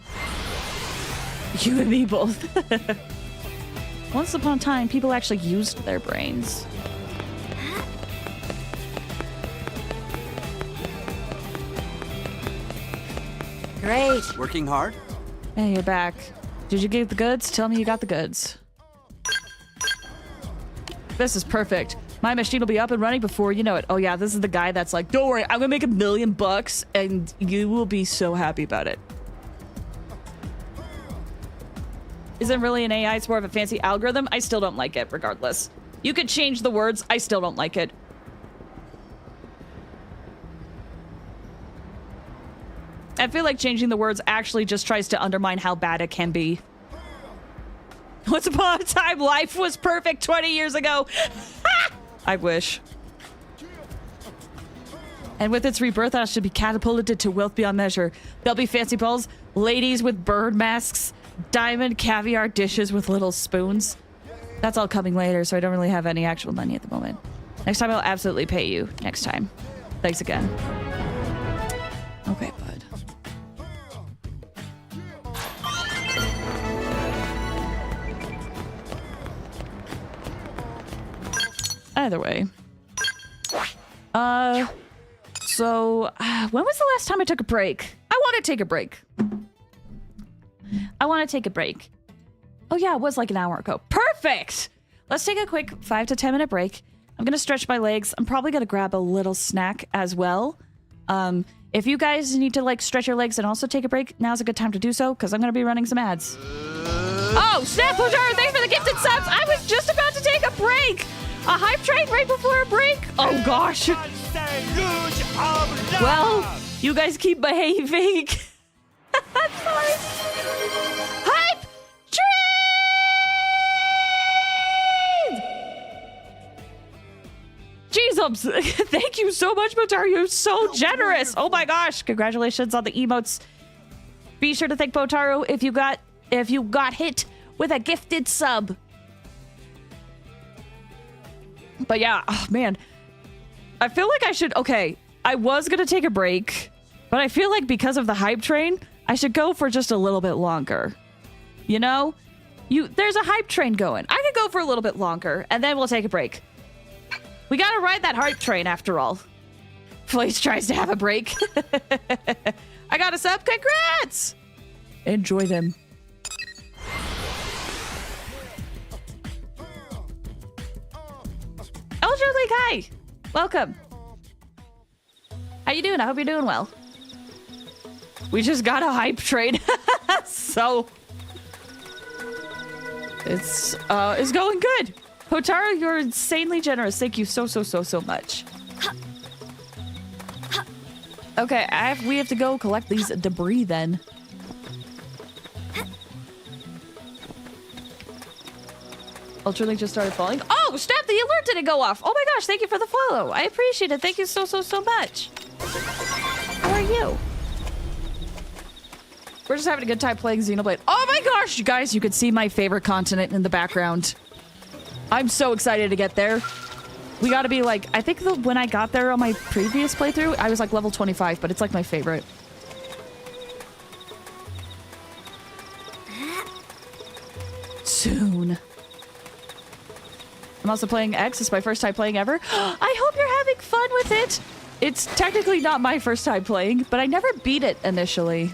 You and me both. Once upon a time, people actually used their brains. Great. Working hard? Hey, you're back. Did you get the goods? Tell me you got the goods. This is perfect. My machine will be up and running before you know it. Oh yeah, this is the guy that's like, don't worry, I'm gonna make $1 million and you will be so happy about it. Isn't really an AI, it's more of a fancy algorithm. I still don't like it, regardless. You could change the words, I still don't like it. I feel like changing the words actually just tries to undermine how bad it can be. Once upon a time, life was perfect 20 years ago. I wish. And with its rebirth, I should be catapulted to wealth beyond measure. There'll be fancy balls, ladies with bird masks, diamond caviar dishes with little spoons. That's all coming later, so I don't really have any actual money at the moment. Next time, I'll absolutely pay you. Next time. Thanks again. Okay, bud. Either way. So, when was the last time I took a break? I want to take a break. Oh yeah, it was like an hour ago. Perfect! Let's take a quick 5 to 10 minute break. I'm gonna stretch my legs. I'm probably gonna grab a little snack as well. If you guys need to like stretch your legs and also take a break, now's a good time to do so, because I'm gonna be running some ads. Oh, snap, Pojaro, thanks for the gifted subs! I was just about to take a break! A hype train right before a break? Oh gosh. Well, you guys keep behaving. I'm sorry. Hype train! Jesus, thank you so much, Motar. You're so generous. Oh my gosh. Congratulations on the emotes. Be sure to thank Potaro if you got hit with a gifted sub. But yeah, oh man. I feel like I should... Okay, I was going to take a break, but I feel like because of the hype train, I should go for just a little bit longer. You know? There's a hype train going. I could go for a little bit longer, and then we'll take a break. We got to ride that hype train after all. Flaze tries to have a break. I got a sub. Congrats! Enjoy them. Elder League, hi! Welcome. How you doing? I hope you're doing well. We just got a hype train. So... It's going good. Potaro, you're insanely generous. Thank you so much. Okay, we have to go collect these debris then. Ultra Link just started falling. Oh, snap! The alert didn't go off. Oh my gosh, thank you for the follow. I appreciate it. Thank you so much. How are you? We're just having a good time playing Xenoblade. Oh my gosh, you guys, you could see my favorite continent in the background. I'm so excited to get there. We gotta be like, I think when I got there on my previous playthrough, I was like level 25, but it's like my favorite. Soon. I'm also playing X. It's my first time playing ever. I hope you're having fun with it. It's technically not my first time playing, but I never beat it initially.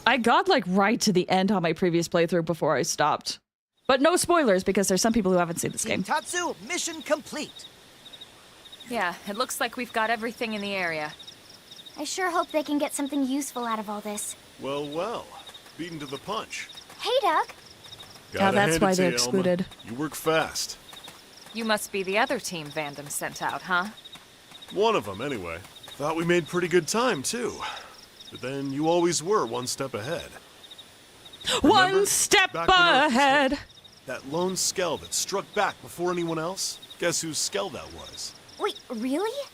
I got like right to the end on my previous playthrough before I stopped. But no spoilers because there's some people who haven't seen this game. Tatsu, mission complete. Yeah, it looks like we've got everything in the area. I sure hope they can get something useful out of all this. Well, beaten to the punch. Hey, Doug. Yeah, that's why they're excluded. You work fast. You must be the other team Vandam sent out, huh? One of them, anyway. Thought we made pretty good time, too. But then you always were one step ahead. Remember? One step ahead! That lone Skell that struck back before anyone else? Guess whose Skell that was? Wait, really?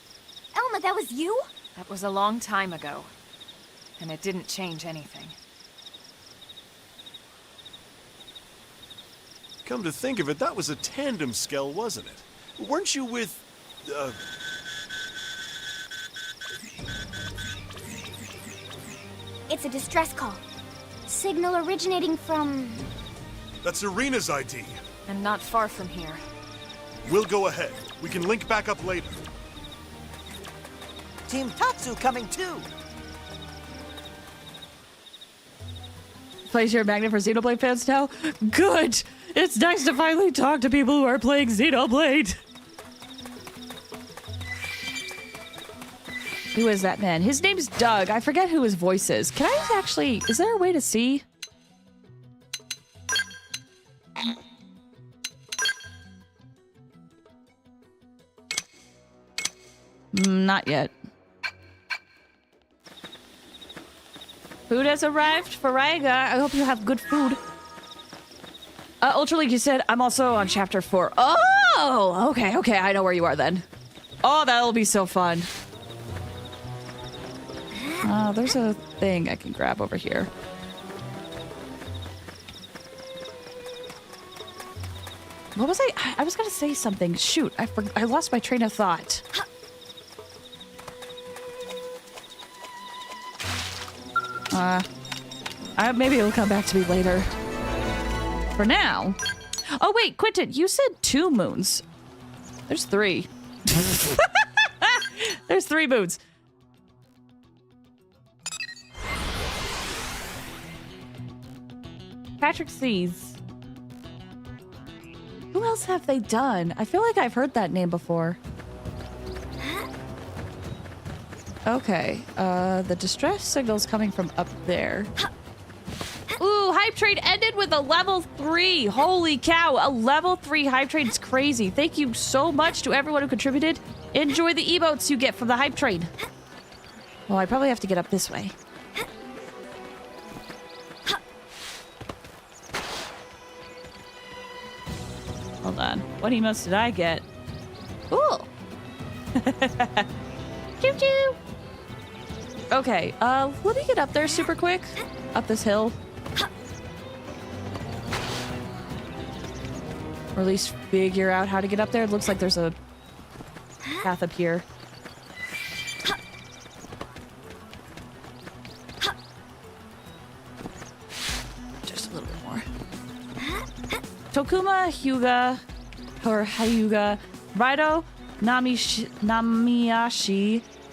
Elma, that was you? That was a long time ago. And it didn't change anything. Come to think of it, that was a tandem Skell, wasn't it? Weren't you with... It's a distress call. Signal originating from... That's Irina's ID. And not far from here. We'll go ahead. We can link back up later. Team Tatsu coming too. Plays your magnet for Xenoblade fans now? Good! It's nice to finally talk to people who are playing Xenoblade. Who is that man? His name's Doug. I forget who his voice is. Can I actually... Is there a way to see? Not yet. Food has arrived for Raiga. I hope you have good food. Ultra League, you said I'm also on chapter 4. Oh! Oh, okay. I know where you are then. Oh, that'll be so fun. There's a thing I can grab over here. What was I? I was gonna say something. Shoot, I lost my train of thought. Maybe it'll come back to me later. For now. Oh wait, Quentin, you said 2 moons. There's 3. There's 3 moons. Patrick sees. Who else have they done? I feel like I've heard that name before. Okay, the distress signal's coming from up there. Ooh, hype train ended with a level 3. Holy cow, a level 3 hype train is crazy. Thank you so much to everyone who contributed. Enjoy the emotes you get from the hype train. Well, I probably have to get up this way. Hold on. What emotes did I get? Ooh. Choo choo. Okay, let me get up there super quick. Up this hill. Or at least figure out how to get up there. It looks like there's a path up here. Just a little bit more. Tokuma Hyuga, or Hyuga, Raido, Namiyashi,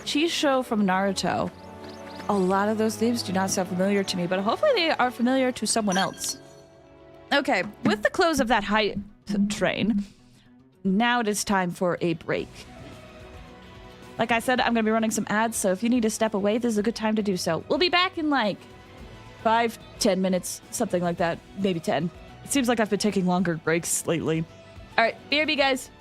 Chisho from Naruto. A lot of those names do not sound familiar to me, but hopefully they are familiar to someone else. Okay, with the close of that hype train, now it is time for a break. Like I said, I'm going to be running some ads, so if you need to step away, this is a good time to do so. We'll be back in like 5-10 minutes, something like that, maybe 10. It seems like I've been taking longer breaks lately. All right, BRB, guys.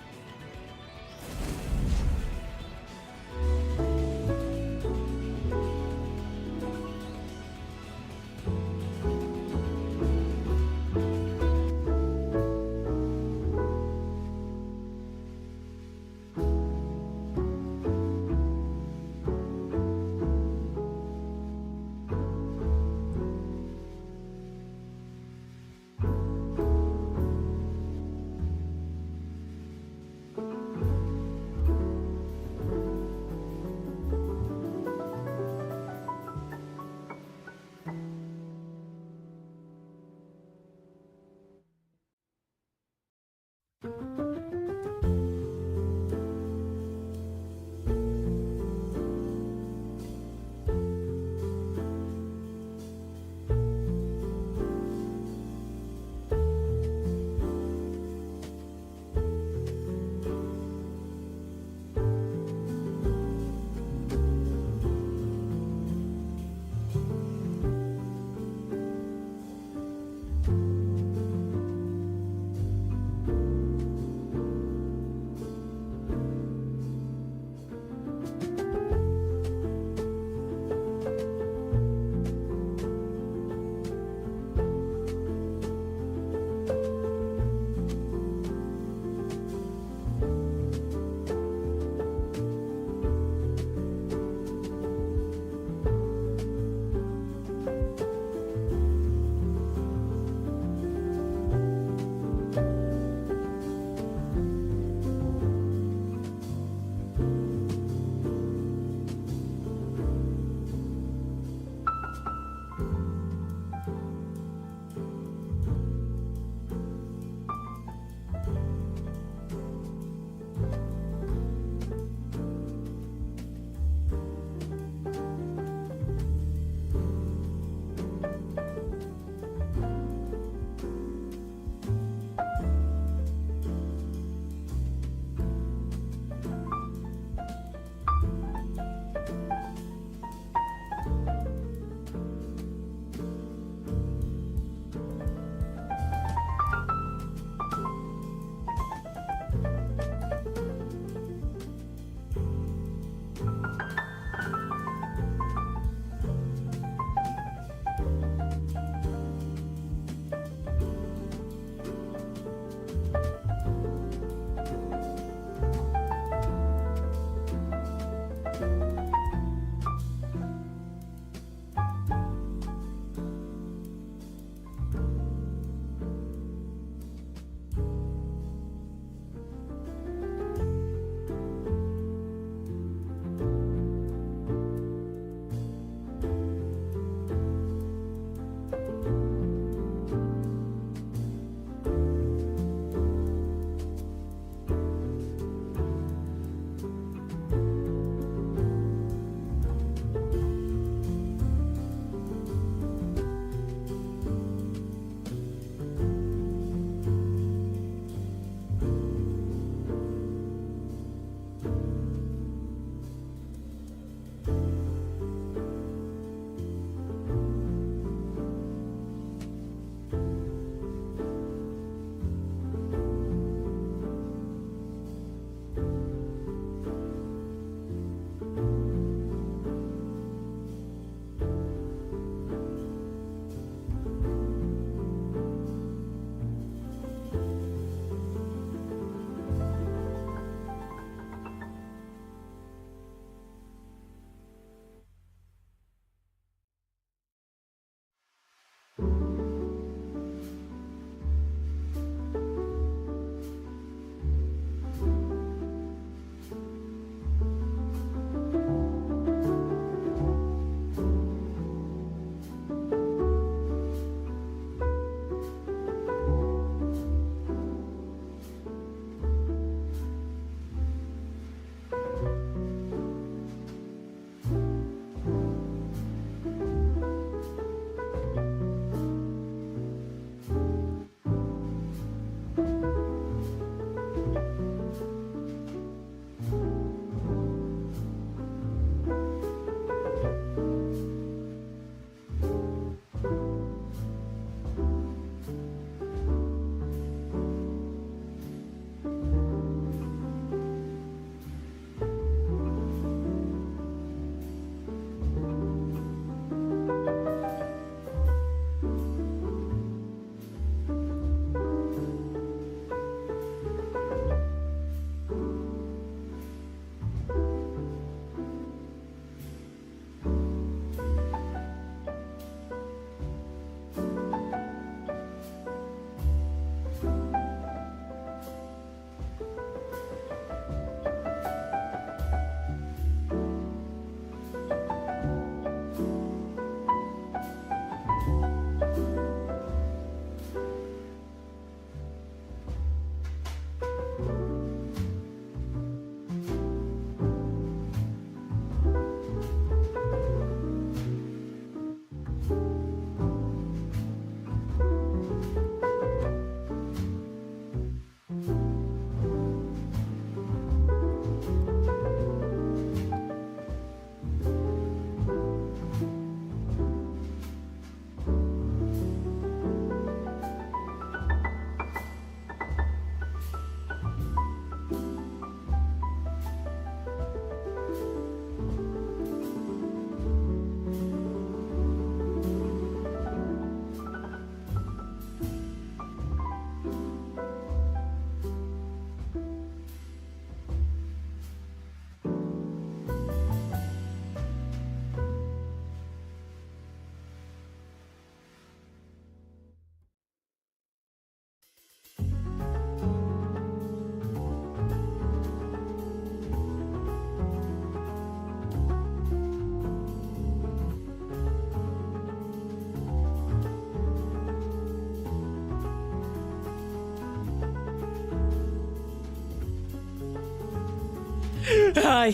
Hi.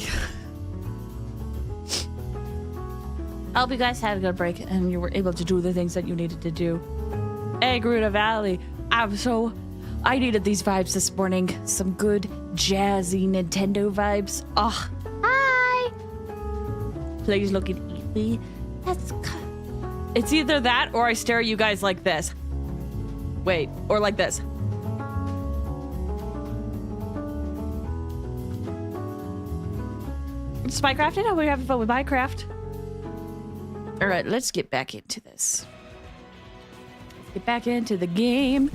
I hope you guys had a good break and you were able to do the things that you needed to do. Hey, Gruta Valley. I needed these vibes this morning. Some good, jazzy Nintendo vibes. Oh, hi. Please look at me. It's either that or I stare at you guys like this. Wait, or like this. It's Minecraft. I know we're having fun with Minecraft. All right, let's get back into this. Let's get back into the game.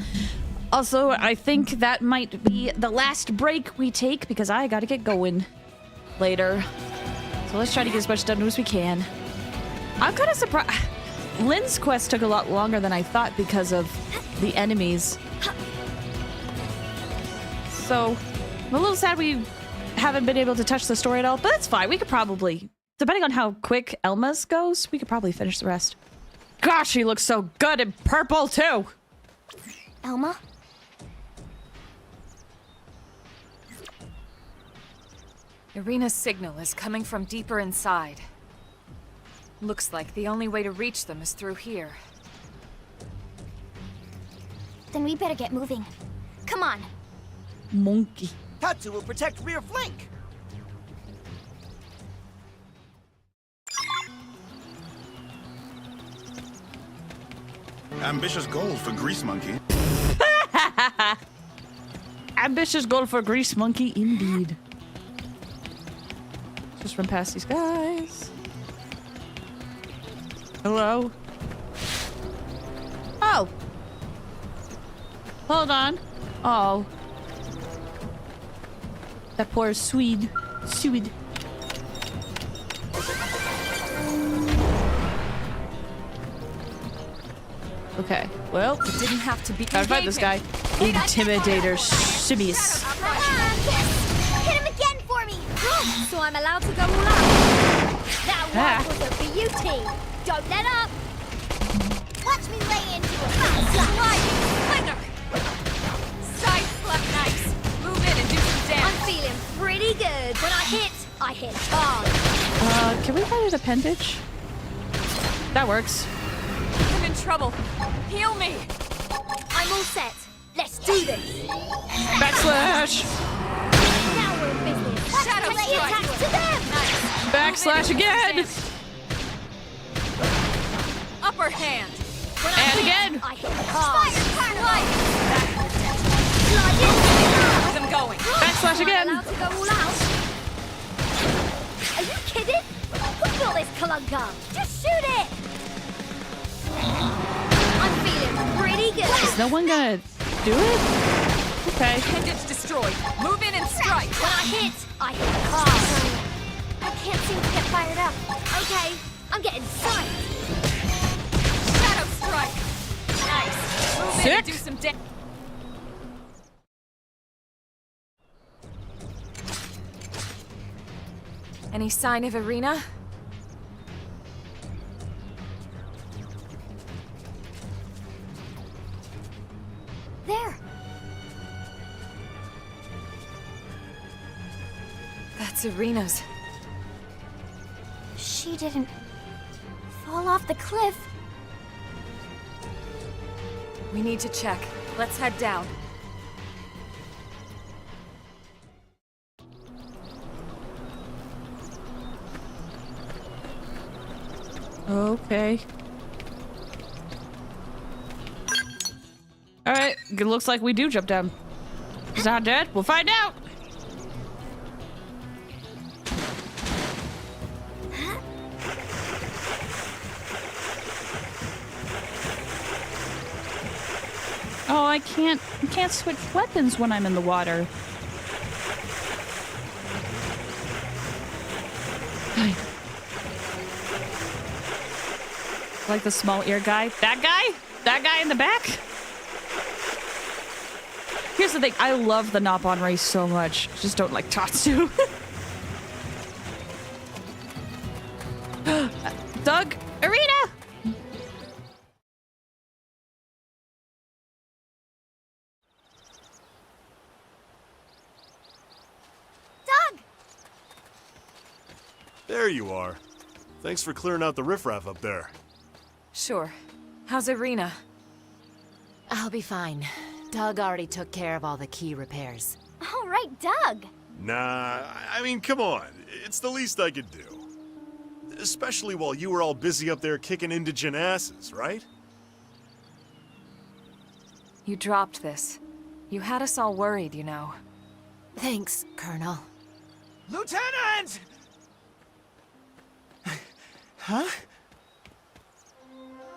Also, I think that might be the last break we take because I gotta get going later. So let's try to get as much done as we can. I'm kind of surprised. Lin's quest took a lot longer than I thought because of the enemies. So I'm a little sad we haven't been able to touch the story at all, but that's fine. We could probably, depending on how quick Elma's goes, we could probably finish the rest. Gosh, she looks so good in purple too. Elma? Irina's signal is coming from deeper inside. Looks like the only way to reach them is through here. Then we better get moving. Come on. Monkey. Tatsu will protect rear flank. Ambitious goal for Grease Monkey. Ambitious goal for Grease Monkey, indeed. Just run past these guys. Hello? Oh! Hold on. Oh. That poor Swede. Okay, well, It didn't have to be. gotta fight this guy. Intimidator Shimmies. Hit him again for me! So I'm allowed to go all out. That one was a beauty! Don't let up! Watch me lay into a Sliding slinger! Side slap nice. Move in and do some damage. I'm feeling pretty good. When I hit hard. Can we find an appendage? That works. I'm in trouble. Heal me. I'm all set. Let's do this. Backslash! Now we're in business. Shadow Let's strike. attack to them! Nice. Backslash again! Upper hand. And again! I hit hard. Slide in. I'm going. Backslash I'm again! allowed to go all out. Are you kidding? Who built this colunga? Just shoot it! I'm feeling pretty good. Is no one gonna do it? Okay. Appendage destroyed. Move in and strike. When I hit hard. I can't seem to get fired up. Okay, I'm getting psyched. Shadow strike. Nice. Move in and do some damage. Any sign of Irina? There. That's Irina's. She didn't fall off the cliff. We need to check. Let's head down. Okay. Alright, it looks like we do jump down. Is that dead? We'll find out! Oh, I can't switch weapons when I'm in the water. Like the small ear guy. That guy? That guy in the back? Here's the thing. I love the Nop-On race so much. Just don't like Tatsu. Doug! Irina! Doug! There you are. Thanks for clearing out the riffraff up there. Sure. How's Irina? I'll be fine. Doug already took care of all the key repairs. All right, Doug. Nah, I mean, come on. It's the least I could do. Especially while you were all busy up there kicking indigent asses, right? You dropped this. You had us all worried, you know. Thanks, Colonel. Lieutenant! Huh?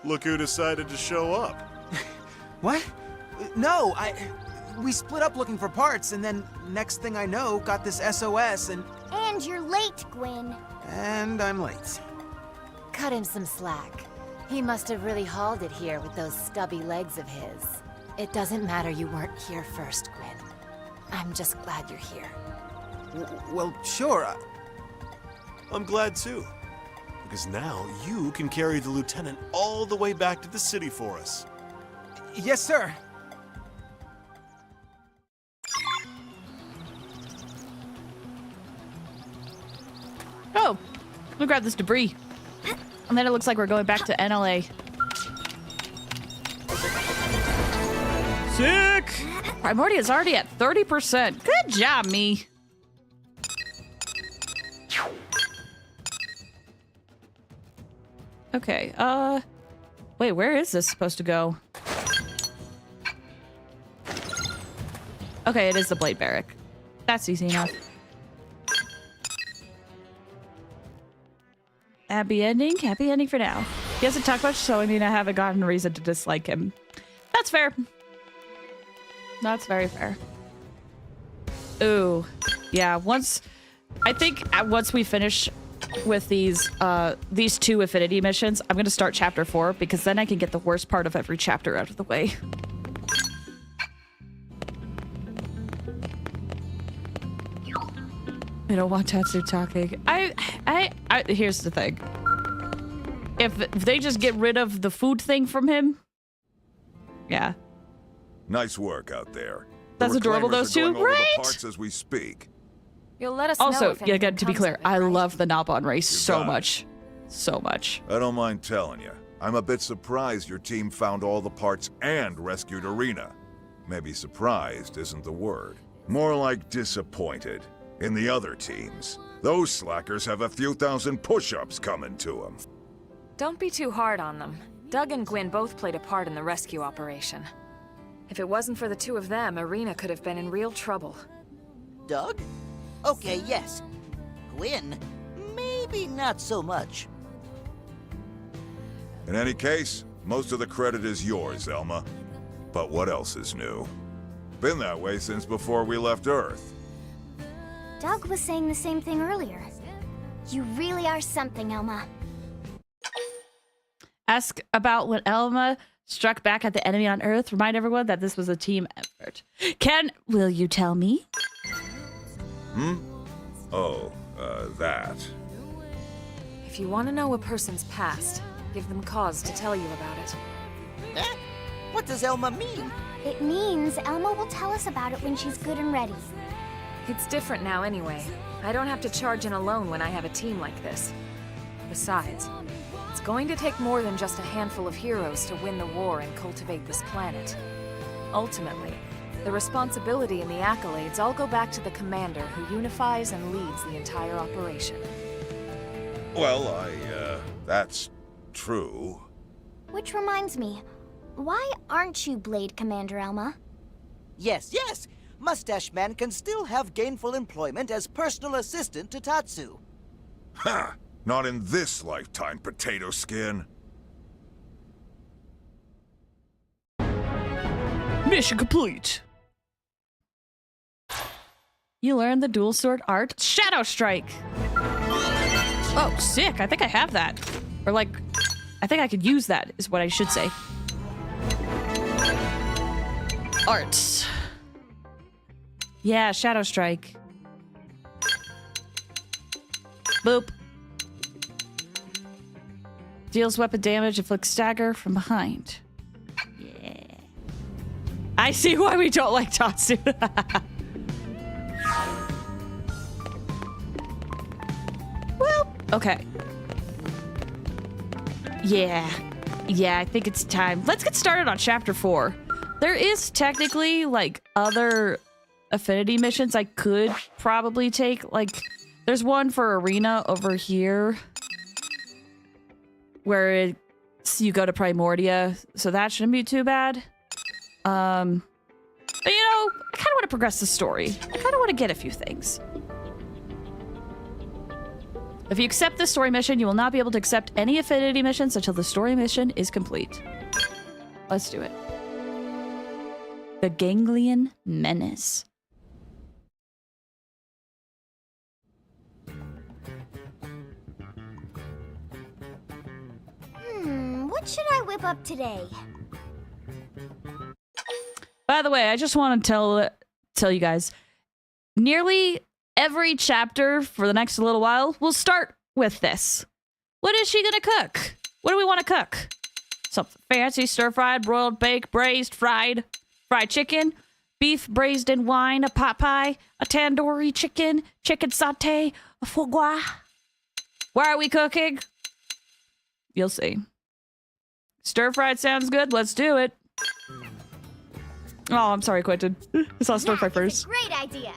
Look who decided to show up. What? No, we split up looking for parts, and then next thing I know, got this SOS, and you're late, Gwyn. I'm late. Cut him some slack. He must have really hauled it here with those stubby legs of his. It doesn't matter you weren't here first, Gwyn. I'm just glad you're here. Well, sure. I'm glad too. Because now you can carry the lieutenant all the way back to the city for us. Yes, sir. Oh, let me grab this debris. And then it looks like we're going back to NLA. Sick! Primordia's already at 30%. Good job, me. Okay, wait, where is this supposed to go? Okay, it is the Blade Barrack. That's easy enough. Happy ending for now. He hasn't talked much, so I mean, I haven't gotten a reason to dislike him. That's fair. That's very fair. Ooh, yeah. I think once we finish with these two Affinity missions, I'm gonna start chapter 4 because then I can get the worst part of every chapter out of the way. I don't want Tatsu talking. Here's the thing. If they just get rid of the food thing from him, yeah. Nice work out there. That's adorable, those two, right? The parts as we speak. You'll let us know also, if yeah, again, to be comes clear, of it, I right? love the Nabon race so got it. much. So much. I don't mind telling you. I'm a bit surprised your team found all the parts and rescued Irina. Maybe surprised isn't the word. More like disappointed. In the other teams, those slackers have a few thousand push-ups coming to them. Don't be too hard on them. Doug and Gwyn both played a part in the rescue operation. If it wasn't for the two of them, Irina could have been in real trouble. Doug? Okay, yes. Gwyn? Maybe not so much. In any case, most of the credit is yours, Elma. But what else is new? Been that way since before we left Earth. Doug was saying the same thing earlier. You really are something, Elma. Ask about when Elma struck back at the enemy on Earth. Remind everyone that this was a team effort. Will you tell me? Oh, that. If you want to know a person's past, give them cause to tell you about it. Eh? What does Elma mean? It means Elma will tell us about it when she's good and ready. It's different now anyway. I don't have to charge in alone when I have a team like this. Besides, it's going to take more than just a handful of heroes to win the war and cultivate this planet. Ultimately, the responsibility and the accolades all go back to the commander who unifies and leads the entire operation. Well, that's true. Which reminds me, why aren't you Blade Commander, Elma? Yes, yes! Mustache Man can still have gainful employment as personal assistant to Tatsu. Ha! Not in this lifetime, potato skin. Mission complete. You learned the dual sword art, Shadow Strike. Oh, sick. I think I have that. Or like, I think I could use that, is what I should say. Arts. Yeah, Shadow Strike. Boop. Deals weapon damage, inflicts stagger from behind. Yeah. I see why we don't like Tatsu. Well, Okay. Yeah, I think it's time. Let's get started on chapter 4. There is technically like other affinity missions I could probably take. Like, there's one for Arena over here where you go to Primordia, so that shouldn't be too bad. But you know, I kind of want to progress the story. I kind of want to get a few things. If you accept this story mission, you will not be able to accept any affinity missions until the story mission is complete. Let's do it. The Ganglion Menace. What should I whip up today? By the way, I just want to tell you guys, nearly every chapter for the next little while will start with this. What is she gonna cook? What do we want to cook? Something fancy, stir-fried, broiled, baked, braised, fried chicken, beef braised in wine, a pot pie, a tandoori chicken, chicken sauté, a foie gras. Why are we cooking? You'll see. Stir-fried sounds good. Let's do it. Oh, I'm sorry, Quentin. I saw stir-fry first. Great idea.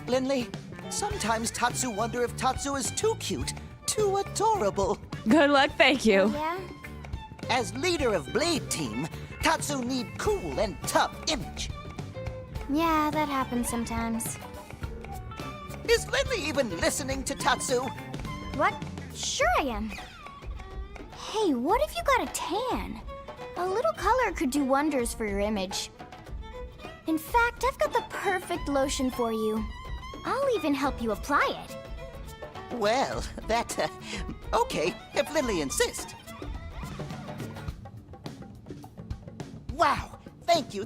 Linley, sometimes Tatsu wonder if Tatsu is too cute, too adorable. Good luck, thank you. Yeah? As leader of Blade Team, Tatsu need cool and tough image. Yeah, that happens sometimes. Is Linley even listening to Tatsu? What? Sure I am. Hey, what if you got a tan? A little color could do wonders for your image. In fact, I've got the perfect lotion for you. I'll even help you apply it. Well, okay, if Linley insists. Wow, thank you,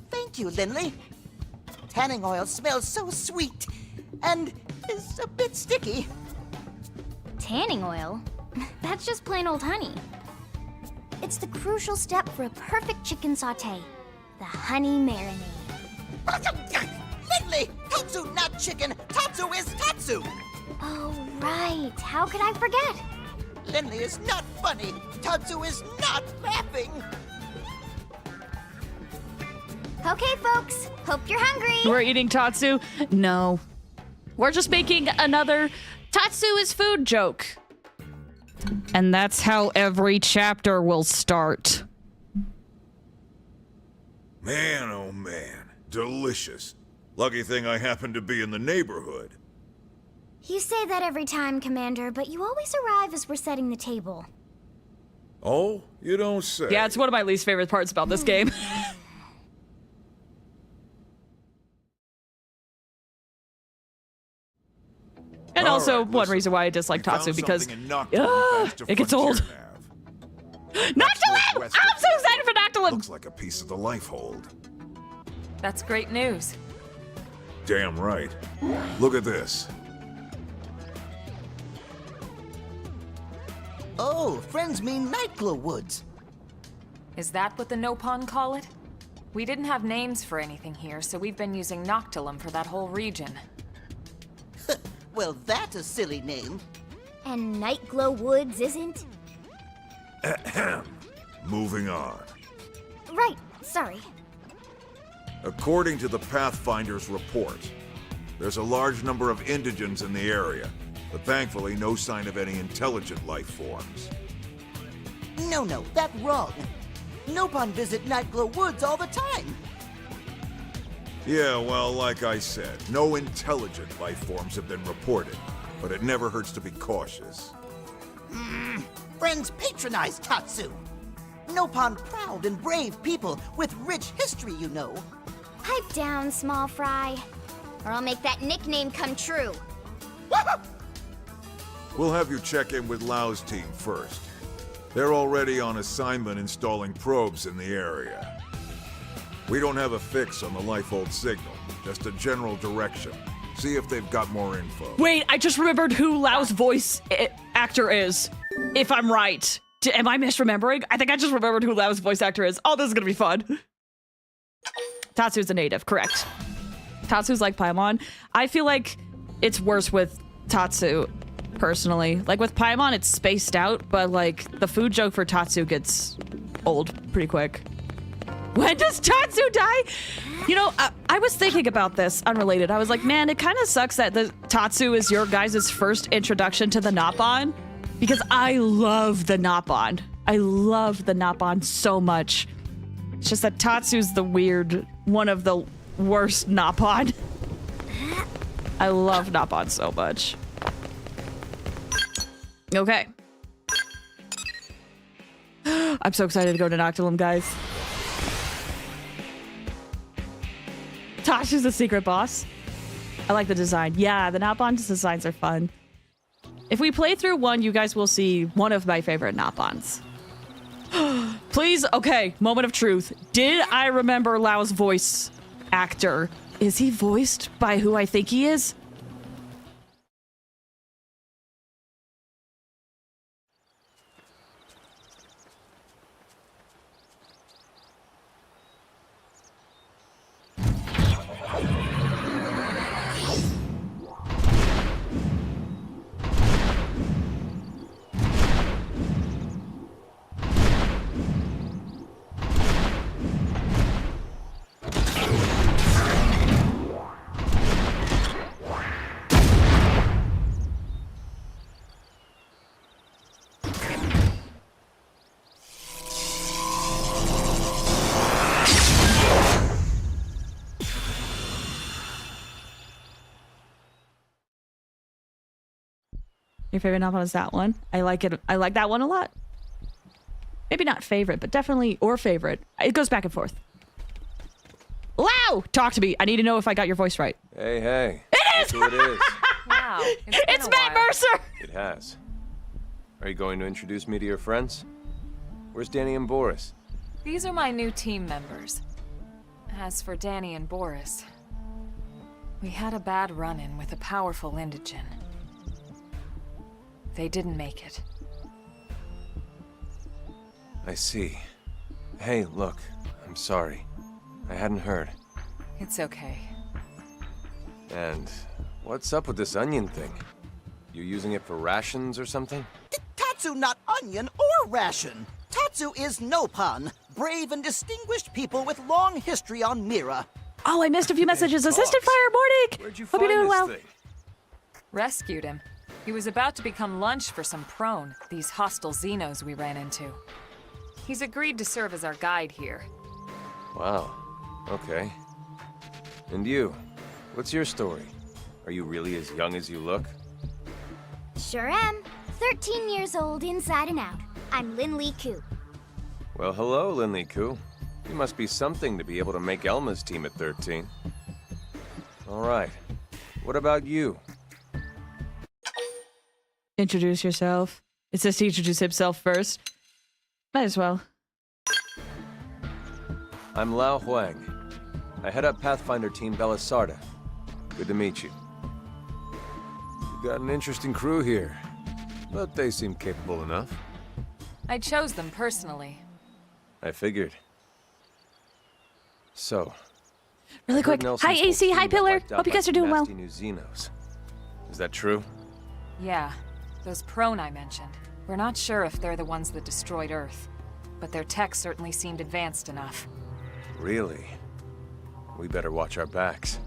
Linley. Tanning oil smells so sweet and is a bit sticky. Tanning oil? That's just plain old honey. It's the crucial step for a perfect chicken sauté, the honey marinade. Linley, Tatsu not chicken, Tatsu is Tatsu. Oh, right. How could I forget? Linley is not funny, Tatsu is not laughing. Okay, folks. Hope you're hungry. We're eating Tatsu? No. We're just making another Tatsu is food joke. And that's how every chapter will start. Man, oh man. Delicious. Lucky thing I happen to be in the neighborhood. You say that every time, Commander, but you always arrive as we're setting the table. Oh? You don't say. Yeah, it's one of my least favorite parts about this game. And also, one reason why I dislike Tatsu, because it gets old. Noctilim! I'm so excited for Noctilim! Looks like a piece of the life hold. That's great news. Damn right. Look at this. Oh, friends mean Nightglow Woods. Is that what the Nopon call it? We didn't have names for anything here, so we've been using Noctilim for that whole region. Well, that's a silly name. And Nightglow Woods isn't? Moving on. Right, sorry. According to the Pathfinder's report, there's a large number of indigents in the area, but thankfully no sign of any intelligent life forms. No, that's wrong. Nopon visit Nightglow Woods all the time. Yeah, well, like I said, no intelligent life forms have been reported, but it never hurts to be cautious. Friends patronize Tatsu. Nopon proud and brave people with rich history, you know. Pipe down, small fry, or I'll make that nickname come true. We'll have you check in with Lau's team first. They're already on assignment installing probes in the area. We don't have a fix on the Lifehold signal, just a general direction. See if they've got more info. Wait, I just remembered who Lau's voice actor is, if I'm right. Am I misremembering? I think I just remembered who Lau's voice actor is. Oh, this is gonna be fun. Tatsu's a native, correct. Tatsu's like Paimon. I feel like it's worse with Tatsu, personally. Like with Paimon, it's spaced out, but like the food joke for Tatsu gets old pretty quick. When does Tatsu die? You know, I was thinking about this, unrelated. I was like, man, it kind of sucks that the Tatsu is your guys' first introduction to the Nopon, because I love the Nopon. I love the Nopon so much. It's just that Tatsu's the weird, one of the worst Nopon. I love Nopon so much. Okay. I'm so excited to go to Noctilum, guys. Tasha's the secret boss. I like the design. Yeah, the Nopon designs are fun. If we play through one, you guys will see one of my favorite Nopons. Please, okay, moment of truth. Did I remember Lao's voice actor? Is he voiced by who I think he is? Your favorite Nopon is that one. I like it. I like that one a lot. Maybe not favorite, but definitely or favorite. It goes back and forth. Lao! Talk to me. I need to know if I got your voice right. Hey, hey. It is! Who it is. Wow. It's Matt Mercer! It has. Are you going to introduce me to your friends? Where's Danny and Boris? These are my new team members. As for Danny and Boris, we had a bad run-in with a powerful indigen. They didn't make it. I see. Hey, look. I'm sorry. I hadn't heard. It's okay. And what's up with this onion thing? You using it for rations or something? Tatsu not onion or ration. Tatsu is Nopon, brave and distinguished people with long history on Mira. Oh, I missed a few messages. Assistant Fire Morning! Where'd you Hope find you're doing this well. thing? Rescued him. He was about to become lunch for some prone, these hostile Xenos we ran into. He's agreed to serve as our guide here. Wow. Okay. And you? What's your story? Are you really as young as you look? Sure am. 13 years old inside and out. I'm Lin Ku. Well, hello, Lin Ku. You must be something to be able to make Elma's team at 13. All right. What about you? Introduce yourself. It says to introduce himself first. Might as well. I'm Lao Huang. I head up Pathfinder Team Belisarda. Good to meet you. You've got an interesting crew here, but they seem capable enough. I chose them personally. I figured. So, Really quick. Hi, AC. Hi, Pillar. Hope you guys are doing well. New Xenos. Is that true? Yeah, those prone I mentioned. We're not sure if they're the ones that destroyed Earth, but their tech certainly seemed advanced enough. Really? We better watch our backs.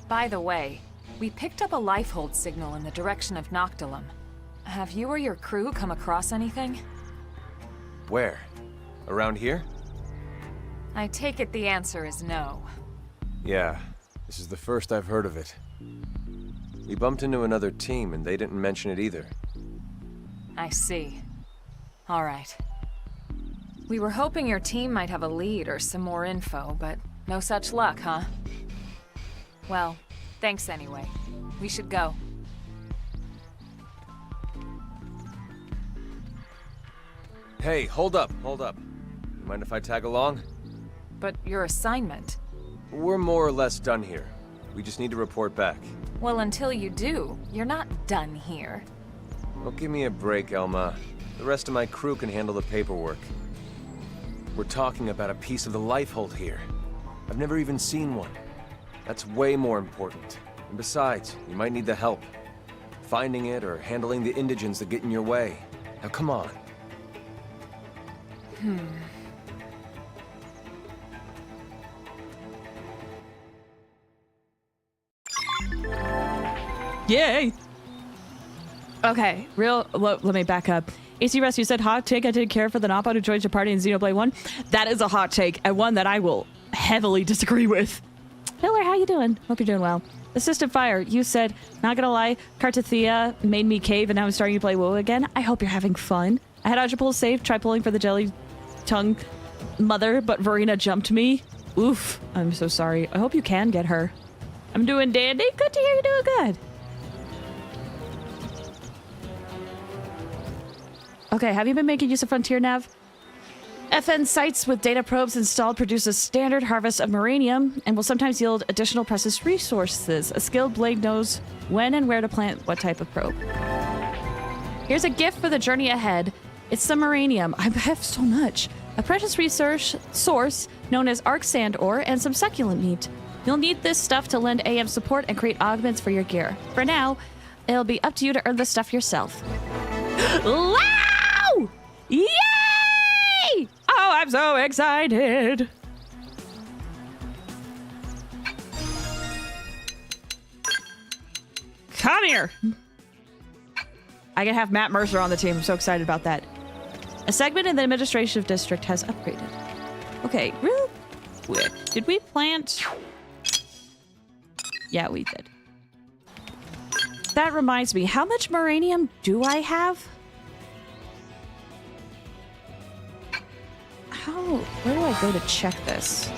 By the way, we picked up a lifehold signal in the direction of Noctilum. Have you or your crew come across anything? Where? Around here? I take it the answer is no. Yeah, this is the first I've heard of it. We bumped into another team and they didn't mention it either. I see. All right. We were hoping your team might have a lead or some more info, but no such luck, huh? Well, thanks anyway. We should go. Hey, hold up, hold up. You mind if I tag along? But your assignment? We're more or less done here. We just need to report back. Well, until you do, you're not done here. Well, give me a break, Elma. The rest of my crew can handle the paperwork. We're talking about a piece of the lifehold here. I've never even seen one. That's way more important. And besides, you might need the help. Finding it or handling the indigents that get in your way. Now come on. Yay! Okay, let me back up. AC Rescue said, hot take, I didn't care for the Napa who joined your party in Xenoblade 1. That is a hot take, and one that I will heavily disagree with. Miller, how you doing? Hope you're doing well. Assistant Fire, you said, not gonna lie, Cartathea made me cave and now I'm starting to play WoW again. I hope you're having fun. I had Odger safe, try pulling for the jelly tongue mother, but Verena jumped me. Oof, I'm so sorry. I hope you can get her. I'm doing dandy. Good to hear you're doing good. Okay, have you been making use of Frontier Nav? FN sites with data probes installed produce a standard harvest of Maranium and will sometimes yield additional precious resources. A skilled blade knows when and where to plant what type of probe. Here's a gift for the journey ahead. It's some Maranium. I have so much. A precious resource source known as Arc Sand Ore and some succulent meat. You'll need this stuff to lend AM support and create augments for your gear. For now, it'll be up to you to earn the stuff yourself. Wow! Yay! Oh, I'm so excited. Come here. I can have Matt Mercer on the team. I'm so excited about that. A segment in the administrative district has upgraded. Okay, real quick. Did we plant? Yeah, we did. That reminds me, how much Maranium do I have? Where do I go to check this?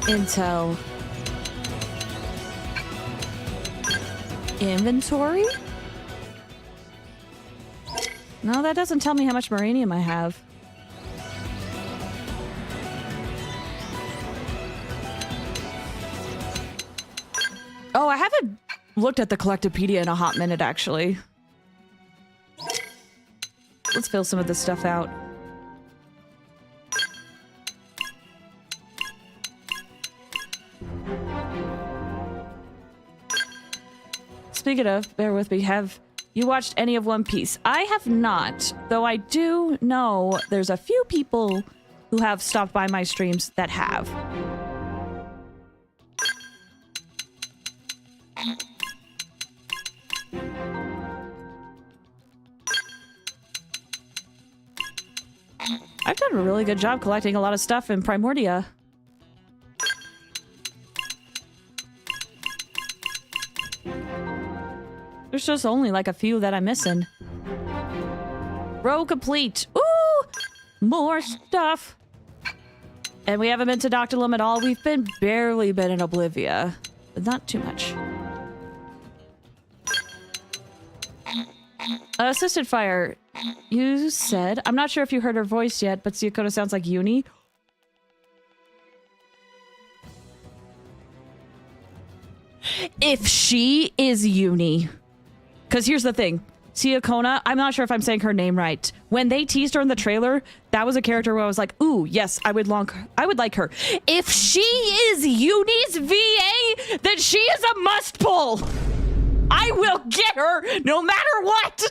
Intel. Inventory? No, that doesn't tell me how much Maranium I have. Oh, I haven't looked at the Collectopedia in a hot minute, actually. Let's fill some of this stuff out. Speaking of, bear with me, have you watched any of One Piece? I have not, though I do know there's a few people who have stopped by my streams that have. I've done a really good job collecting a lot of stuff in Primordia. There's just only like a few that I'm missing. Row complete. Ooh! More stuff. And we haven't been to Dr. Lim at all. We've barely been in Oblivia. But not too much. Assistant Fire, you said, I'm not sure if you heard her voice yet, but Siakoda sounds like Uni. If she is Uni. Because here's the thing. Siakona, I'm not sure if I'm saying her name right. When they teased her in the trailer, that was a character where I was like, ooh, yes, I would like her. If she is Uni's VA, then she is a must pull. I will get her no matter what.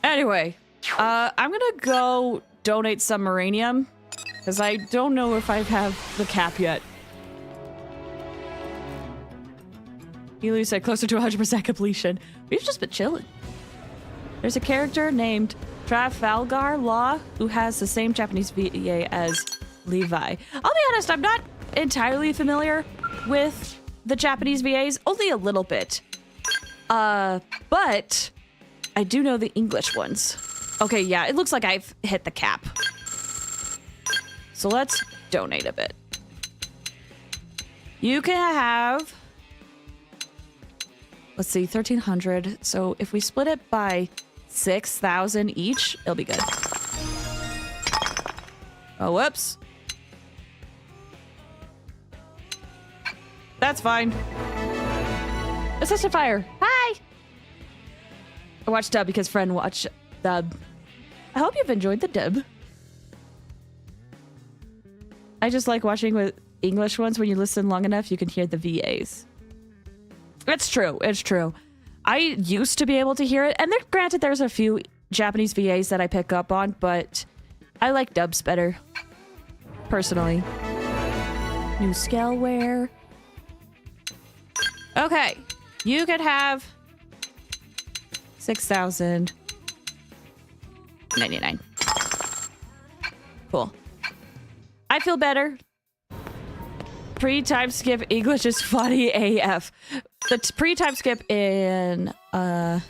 Anyway, I'm gonna go donate some Maranium because I don't know if I have the cap yet. Elu said closer to 100% completion. We've just been chilling. There's a character named Trafalgar Law who has the same Japanese VA as Levi. I'll be honest, I'm not entirely familiar with the Japanese VAs, only a little bit. But I do know the English ones. Okay, yeah, it looks like I've hit the cap. So let's donate a bit. You can have, let's see, 1,300. So if we split it by 6,000 each, it'll be good. Oh, whoops. That's fine. Assistant fire. Hi. I watched dub because friend watched dub. I hope you've enjoyed the dub. I just like watching with English ones. When you listen long enough, you can hear the VAs. It's true. It's true. I used to be able to hear it, and granted, there's a few Japanese VAs that I pick up on, but I like dubs better, personally. New scaleware. Okay, you could have 6,099. Cool. I feel better. Pre-time skip English is funny AF. The pre-time skip in One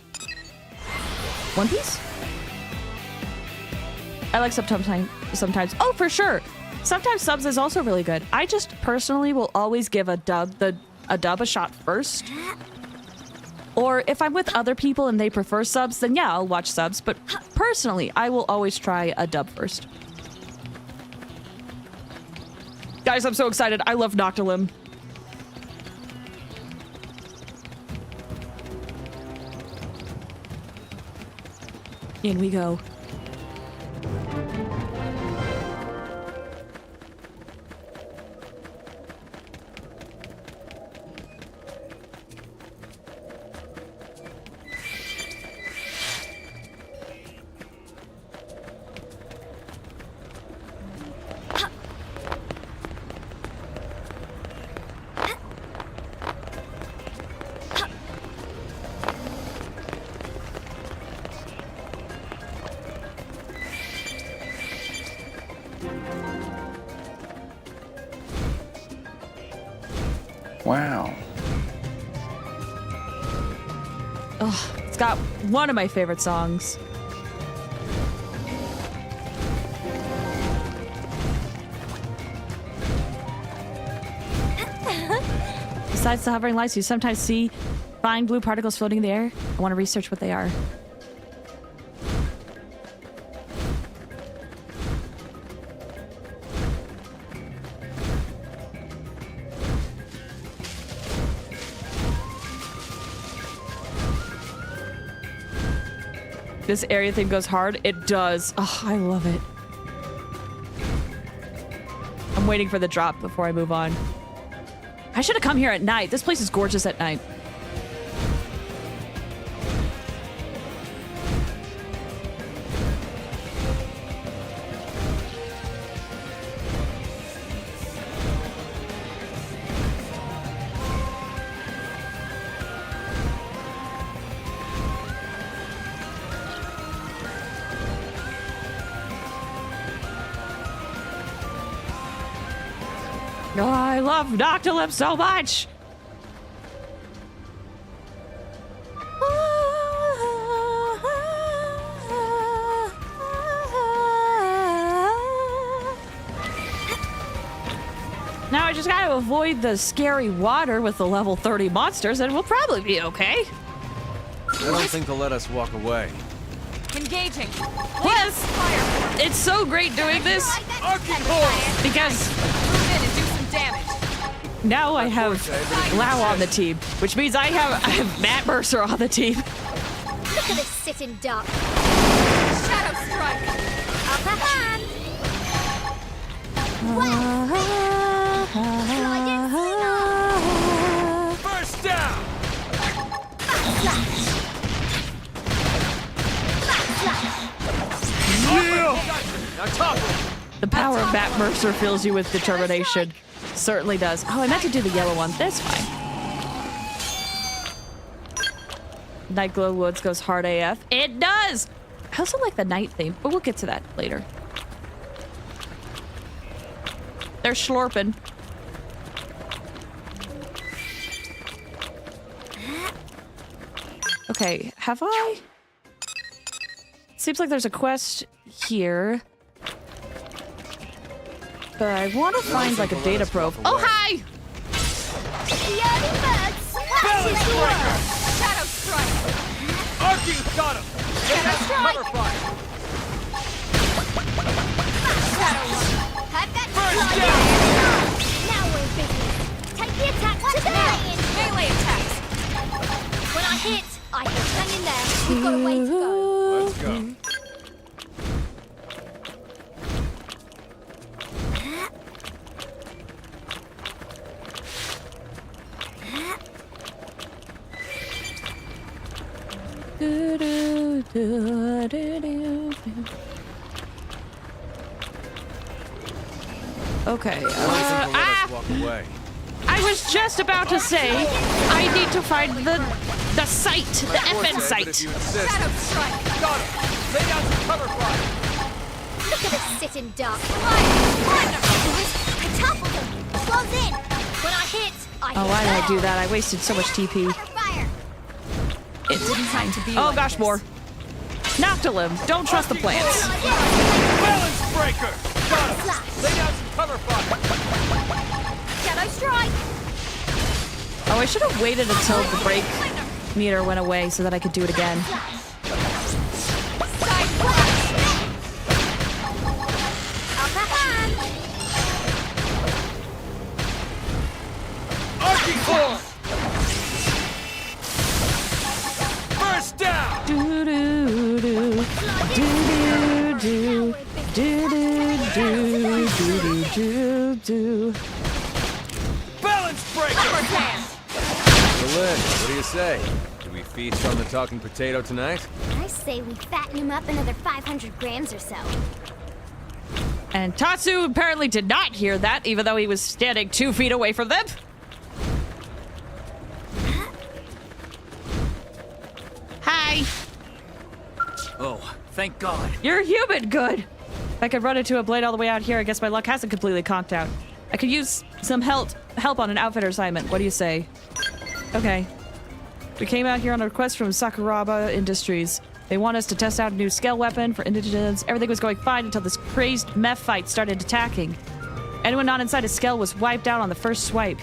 Piece? I like sometimes. Oh, for sure. Sometimes subs is also really good. I just personally will always give a dub a shot first. Or if I'm with other people and they prefer subs, then yeah, I'll watch subs. But personally, I will always try a dub first. Guys, I'm so excited. I love Noctilim. In we go. Wow. Oh, it's got one of my favorite songs. Besides the hovering lights, you sometimes see fine blue particles floating in the air. I want to research what they are. This area thing goes hard. It does. Oh, I love it. I'm waiting for the drop before I move on. I should have come here at night. This place is gorgeous at night. Oh, I love Noctilim so much! Now I just gotta avoid the scary water with the level 30 monsters and we'll probably be okay. I don't think they'll let us walk away. Engaging. Yes! It's so great doing this because now I have Lau on the team, which means I have Matt Mercer on the team. Look at this sitting duck. Shadow strike. Upper hand. First down. The power of Matt Mercer fills you with determination. Certainly does. Oh, I meant to do the yellow one. That's fine. Night Glow Woods goes hard AF. It does! I also like the night theme, but we'll get to that later. They're slurping. Okay, have I? Seems like there's a quest here. But I want to find like a data probe. Oh, hi! The early birds. Balance breaker! Shadow strike. Arcing got him. Shadow strike. Cover fire. Shadow run. hit, I hit. Hang in there. We've got a way to go. Let's go. Okay. Walk away. I was just about to say I need to find the site, the FN site. Shadow strike. Got him. Lay down some cover fire. Look at us sit in dark. I toppled him. Close in. When I hit, I hit. Oh, why did I do that? I wasted so much TP. Fire. It didn't time to be Oh like gosh, this. more. Noctilum, don't trust the plants. Balance breaker. Got him. Slash. Lay down some cover fire. Shadow strike. Oh, I should have waited until the break meter went away so that I could do it again. Side flash. Upper hand. Arching core. First down. Do do do do do do do do do do do. Balance breaker. Lin, what do you say? Do we feast on the talking potato tonight? I say we fatten him up another 500 grams or so. And Tatsu apparently did not hear that, even though he was standing 2 feet away from them. Hi. Oh, thank God. You're human, good. If I could run into a blade all the way out here, I guess my luck hasn't completely conked out. I could use some help on an outfitter assignment. What do you say? Okay. We came out here on a request from Sakuraba Industries. They want us to test out a new scale weapon for indigents. Everything was going fine until this crazed meth fight started attacking. Anyone not inside a scale was wiped out on the first swipe.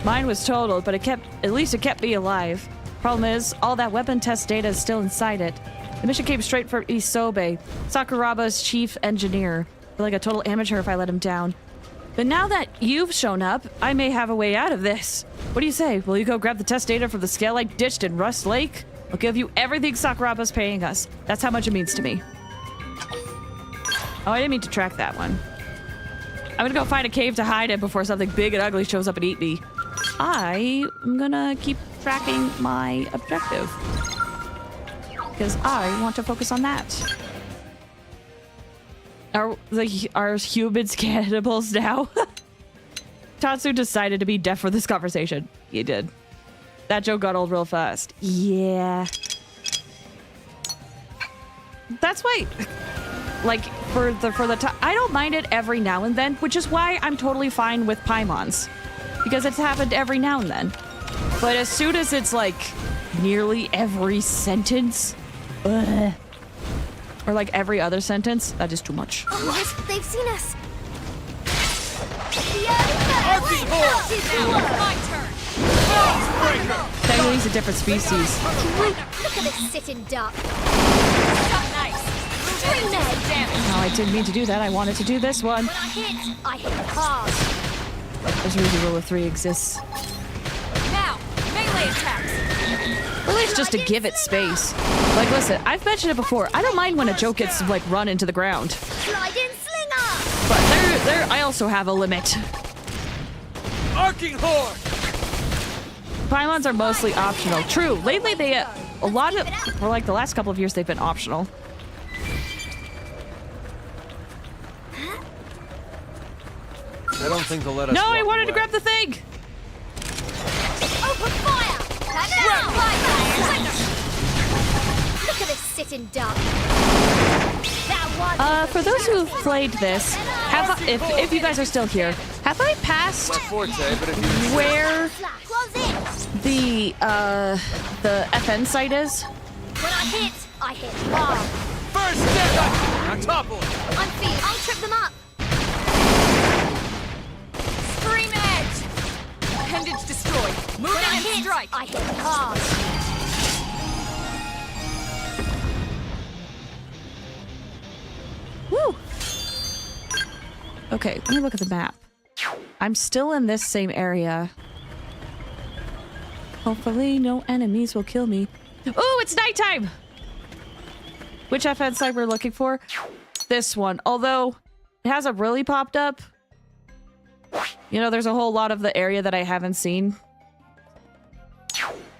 Mine was totaled, but at least it kept me alive. Problem is, all that weapon test data is still inside it. The mission came straight from Isobe, Sakuraba's chief engineer. I feel like a total amateur if I let him down. But now that you've shown up, I may have a way out of this. What do you say? Will you go grab the test data from the scale I ditched in Rust Lake? I'll give you everything Sakuraba's paying us. That's how much it means to me. Oh, I didn't mean to track that one. I'm gonna go find a cave to hide in before something big and ugly shows up and eat me. I'm gonna keep tracking my objective. Because I want to focus on that. Are humans cannibals now? Tatsu decided to be deaf for this conversation. He did. That joke got old real fast. Yeah. That's why, like, for the time, I don't mind it every now and then, which is why I'm totally fine with Paimons. Because it's happened every now and then. But as soon as it's like nearly every sentence, or like every other sentence, that is too much. Oh, they've seen us. My turn. Technically, he's a different species. Look at us sit in dark. Nice. Dream egg. No, I didn't mean to do that. I wanted to do this one. When I hit hard. There's a reason rule of 3 exists. Now, melee attacks. Really, it's just to give it space. Like, listen, I've mentioned it before. I don't mind when a joke gets, like, run into the ground. Slide in slinger. But I also have a limit. Arcing horde. Pylons are mostly optional. True. Lately, for like the last couple of years, they've been optional. I don't think they'll let us. No, walk I wanted to away. grab the thing. Open fire. Look at us sit in dark. For those who've played this, if you guys are still here, have I passed My forte, but if you where Close in. the FN site is? When I hit hard. first step on topple. I'm feed. I'll trip them up. Scream edge. Appendage destroyed. Move When in and strike. I hit hard. Woo! Okay, let me look at the map. I'm still in this same area. Hopefully no enemies will kill me. Oh, it's nighttime! Which FN site we're looking for? This one. Although, it hasn't really popped up. You know, there's a whole lot of the area that I haven't seen.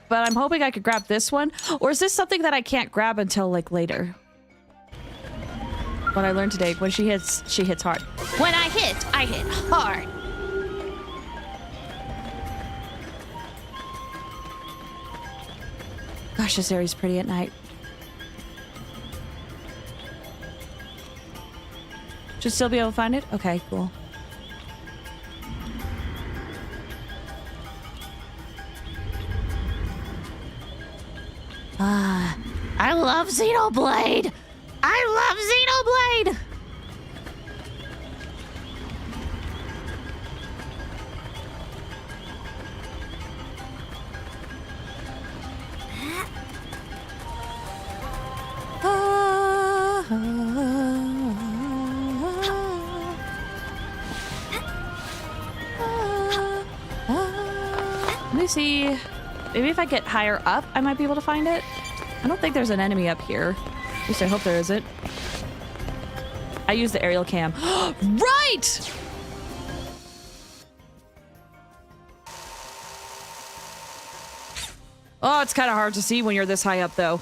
But I'm hoping I could grab this one. Or is this something that I can't grab until, like, later? What I learned today, when she hits hard. When I hit hard. Gosh, this area's pretty at night. Should still be able to find it? Okay, cool. I love Xenoblade. I love Xenoblade. Let me see. Maybe if I get higher up, I might be able to find it. I don't think there's an enemy up here. At least I hope there isn't. I use the aerial cam. Right! Oh, it's kind of hard to see when you're this high up, though.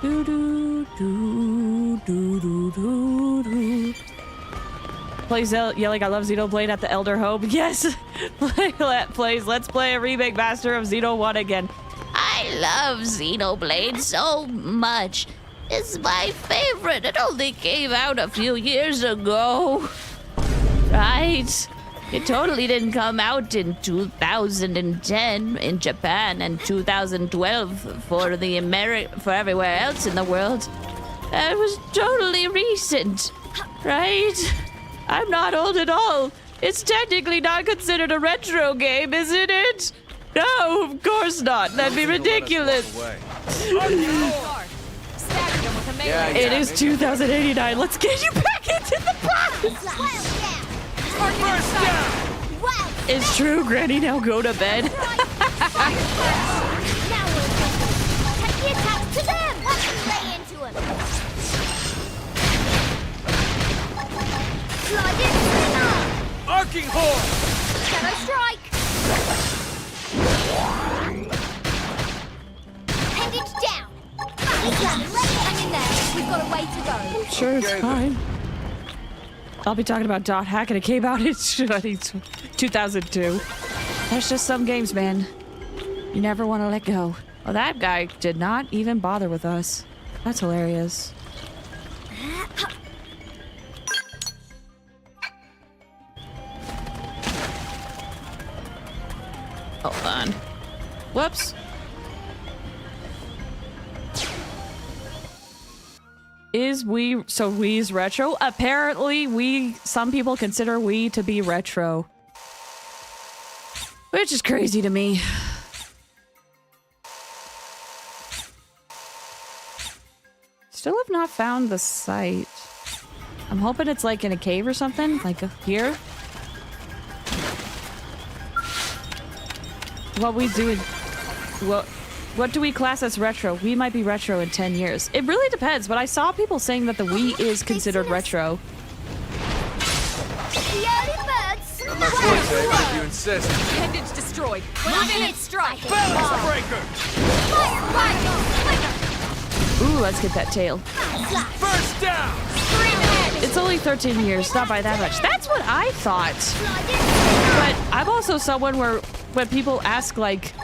Do do do do do do do. Plays yelling, "I love Xenoblade" at the Elder Home. Yes, let's play a remake master of Xeno 1 again. I love Xenoblade so much. It's my favorite. It only came out a few years ago. Right? It totally didn't come out in 2010 in Japan and 2012 for for everywhere else in the world. It was totally recent, right? I'm not old at all. It's technically not considered a retro game, isn't it? No, of course not. That'd be ridiculous. It is 2089. Let's get you back into the box. First down! It's true, Granny. Now go to bed. Now we're take the attacks to them! Let's lay into him! Slide it! Arcing horn! Shadow strike! Appendage down! Hang in there. We've got a way to go. Sure, it's fine. I'll be talking about Dot Hack, and it came out in 2002. That's just some games, man. You never want to let go. Well, that guy did not even bother with us. That's hilarious. Hold on. Whoops. Is Wii's retro? Apparently, some people consider Wii to be retro. Which is crazy to me. Still have not found the site. I'm hoping it's like in a cave or something, like here. What do we class as retro? We might be retro in 10 years. It really depends, but I saw people saying that the Wii is considered retro. The early birds! I'm not forte, but if you insist. Appendage destroyed. One-hit strike! Balance breaker! Ooh, let's get that tail. First down! It's only 13 years, not by that much. That's what I thought. But I'm also someone where when people ask, like,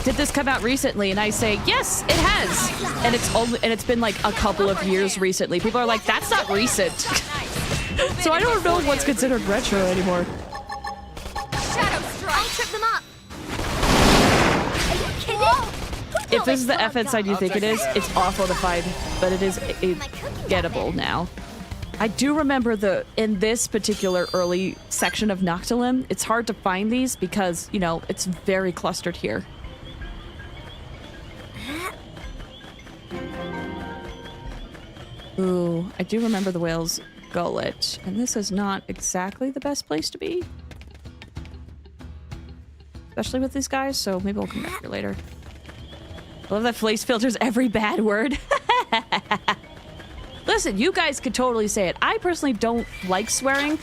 did this come out recently? And I say, yes, it has. And it's been like a couple of years recently. People are like, that's not recent. So I don't know what's considered retro anymore. Shadow strike! I'll trip them up! Are you kidding? If this is the FN side you think it is, it's awful to find, but it is gettable now. I do remember in this particular early section of Noctilum, it's hard to find these because, you know, it's very clustered here. I do remember the whale's gullet, and this is not exactly the best place to be. Especially with these guys, so maybe we'll come back here later. I love that Flaze filters every bad word. Listen, you guys could totally say it. I personally don't like swearing,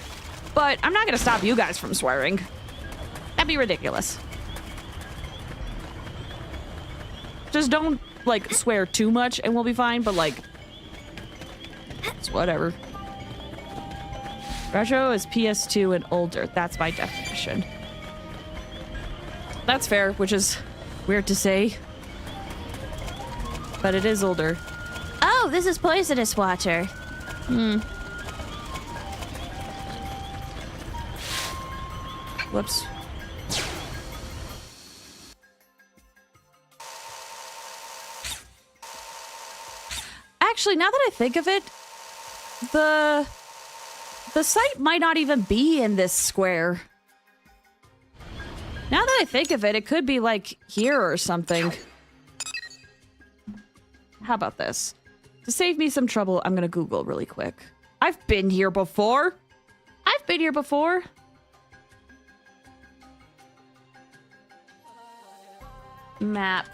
but I'm not gonna stop you guys from swearing. That'd be ridiculous. Just don't, like, swear too much and we'll be fine, but, like, it's whatever. Retro is PS2 and older. That's my definition. That's fair, which is weird to say. But it is older. Oh, this is poisonous water. Whoops. Actually, now that I think of it, the site might not even be in this square. Now that I think of it, it could be like here or something. How about this? To save me some trouble, I'm gonna Google really quick. I've been here before. I've been here before. Map.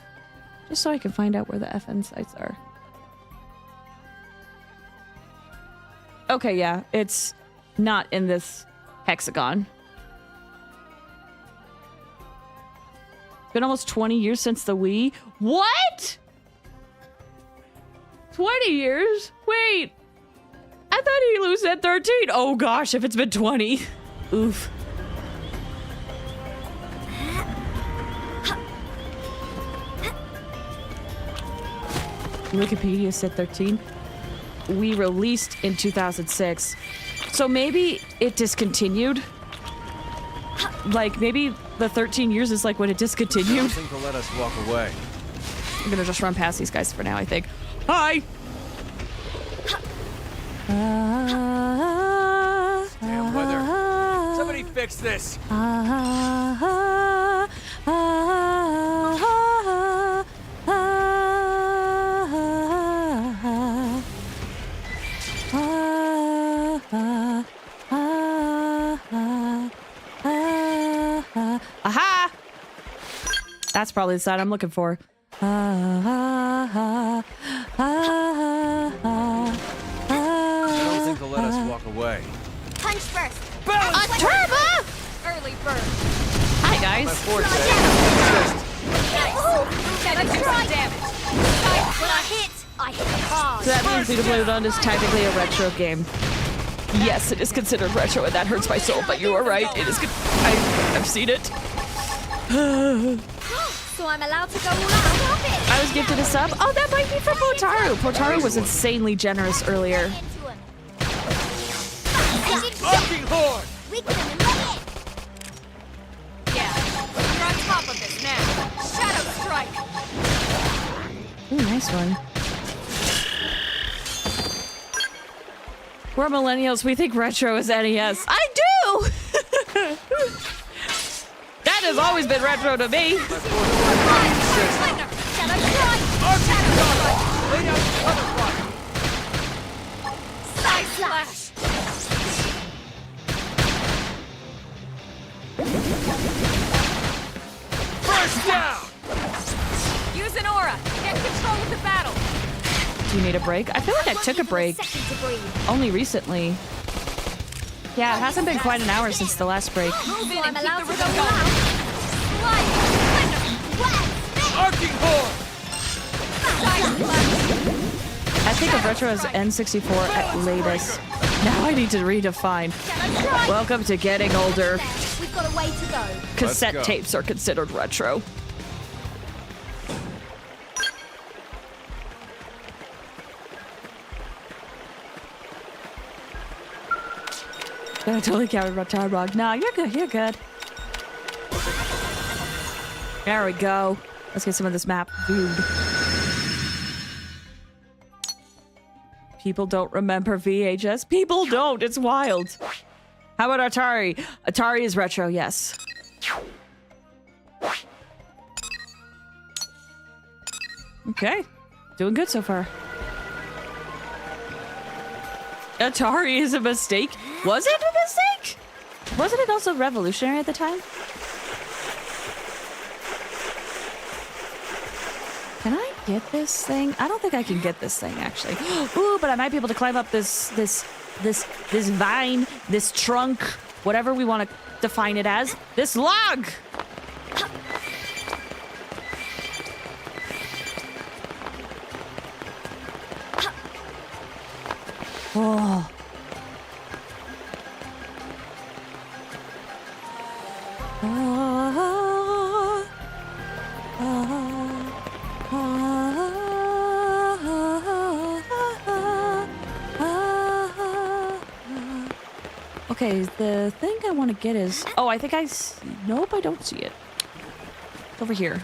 Just so I can find out where the FN sites are. Okay, yeah, it's not in this hexagon. Been almost 20 years since the Wii. What? 20 years? Wait. I thought Halo said 13. Oh gosh, if it's been 20. Oof. Wikipedia said 13. We released in 2006. So maybe it discontinued. Like, maybe the 13 years is like when it discontinued. I don't think they'll let us walk away. I'm gonna just run past these guys for now, I think. Hi! Damn weather. Somebody fix this! Aha! That's probably the side I'm looking for. I don't think they'll let us walk away. Punch first. A turbo! Early bird. Hi, guys. My forte. When I hit hard. So that means Xenoblade is technically a retro game. Yes, it is considered retro, and that hurts my soul, but you are right. It is good. I've seen it. So I'm allowed to go all out of it. I was gifted a sub. Oh, that might be from Potaru. Potaru was insanely generous earlier. Arcing Horde! Yeah, we're on top of this now. Shadow Strike. Ooh, nice one. We're millennials. We think retro is NES. I do! That has always been retro to me. Side slash. First down! Use an aura. Get control of the battle. Do you need a break? I feel like I took a break only recently. Yeah, it hasn't been quite an hour since the last break. Move in and keep the rhythm going. going. Arcing Horde! I think of retro as N64 at latest. Now I need to redefine. Welcome to getting older. We've got a way to go. Cassette tapes are considered retro. I totally counted about Todd Rock. No, you're good. You're good. There we go. Let's get some of this map viewed. People don't remember VHS. People don't. It's wild. How about Atari? Atari is retro, yes. Okay. Doing good so far. Atari is a mistake. Was it a mistake? Wasn't it also revolutionary at the time? Can I get this thing? I don't think I can get this thing actually. Ooh, but I might be able to climb up this vine, this trunk, whatever we want to define it as. This log. Oh. Okay, the thing I want to get is... Oh, I think nope, I don't see it. It's over here.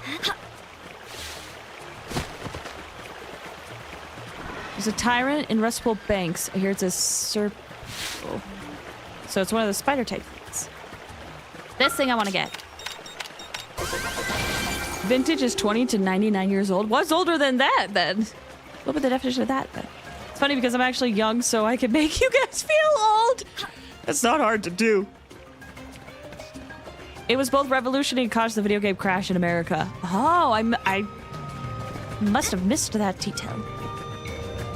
There's a tyrant in restful banks. I hear it's a So it's one of the spider type things. This thing I want to get. Vintage is 20 to 99 years old. What's older than that, then? What would the definition of that, then? It's funny because I'm actually young, so I can make you guys feel old. That's not hard to do. It was both revolutionary and caused the video game crash in America. Oh, I must have missed that detail.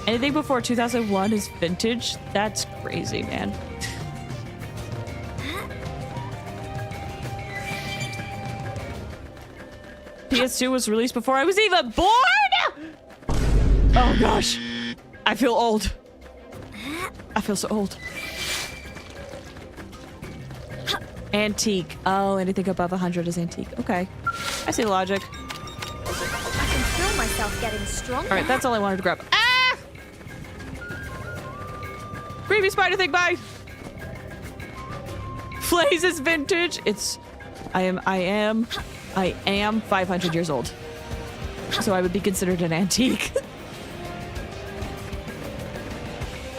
Anything before 2001 is vintage? That's crazy, man. PS2 was released before I was even born! Oh gosh. I feel old. I feel so old. Antique. Oh, anything above 100 is antique. Okay. I see the logic. I can feel myself getting stronger. Alright, that's all I wanted to grab. Ah! Creepy spider thing, bye! Flaze is vintage. I am 500 years old. So I would be considered an antique.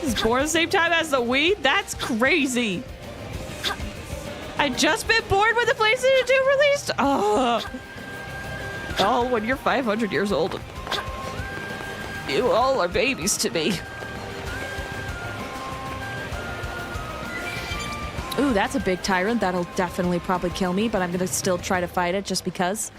This is born at the same time as the Wii? That's crazy. I just been born when the PlayStation 2 released? Oh, when you're 500 years old. You all are babies to me. Ooh, that's a big tyrant. That'll definitely probably kill me, but I'm gonna still try to fight it just because.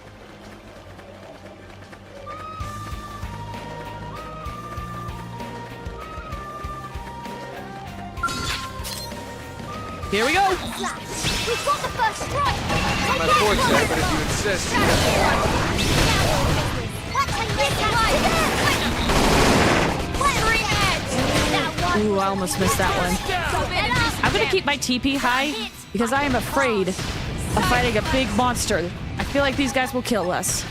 Here we go! We've got the first strike! My forte, but if you insist. Ooh, I almost missed that one. I'm gonna keep my TP high because I am afraid of fighting a big monster. I feel like these guys will kill us.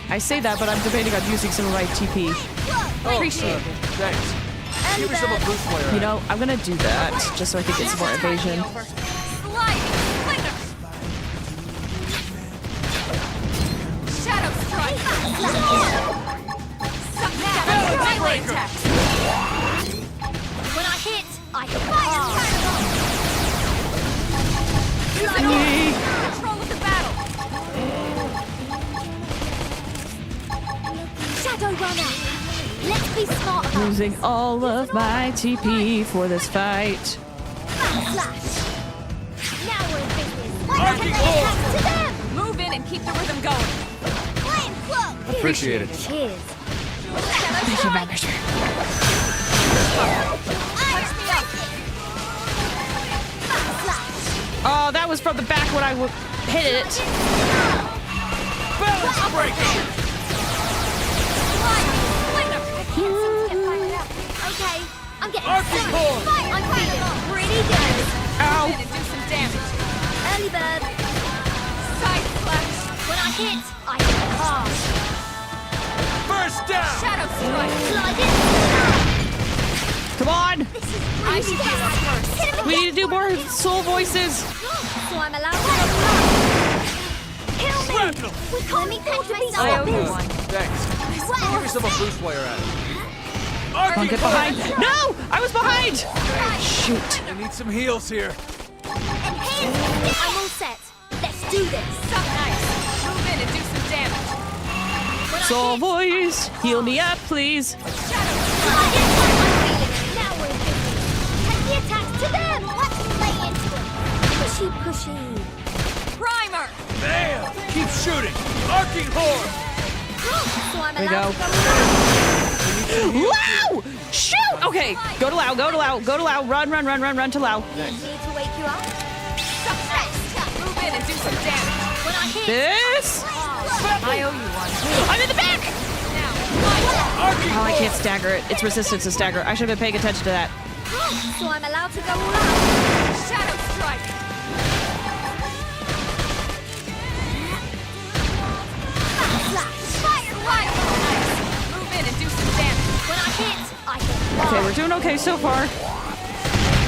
I say that, but I'm debating on using some of my TP. Appreciate it. Thanks. Give me some of Bruce Slayer. You know, I'm gonna do that just so I can get some more evasion. Shadow strike. When I hit, I fire. Control of the battle. Shadow runner. Let's be smart about Using all of my TP for this fight. Flash. Now we're in business. Why don't we attack to them? Move in and keep the rhythm going. Flame flow. Appreciate it. Cheers. Thank you, manager. Oh, that was from the back when I hit it. Balance breaking. Okay, I'm getting I'm feeling pretty good. Ow. Move in and do some damage. Early bird. Side flash. When I hit hard. First down! Shadow strike. Slide it. Come on. This is I should be up first. We need to do more soul voices. So I'm allowed to kill me. We can't be caught to be I owe you one. Thanks. Give me some of Bruce Slayer at it. Don't get behind. No! I was behind! Shoot. I need some heals here. I'm all set. Let's do this. Suck nice. Move in and do some damage. Soul voice, heal me up, please. Slide it. Pushy, pushy. Primer! Bam! Keep shooting! Arcing horn! So I'm There you allowed go. to go around. Lao! Shoot! Okay, go to Lao, go to Lao, go to Lao. Run to Lao. Need me to wake you up? Move in and do some damage. When I hit, This? I owe you one. I'm in the back! Oh, I can't stagger it. It's resistance to stagger. I should have been paying attention to that. so I'm allowed to go all out. Shadow strike! Fire, fire. Move in and do some damage. When I hit, I hit. Okay, we're doing okay so far.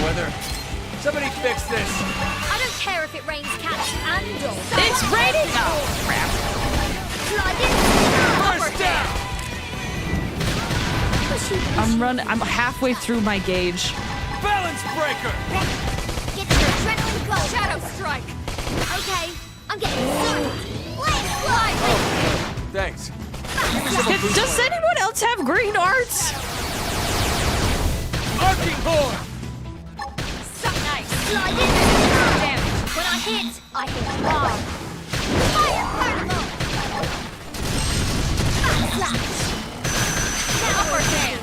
Weather. Somebody fix this. I don't care if it rains cats and dogs. It's raining! Oh, crap. Slide in. First down! Pushy, I'm halfway through my gauge. Balance breaker! Get your adrenaline going. Shadow strike! Okay, I'm getting started. Let's slide. Thanks. Does anyone else have green arts? Arcing horn! Suck nice! Slide in. Damage! When I hit hard. Fire carnival. Flash. Upper hand!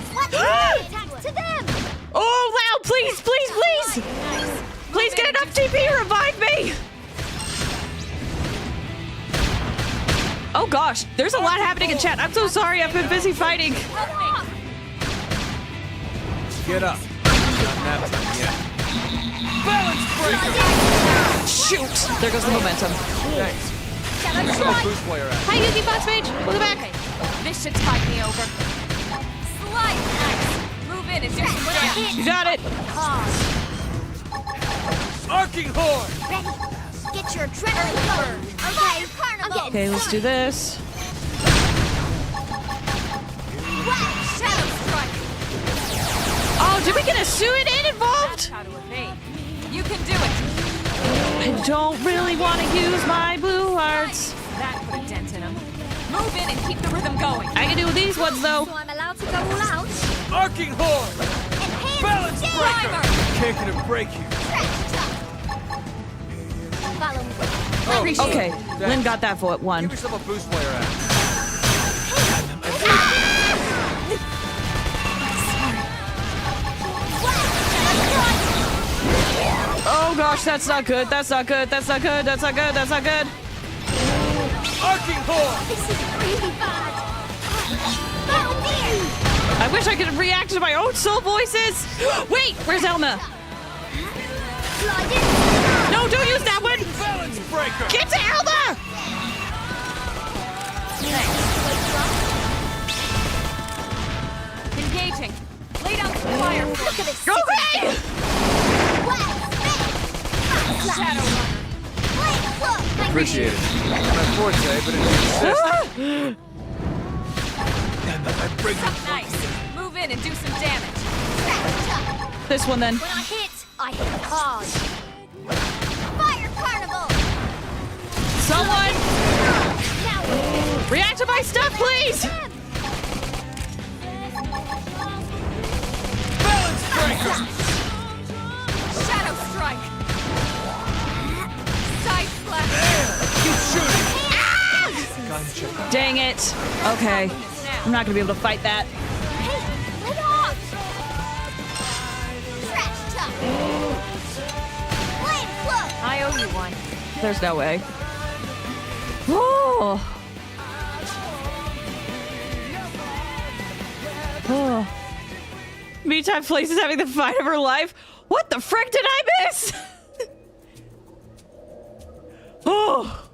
Attack to them. Oh, Lao, please, please, please! Please get enough TP, revive me! Oh gosh, there's a lot happening in chat. I'm so sorry, I've been busy fighting. Get up. Not nap time yet. Balance breaker! Shoot! There goes the momentum. Thanks. Boost player out. Hi, Yuki Fox Mage. Welcome back. This should tide me over. Slide nice! Move in and do some damage. You got it. Arcing horn! Ready. Get your adrenaline going. Okay, I'm getting Okay, let's do this. Shadow strike! Oh, did we get a Suidan involved? How to evade. You can do it! I don't really want to use my blue hearts. That put a dent in him. Move in and keep the rhythm going. I can do these ones though. So I'm allowed to go all out. Arcing horn! Balance breaker! Can't get a break here. Follow me. Okay, Lin got that for one. Give yourself a boost player out. Oh gosh, that's not good. That's not good. That's not good. That's not good. That's not good. Arcing horn! This is really bad. Follow me. I wish I could react to my own soul voices. Wait, where's Elma? Slide in. No, don't use that one. Balance breaker! Get to Elma. Engaging. Lay down some fire. Look at this. Okay. Shadow runner. Appreciate it. Not my forte, but it is. Nice. Move in and do some damage. This one then. When I hit hard. Fire carnival. Someone Now react to my stuff, please. Balance breaker! Shadow strike. Side slash. Keep shooting! Dang it. Okay. I'm not gonna be able to fight that. hey, let off. Trash talk. Flame flow. I owe you one. There's no way. Oh. Oh. Meantime, Flaze is having the fight of her life. What the frick did I miss? Oh.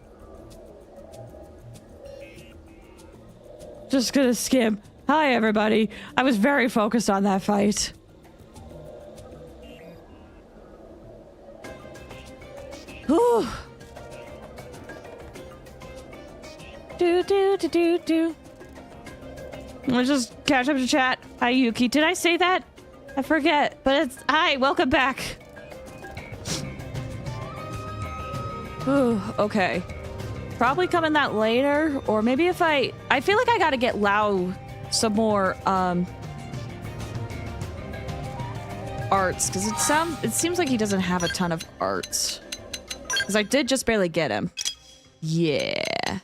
Just gonna skim. Hi, everybody. I was very focused on that fight. Whew. Do. Let's just catch up to chat. Hi, Yuki. Did I say that? I forget. But it's... Hi, welcome back. Ooh, okay. Probably coming that later. Or maybe if I feel like I gotta get Lao some more, arts. Because it seems like he doesn't have a ton of arts. Because I did just barely get him. Yeah.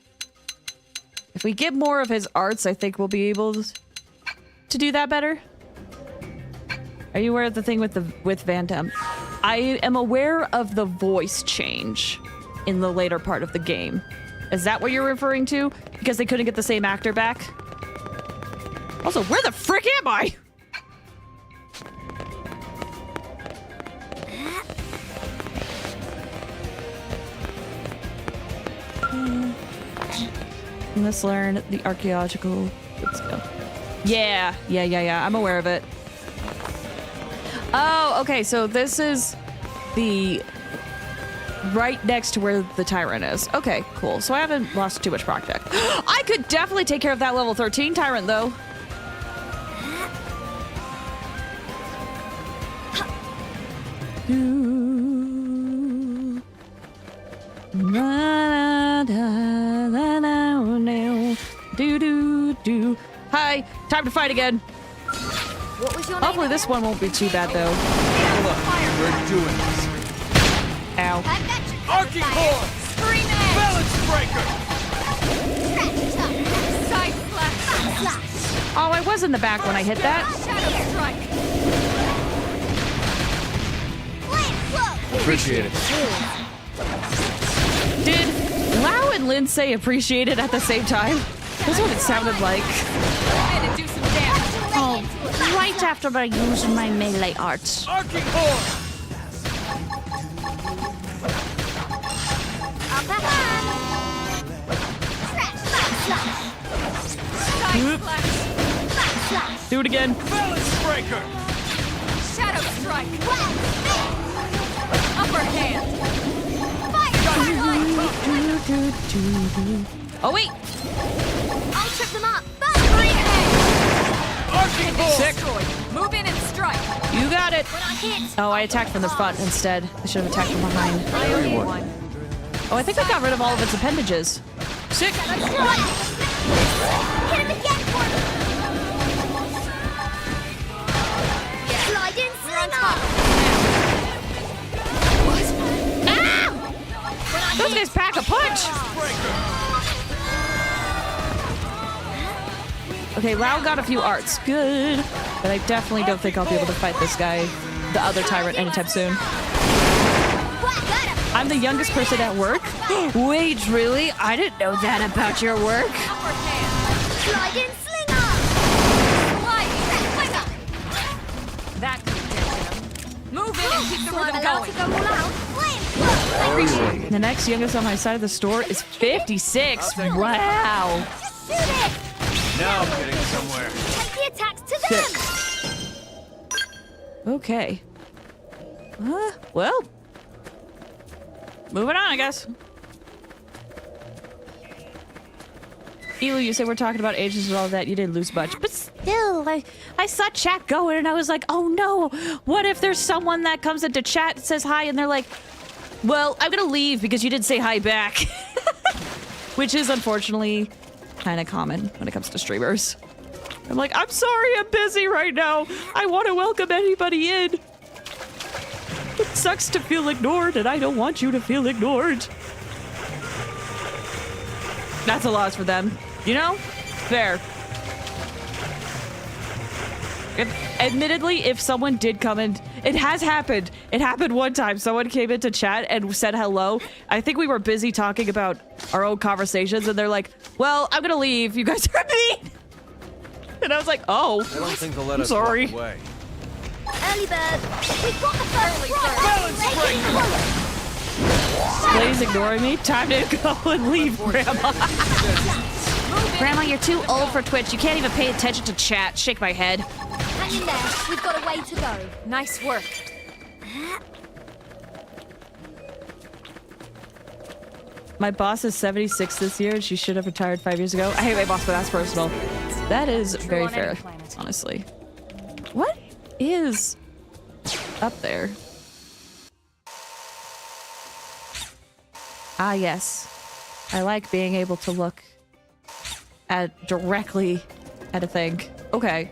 If we get more of his arts, I think we'll be able to do that better. Are you aware of the thing with Van Damme? I am aware of the voice change in the later part of the game. Is that what you're referring to? Because they couldn't get the same actor back? Also, where the frick am I? Let's learn the archaeological skill. Yeah. I'm aware of it. Oh, okay. So this is the right next to where the Tyrant is. Okay, cool. So I haven't lost too much proc deck. I could definitely take care of that level 13 Tyrant, though. Hi, time to fight again. What was your Hopefully this one won't be too bad, though. We're doing this. Ow. Arcing Core! Screaming! Balance Breaker! Side slash! Oh, I was in the back when I hit that. Shadow strike! Appreciate it. Did Lau and Lin say appreciate it at the same time? That's what it sounded like. Do some damage. Oh, right after I used my melee arts. Arcing Core! Upper hand! Side slash! Do it again. Balance Breaker! Shadow strike! Upper hand! Oh, wait. I'll trip them up! Arcing Core! Sick. Move in and strike! You got it. When I hit! Oh, I attacked from the front instead. I should have attacked from behind. Oh, I think I got rid of all of its appendages. Sick. Hit him again for me! Slide in, slinger! Those guys pack a punch. Okay, Lau got a few arts. Good. But I definitely don't think I'll be able to fight this guy, the other Tyrant, anytime soon. I'm the youngest person at work? Wait, really? I didn't know that about your work. Slide in, slinger! Slide, slinger! That could get him. Move in and keep the rhythm going. To go all out. The next youngest on my side of the store is 56. Wow. Shoot it! Now I'm getting somewhere. Take the attacks to them! Okay. Well. Moving on, I guess. Elu, you said we're talking about ages and all that. You didn't lose much. But still, I saw chat going and I was like, oh no. What if there's someone that comes into chat and says hi and they're like, well, I'm gonna leave because you didn't say hi back. Which is unfortunately kind of common when it comes to streamers. I'm like, I'm sorry, I'm busy right now. I want to welcome anybody in. It sucks to feel ignored, and I don't want you to feel ignored. That's a loss for them. You know? Fair. Admittedly, if someone did come in, it has happened. It happened one time. Someone came into chat and said hello. I think we were busy talking about our own conversations, and they're like, well, I'm gonna leave. You guys are mean. And I was like, oh. I don't think they'll let us sorry. walk away. Early bird! We've got the first Blaze ignoring me. Time to go and leave, Grandma. Grandma, you're too old for Twitch. You can't even pay attention to chat. Shake my head. Hang in there. We've got a way to go. Nice work. My boss is 76 this year, and she should have retired 5 years ago. I hate my boss, but that's personal. That is very fair, honestly. What is up there? Ah, yes. I like being able to look directly at a thing. Okay.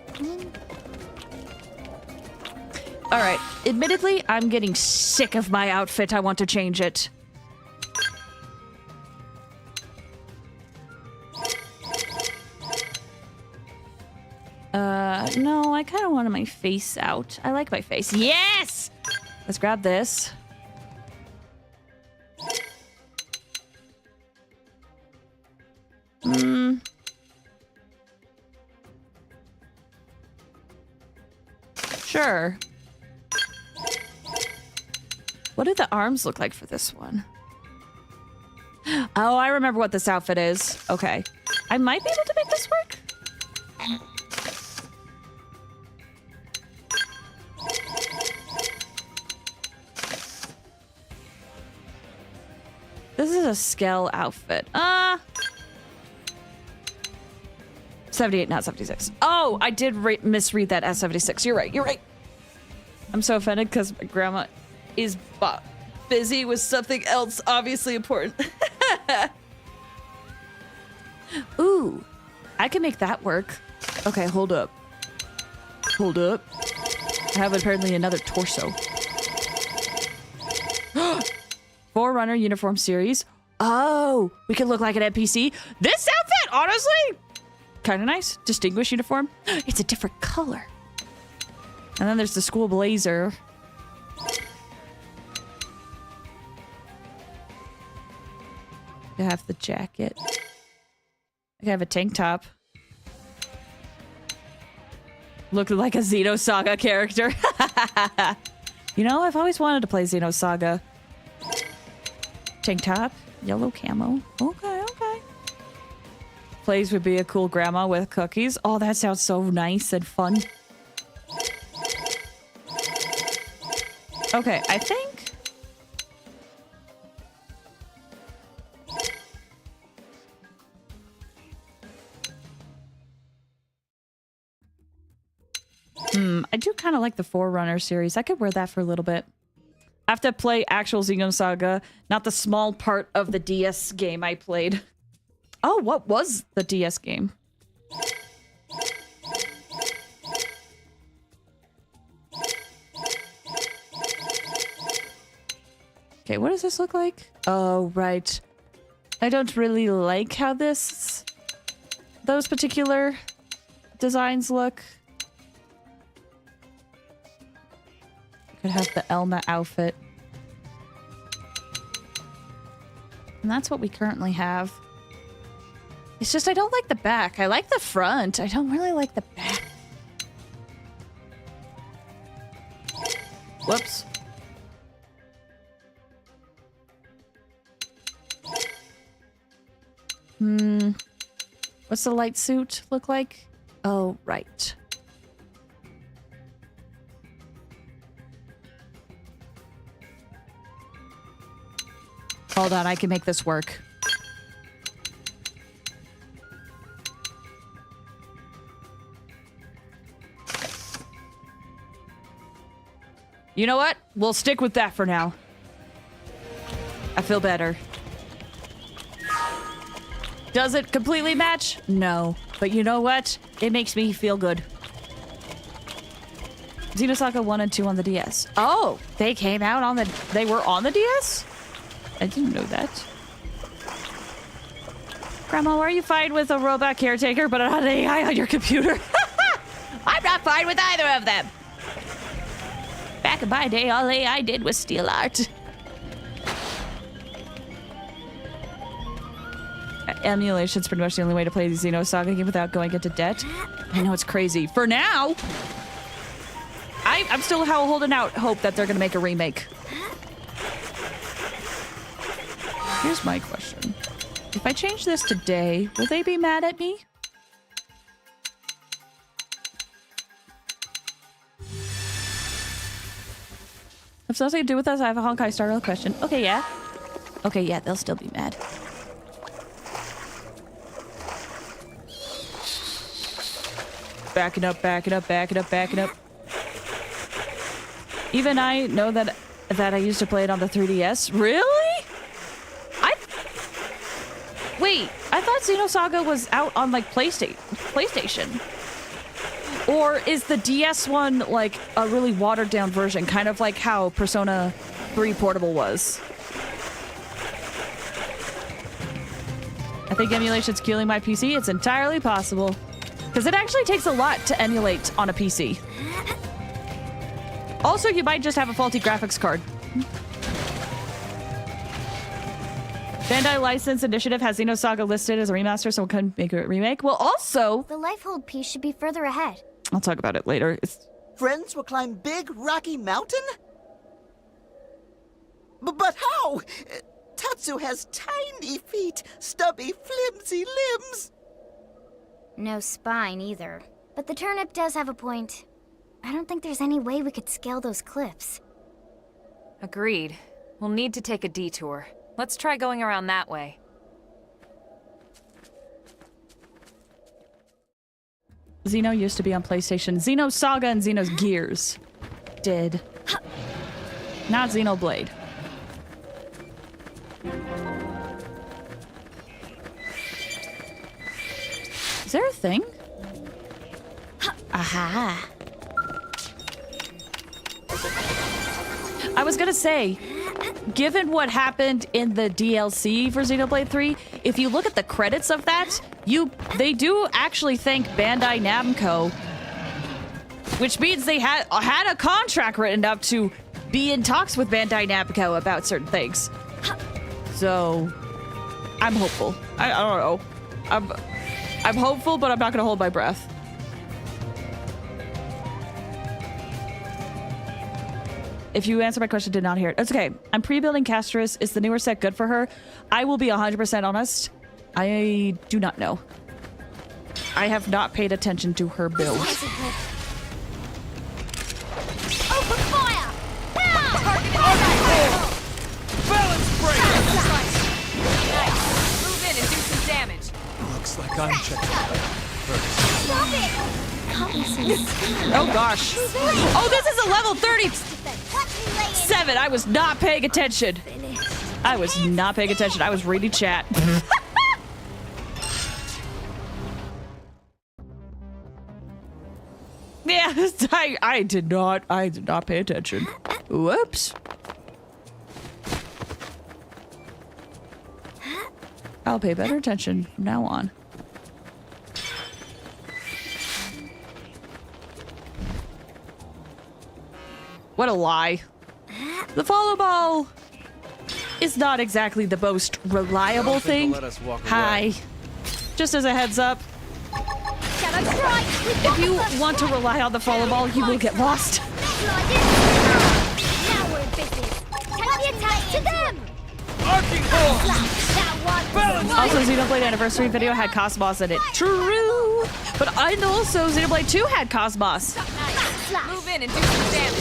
All right. Admittedly, I'm getting sick of my outfit. I want to change it. No, I kind of wanted my face out. I like my face. Yes! Let's grab this. Sure. What do the arms look like for this one? Oh, I remember what this outfit is. Okay. I might be able to make this work. This is a scale outfit. 78, not 76. Oh, I did misread that as 76. You're right. You're right. I'm so offended because my grandma is busy with something else obviously important. Ooh, I can make that work. Okay, hold up. Hold up. I have apparently another torso. Forerunner uniform series. Oh, we could look like an NPC. This outfit, honestly, kind of nice. Distinguished uniform. It's a different color. And then there's the school blazer. I have the jacket. I have a tank top. Look like a Xenosaga character. You know, I've always wanted to play Xenosaga. Tank top, yellow camo. Okay, okay. Plays would be a cool grandma with cookies. Oh, that sounds so nice and fun. Okay, I think... I do kind of like the Forerunner series. I could wear that for a little bit. I have to play actual Xenosaga, not the small part of the DS game I played. Oh, what was the DS game? Okay, what does this look like? Oh, right. I don't really like how those particular designs look. Could have the Elma outfit. And that's what we currently have. It's just I don't like the back. I like the front. I don't really like the back. Whoops. What's the light suit look like? Oh, right. Hold on, I can make this work. You know what? We'll stick with that for now. I feel better. Does it completely match? No. But you know what? It makes me feel good. Xenosaga 1 and 2 on the DS. Oh, they came out on the... They were on the DS? I didn't know that. Grandma, why are you fine with a robot caretaker but not an AI on your computer? I'm not fine with either of them. Back in my day, all AI did was steal art. Emulation's pretty much the only way to play the Xenosaga game without going into debt. I know it's crazy. For now, I'm still holding out hope that they're going to make a remake. Here's my question. If I change this to day, will they be mad at me? If something to do with us, I have a Honkai Star Rail question. Okay, yeah. Okay, yeah, they'll still be mad. Backing up, backing up, backing up, backing up. Even I know that I used to play it on the 3DS. Really? Wait, I thought Xenosaga was out on like PlayStation. Or is the DS one like a really watered down version, kind of like how Persona 3 Portable was? I think emulation's killing my PC. It's entirely possible. Because it actually takes a lot to emulate on a PC. Also, you might just have a faulty graphics card. Bandai License Initiative has Xenosaga listed as a remaster, so we couldn't make a remake. Well, also... The Lifehold piece should be further ahead. I'll talk about it later. Friends will climb Big Rocky Mountain? But how? Tatsu has tiny feet, stubby, flimsy limbs. No spine either. But the turnip does have a point. I don't think there's any way we could scale those cliffs. Agreed. We'll need to take a detour. Let's try going around that way. Xeno used to be on PlayStation. Xenosaga and Xeno's Gears. Did. Not Xenoblade. Is there a thing? Aha. I was gonna say, given what happened in the DLC for Xenoblade 3, if you look at the credits of that, they do actually thank Bandai Namco, which means they had a contract written up to be in talks with Bandai Namco about certain things. So, I'm hopeful. I don't know. I'm hopeful, but I'm not gonna hold my breath. If you answer my question, did not hear it. It's okay. I'm pre-building Castris. Is the newer set good for her? I will be 100% honest. I do not know. I have not paid attention to her build. Open fire! Balance break! Nice. Move in and do some damage. Looks like I'm checking out first. Stop it! Oh gosh. Oh, this is a level 37. I was not paying attention. I was not paying attention. I was reading chat. Yeah, I did not pay attention. Whoops. I'll pay better attention from now on. What a lie. The follow ball is not exactly the most reliable thing. Hi. Just as a heads up, if you want to rely on the follow ball, you will get lost. Now we're in business. Take the attack to them! Arcing horse! That Also, Xenoblade Anniversary video had Cosmos in it. True! But I know also Xenoblade 2 had Cosmos. Move in and do some damage.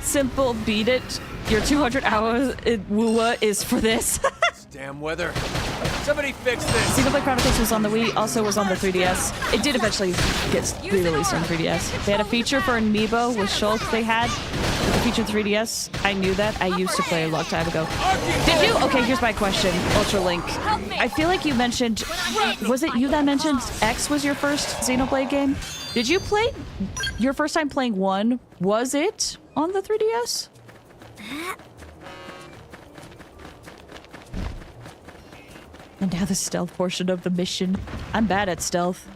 Simple, beat it. Your 200 hours in Wua is for this. Damn weather. Somebody fix this. Xenoblade Chronicles was on the Wii, also was on the 3DS. It did eventually get re-released on 3DS. They had a feature for Amiibo with Shulk they had. With the feature 3DS. I knew that. I used to play a long time ago. Did you? Okay, here's my question, Ultralink. I feel like you mentioned... Was it you that mentioned X was your first Xenoblade game? Did you play... Your first time playing 1, was it on the 3DS? And now the stealth portion of the mission. I'm bad at stealth.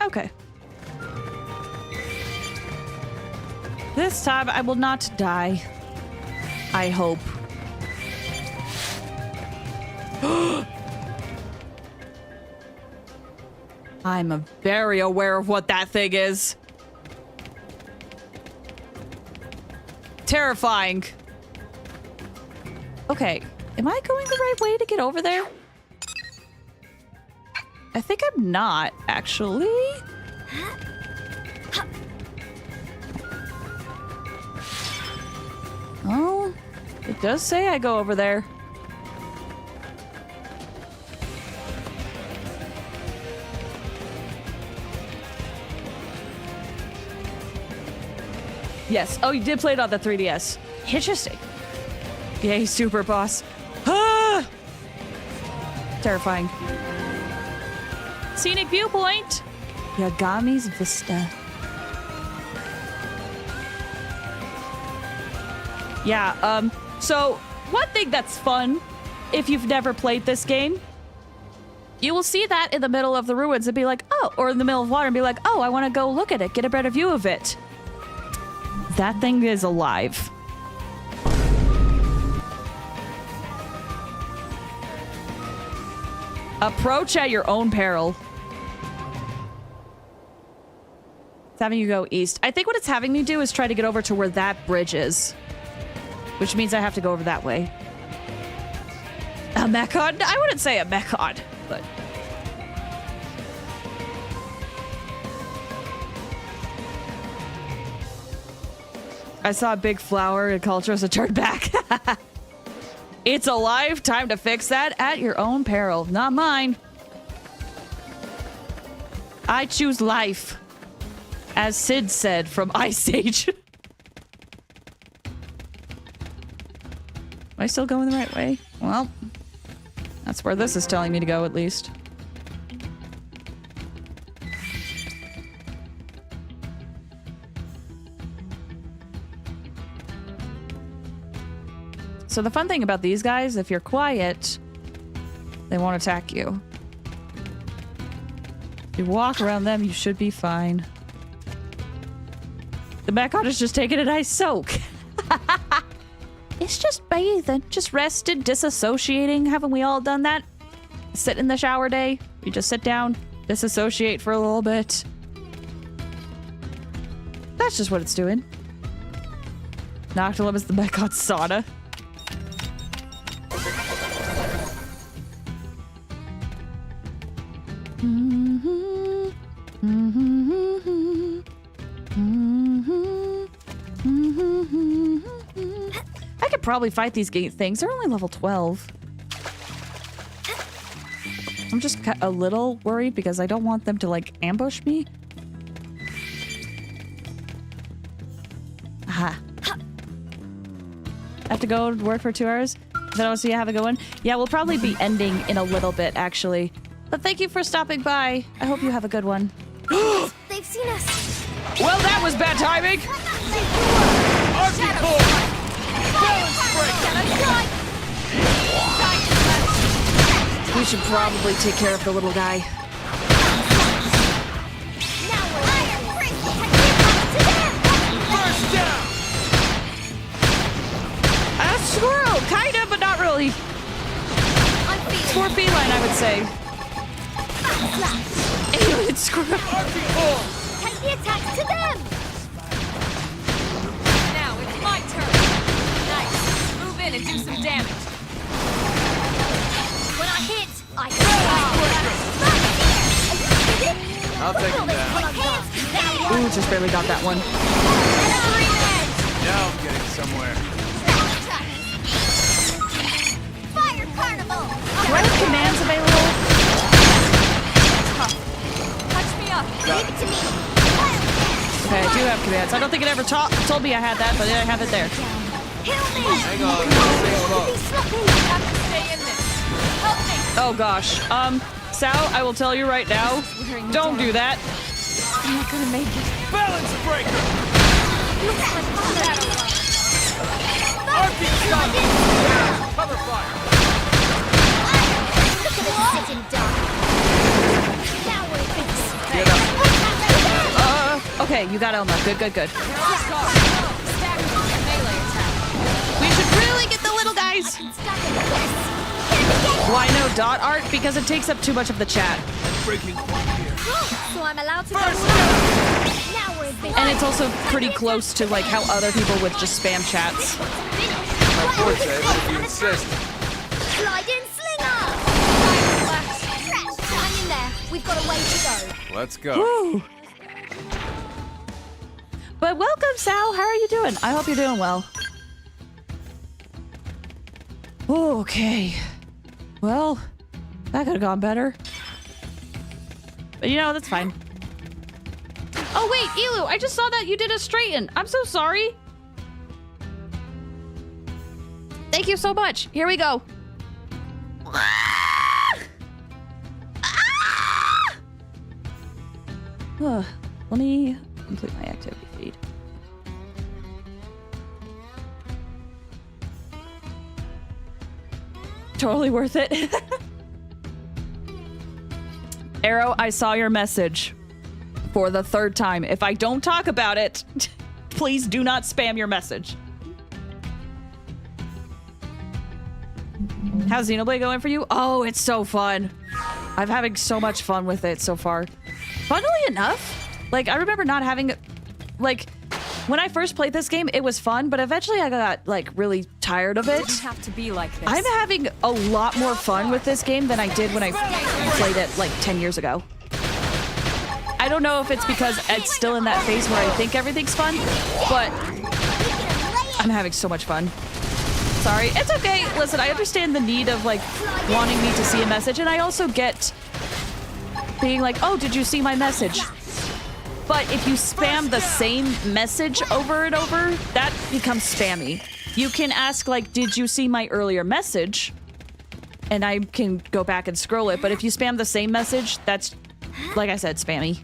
Okay. This time I will not die. I hope. I'm very aware of what that thing is. Terrifying. Okay, am I going the right way to get over there? I think I'm not, actually. Oh, it does say I go over there. Yes. Oh, you did play it on the 3DS. Interesting. Yay, super boss. Ah! Terrifying. Scenic viewpoint. Yagami's Vista. Yeah, so one thing that's fun, if you've never played this game, you will see that in the middle of the ruins and be like, oh, or in the middle of water and be like, oh, I want to go look at it, get a better view of it. That thing is alive. Approach at your own peril. It's having you go east. I think what it's having me do is try to get over to where that bridge is. Which means I have to go over that way. A Mechon? I wouldn't say a Mechon, but... I saw a big flower and Culturus turned back. It's alive. Time to fix that at your own peril. Not mine. I choose life. As Sid said from Ice Age. Am I still going the right way? Well, that's where this is telling me to go, at least. So the fun thing about these guys, if you're quiet, they won't attack you. If you walk around them, you should be fine. The Mechon is just taking a nice soak. It's just bathing, just rested, disassociating. Haven't we all done that? Sit in the shower day. You just sit down, disassociate for a little bit. That's just what it's doing. Noctilum is the Mechon sauna. I could probably fight these things. They're only level 12. I'm just a little worried because I don't want them to, like, ambush me. Aha. I have to go to work for 2 hours. Then I'll see you have a good one. Yeah, we'll probably be ending in a little bit, actually. But thank you for stopping by. I hope you have a good one. They've seen us. Well, that was bad timing. We should probably take care of the little guy. A squirrel, kinda, but not really. It's more feline, I would say. Alien squirrel. Take the attacks to them. Now it's my turn. Nice. Move in and do some damage. When I hit, I I'll take him down. Ooh, just barely got that one. Now I'm getting somewhere. Fire Carnival. Do I have commands available? Touch me up. Leave it to me. Okay, I do have commands. I don't think it ever told me I had that, but I have it there. Hang on. Have to stay in this. Help me. Oh gosh. Sal, I will tell you right now, don't do that. I'm not gonna make it. Balance breaker! Cover fire! Look at us sitting duck. Now we're fixed. Get up. Okay, you got Elma. Good, good, good. Stack with a melee attack. We should really get the little guys. Why no dot art? Because it takes up too much of the chat. Breaking point here. So I'm allowed to now we're fixed. And it's also pretty close to like how other people would just spam chats. My forte, but if you insist. Slide in slinger. Hang in there. We've got a way to go. Let's go. Woo. But welcome, Sal. How are you doing? I hope you're doing well. Okay. Well, that could have gone better. But you know, that's fine. Oh, wait, Elu, I just saw that you did a straighten. I'm so sorry. Thank you so much. Here we go. Let me complete my activity feed. Totally worth it. Arrow, I saw your message for the 3rd time. If I don't talk about it, please do not spam your message. How's Xenoblade going for you? Oh, it's so fun. I'm having so much fun with it so far. Funnily enough, like, I remember not having, like, when I first played this game, it was fun, but eventually I got, like, really tired of it. You have to be like this. I'm having a lot more fun with this game than I did when I played it, like, 10 years ago. I don't know if it's because it's still in that phase where I think everything's fun, but I'm having so much fun. Sorry, it's okay. Listen, I understand the need of, like, wanting me to see a message, and I also get being like, oh, did you see my message? But if you spam the same message over and over, that becomes spammy. You can ask, like, did you see my earlier message? And I can go back and scroll it, but if you spam the same message, that's, like I said, spammy.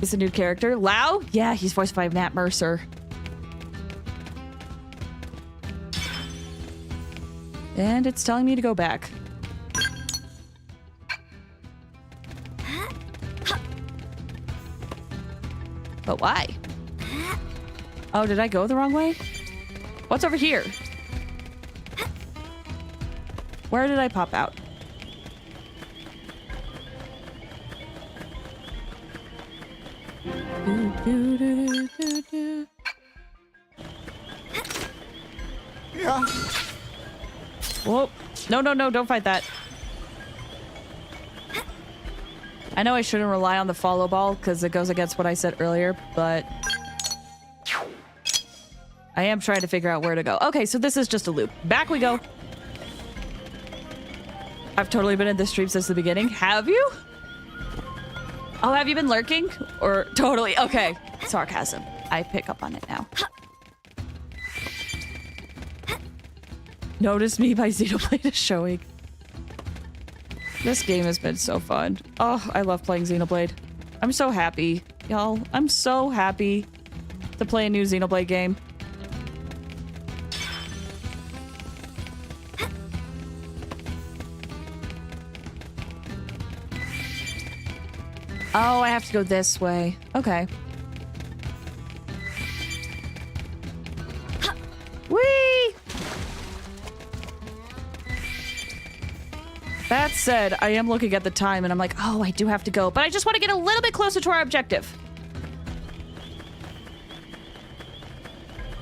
Is a new character. Lau? Yeah, he's voiced by Matt Mercer. And it's telling me to go back. But why? Oh, did I go the wrong way? What's over here? Where did I pop out? Yeah. Whoa. No, no, no, don't fight that. I know I shouldn't rely on the follow ball because it goes against what I said earlier, but I am trying to figure out where to go. Okay, so this is just a loop. Back we go. I've totally been in this stream since the beginning. Have you? Oh, have you been lurking? Or totally? Okay. Sarcasm. I pick up on it now. Notice Me by Xenoblade is showing. This game has been so fun. Oh, I love playing Xenoblade. I'm so happy, y'all. I'm so happy to play a new Xenoblade game. Oh, I have to go this way. Okay. Whee! That said, I am looking at the time and I'm like, oh, I do have to go. But I just want to get a little bit closer to our objective.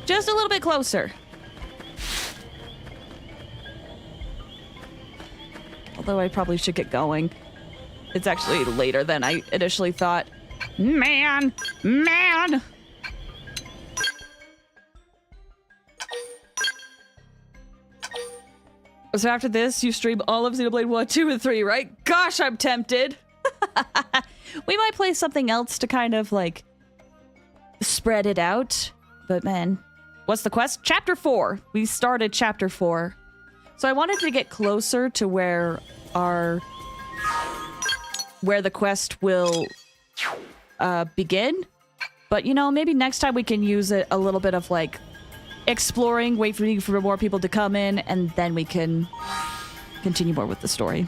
Just a little bit closer. Although I probably should get going. It's actually later than I initially thought. Man! Man! So after this, you stream all of Xenoblade 1, 2, and 3, right? Gosh, I'm tempted! We might play something else to kind of, like, spread it out. But man, what's the quest? Chapter 4. We started Chapter 4. So I wanted to get closer to where the quest will begin. But, you know, maybe next time we can use it a little bit of, like, exploring, wait for more people to come in, and then we can continue more with the story.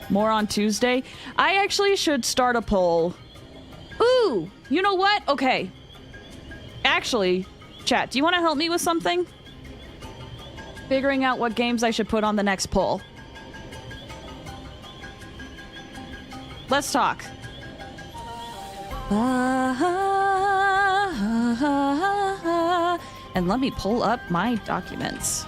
More on Tuesday. I actually should start a poll. Ooh, you know what? Okay. Actually, chat, do you want to help me with something? Figuring out what games I should put on the next poll. Let's talk. And let me pull up my documents.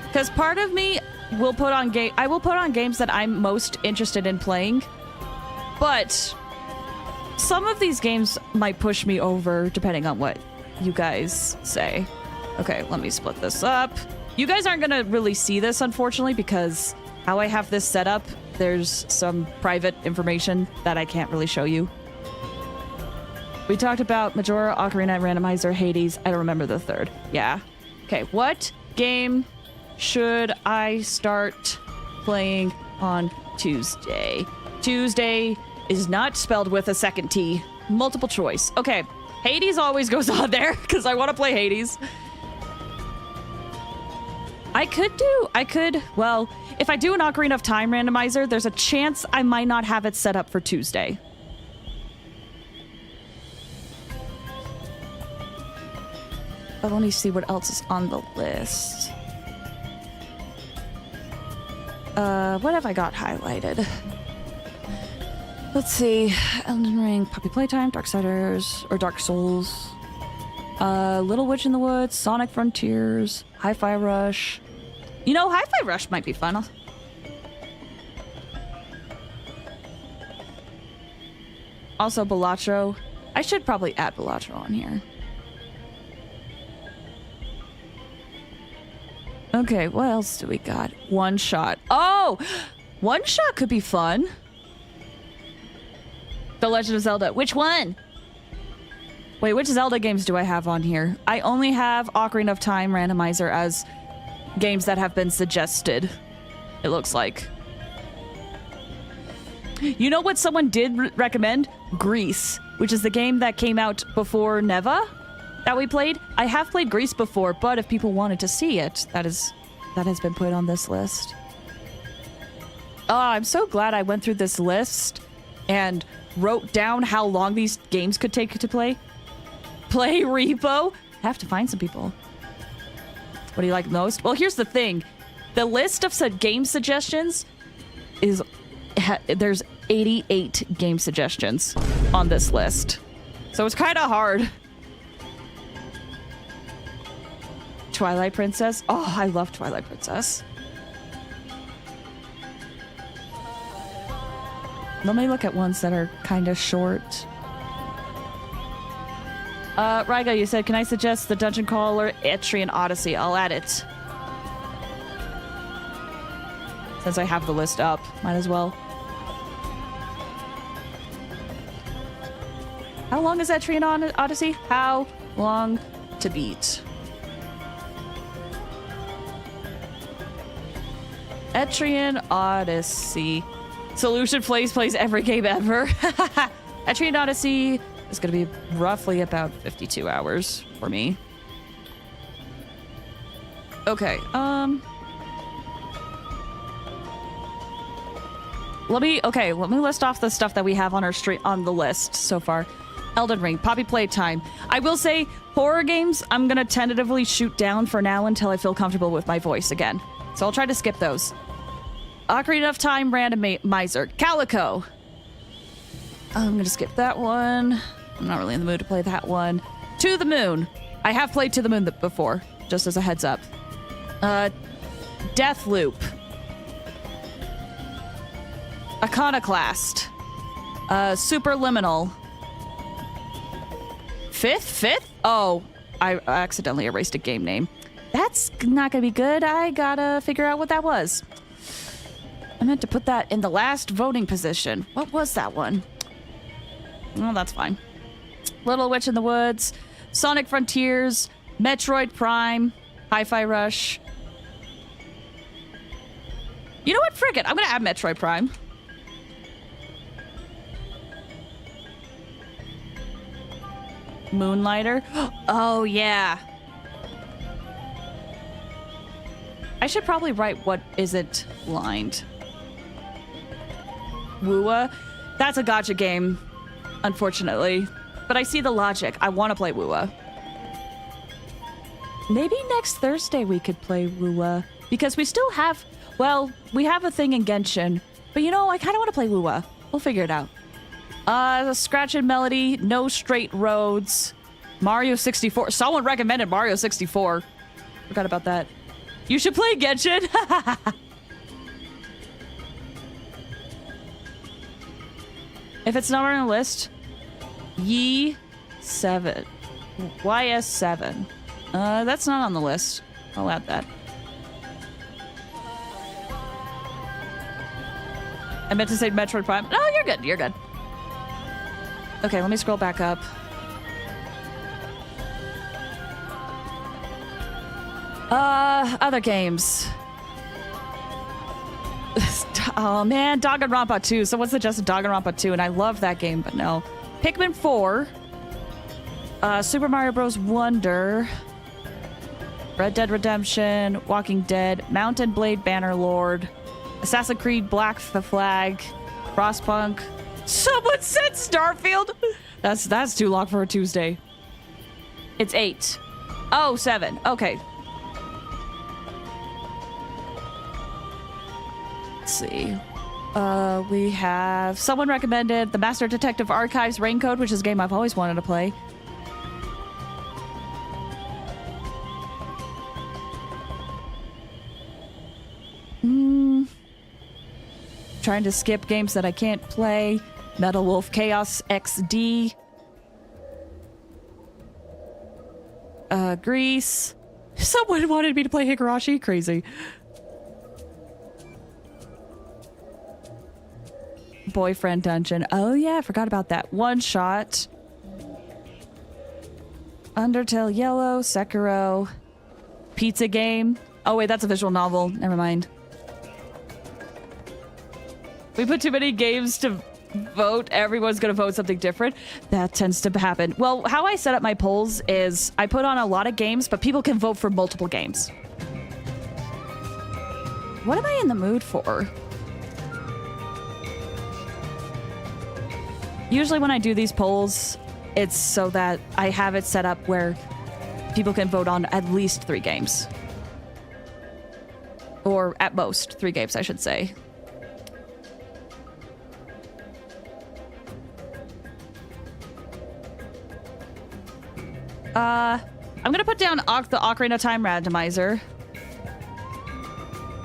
Because part of me will put on I will put on games that I'm most interested in playing. But some of these games might push me over depending on what you guys say. Okay, let me split this up. You guys aren't gonna really see this, unfortunately, because how I have this set up, there's some private information that I can't really show you. We talked about Majora, Ocarina, Randomizer, Hades. I don't remember the third. Yeah. Okay, what game should I start playing on Tuesday? Tuesday is not spelled with a second T. Multiple choice. Okay, Hades always goes on there because I want to play Hades. Well, if I do an Ocarina of Time randomizer, there's a chance I might not have it set up for Tuesday. But let me see what else is on the list. What have I got highlighted? Let's see. Elden Ring, Puppy Playtime, Darksiders, or Dark Souls. Little Witch in the Woods, Sonic Frontiers, Hi-Fi Rush. You know, Hi-Fi Rush might be fun. Also, Balatro. I should probably add Balatro on here. Okay, what else do we got? One Shot. Oh! One Shot could be fun. The Legend of Zelda. Which one? Wait, which Zelda games do I have on here? I only have Ocarina of Time randomizer as games that have been suggested, it looks like. You know what someone did recommend? Grease, which is the game that came out before Neva that we played. I have played Grease before, but if people wanted to see it, that has been put on this list. Oh, I'm so glad I went through this list and wrote down how long these games could take to play. Play Repo. I have to find some people. What do you like most? Well, here's the thing. The list of game suggestions is... there's 88 game suggestions on this list. So it's kind of hard. Twilight Princess. Oh, I love Twilight Princess. Let me look at ones that are kind of short. Ryga, you said, can I suggest the Dungeon Crawler Etrian Odyssey? I'll add it. Since I have the list up, might as well. How long is Etrian Odyssey? How long to beat? Etrian Odyssey. Solution plays every game ever. Etrian Odyssey is going to be roughly about 52 hours for me. Okay, let me list off the stuff that we have on our on the list so far. Elden Ring, Poppy Playtime. I will say, horror games, I'm going to tentatively shoot down for now until I feel comfortable with my voice again. So I'll try to skip those. Ocarina of Time Randomizer. Calico. I'm going to skip that one. I'm not really in the mood to play that one. To the Moon. I have played To the Moon before, just as a heads up. Deathloop. Iconoclast. Superliminal. Fifth? Oh, I accidentally erased a game name. That's not gonna be good. I gotta figure out what that was. I meant to put that in the last voting position. What was that one? Well, that's fine. Little Witch in the Woods, Sonic Frontiers, Metroid Prime, Hi-Fi Rush. You know what? Frick it. I'm gonna add Metroid Prime. Moonlighter. Oh, yeah. I should probably write what isn't lined. Wua. That's a gacha game, unfortunately. But I see the logic. I want to play Wua. Maybe next Thursday we could play Wua. Because we still have... Well, we have a thing in Genshin. But you know, I kind of want to play Wua. We'll figure it out. Scratch and Melody, No Straight Roads, Mario 64. Someone recommended Mario 64. Forgot about that. You should play Genshin. If it's not on the list, YS7. That's not on the list. I'll add that. I meant to say Metroid Prime. No, you're good. You're good. Okay, let me scroll back up. Other games. Oh man, Danganronpa 2. Someone suggested Danganronpa 2, and I love that game, but no. Pikmin 4. Super Mario Bros. Wonder. Red Dead Redemption. Walking Dead. Mountain Blade Bannerlord. Assassin's Creed Black Flag. Frostpunk. Someone said Starfield. That's too long for a Tuesday. It's 8. Oh, 7. Okay. Let's see. We have someone recommended the Master Detective Archives Raincoat, which is a game I've always wanted to play. Trying to skip games that I can't play. Metal Wolf Chaos XD. Grease. Someone wanted me to play Higurashi. Crazy. Boyfriend Dungeon. Oh yeah, I forgot about that. One Shot. Undertale Yellow. Sekiro. Pizza Game. Oh wait, that's a visual novel. Never mind. We put too many games to vote. Everyone's gonna vote something different. That tends to happen. Well, how I set up my polls is I put on a lot of games, but people can vote for multiple games. What am I in the mood for? Usually when I do these polls, it's so that I have it set up where people can vote on at least 3 games. Or at most 3 games, I should say. I'm gonna put down the Ocarina of Time randomizer.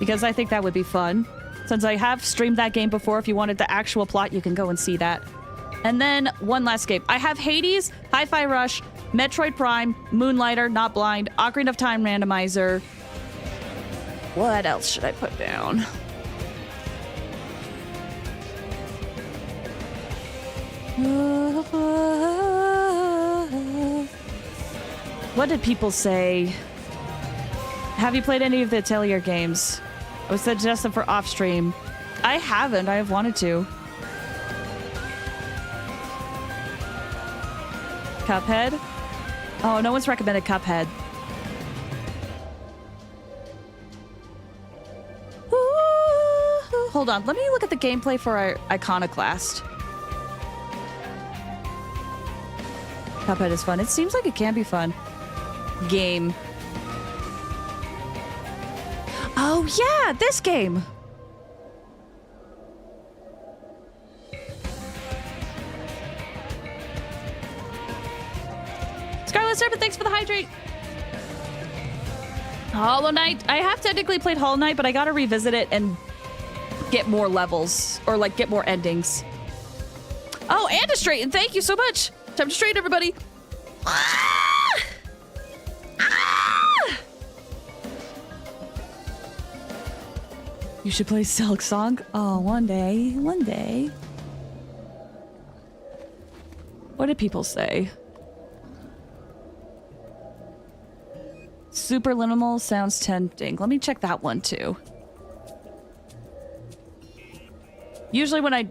Because I think that would be fun. Since I have streamed that game before, if you wanted the actual plot, you can go and see that. And then one last game. I have Hades, Hi-Fi Rush, Metroid Prime, Moonlighter, Not Blind, Ocarina of Time randomizer. What else should I put down? What did people say? Have you played any of the Atelier games? I was suggested for off stream. I haven't. I have wanted to. Cuphead? Oh, no one's recommended Cuphead. Ooh, hold on. Let me look at the gameplay for our Iconoclast. Cuphead is fun. It seems like it can be fun. Game. Oh, yeah! This game! Scarlet Serpent, thanks for the hydrate! Hollow Knight. I have technically played Hollow Knight, but I gotta revisit it and get more levels. Or, like, get more endings. Oh, and to straighten. Thank you so much! Time to straighten, everybody! You should play Silk Song. Oh, one day. One day. What did people say? Superliminal sounds tempting. Let me check that one too. Usually when I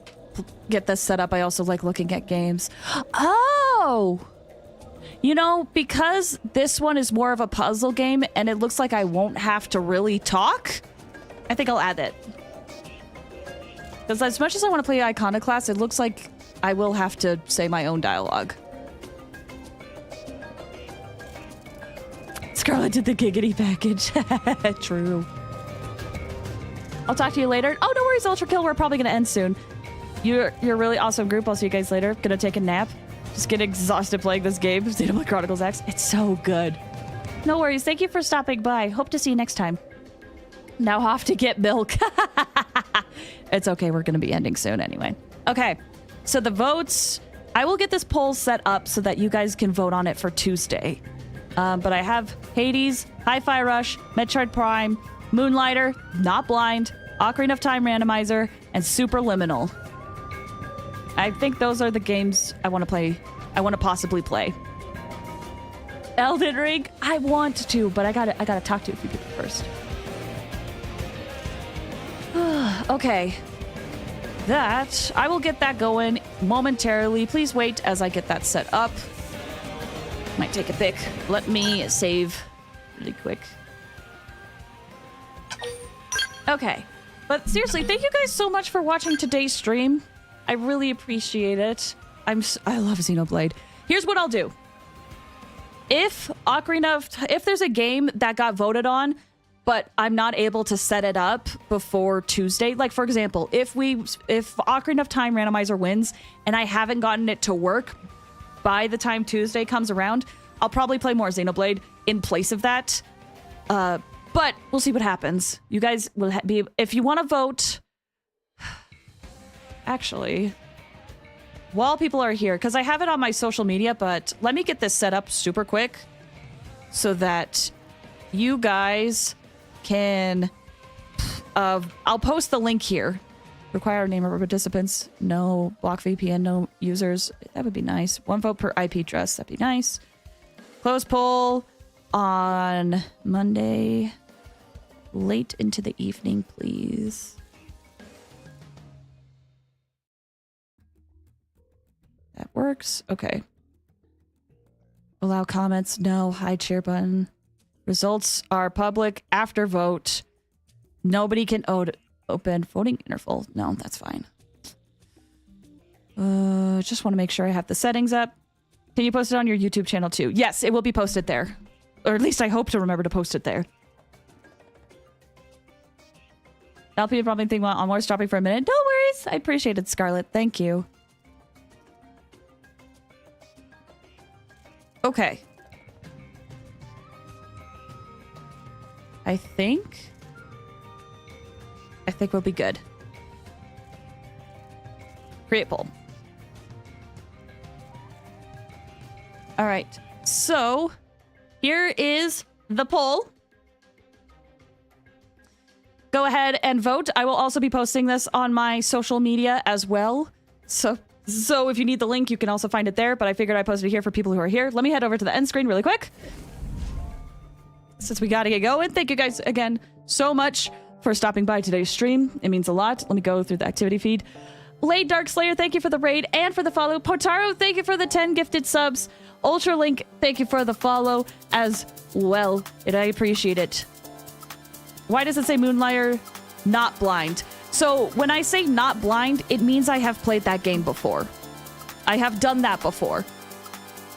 get this set up, I also like looking at games. Oh! You know, because this one is more of a puzzle game and it looks like I won't have to really talk, I think I'll add it. Because as much as I want to play Iconoclast, it looks like I will have to say my own dialogue. Scarlet did the giggity package. True. I'll talk to you later. Oh, no worries, Ultra Kill. We're probably going to end soon. You're a really awesome group. I'll see you guys later. Gonna take a nap. Just get exhausted playing this game. Xenoblade Chronicles X. It's so good. No worries. Thank you for stopping by. Hope to see you next time. Now off to get milk. It's okay. We're going to be ending soon anyway. Okay. So the votes. I will get this poll set up so that you guys can vote on it for Tuesday. But I have Hades, Hi-Fi Rush, Metroid Prime, Moonlighter, Not Blind, Ocarina of Time Randomizer, and Superliminal. I think those are the games I want to play. I want to possibly play. Elden Ring, I want to, but I gotta talk to a few people first. Okay. That, I will get that going momentarily. Please wait as I get that set up. Might take a pic. Let me save really quick. Okay. But seriously, thank you guys so much for watching today's stream. I really appreciate it. I love Xenoblade. Here's what I'll do. If there's a game that got voted on, but I'm not able to set it up before Tuesday, like for example, if Ocarina of Time randomizer wins and I haven't gotten it to work by the time Tuesday comes around, I'll probably play more Xenoblade in place of that. But we'll see what happens. You guys will be, if you want to vote, actually, while people are here, because I have it on my social media, but let me get this set up super quick so that you guys can, I'll post the link here. Require name of participants, no block VPN, no users. That would be nice. 1 vote per IP address, that'd be nice. Close poll on Monday, late into the evening, please. That works. Okay. Allow comments. No. Hide share button. Results are public after vote. Nobody can open voting interval. No, that's fine. Just want to make sure I have the settings up. Can you post it on your YouTube channel too? Yes, it will be posted there. Or at least I hope to remember to post it there. LP probably think on more stopping for a minute. No worries. I appreciate it, Scarlett. Thank you. Okay. I think we'll be good. Create poll. All right. So here is the poll. Go ahead and vote. I will also be posting this on my social media as well. So if you need the link, you can also find it there, but I figured I posted it here for people who are here. Let me head over to the end screen really quick, since we got to get going. Thank you guys again so much for stopping by today's stream. It means a lot. Let me go through the activity feed. Late Dark Slayer, thank you for the raid and for the follow. Potaro, thank you for the 10 gifted subs. Ultralink, thank you for the follow as well. And I appreciate it. Why does it say Moonlighter? Not blind. So when I say not blind, it means I have played that game before. I have done that before.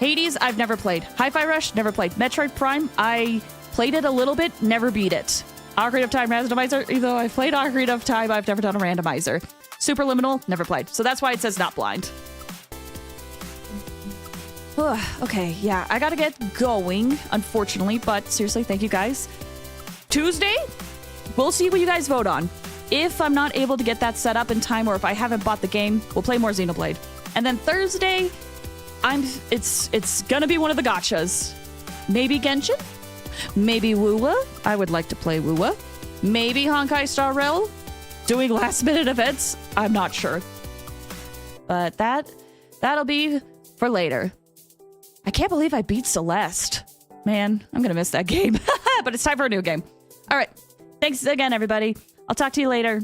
Hades, I've never played. Hi-Fi Rush, never played. Metroid Prime, I played it a little bit, never beat it. Ocarina of Time randomizer, even though I played Ocarina of Time, I've never done a randomizer. Superliminal, never played. So that's why it says not blind. Okay, yeah, I gotta get going, unfortunately, but seriously, thank you guys. Tuesday, we'll see what you guys vote on. If I'm not able to get that set up in time, or if I haven't bought the game, we'll play more Xenoblade. And then Thursday, it's gonna be one of the gachas. Maybe Genshin? Maybe Wuwa. I would like to play Wuwa. Maybe Honkai Star Rail. Doing last minute events. I'm not sure. But that'll be for later. I can't believe I beat Celeste. Man, I'm gonna miss that game. But it's time for a new game. All right. Thanks again, everybody. I'll talk to you later.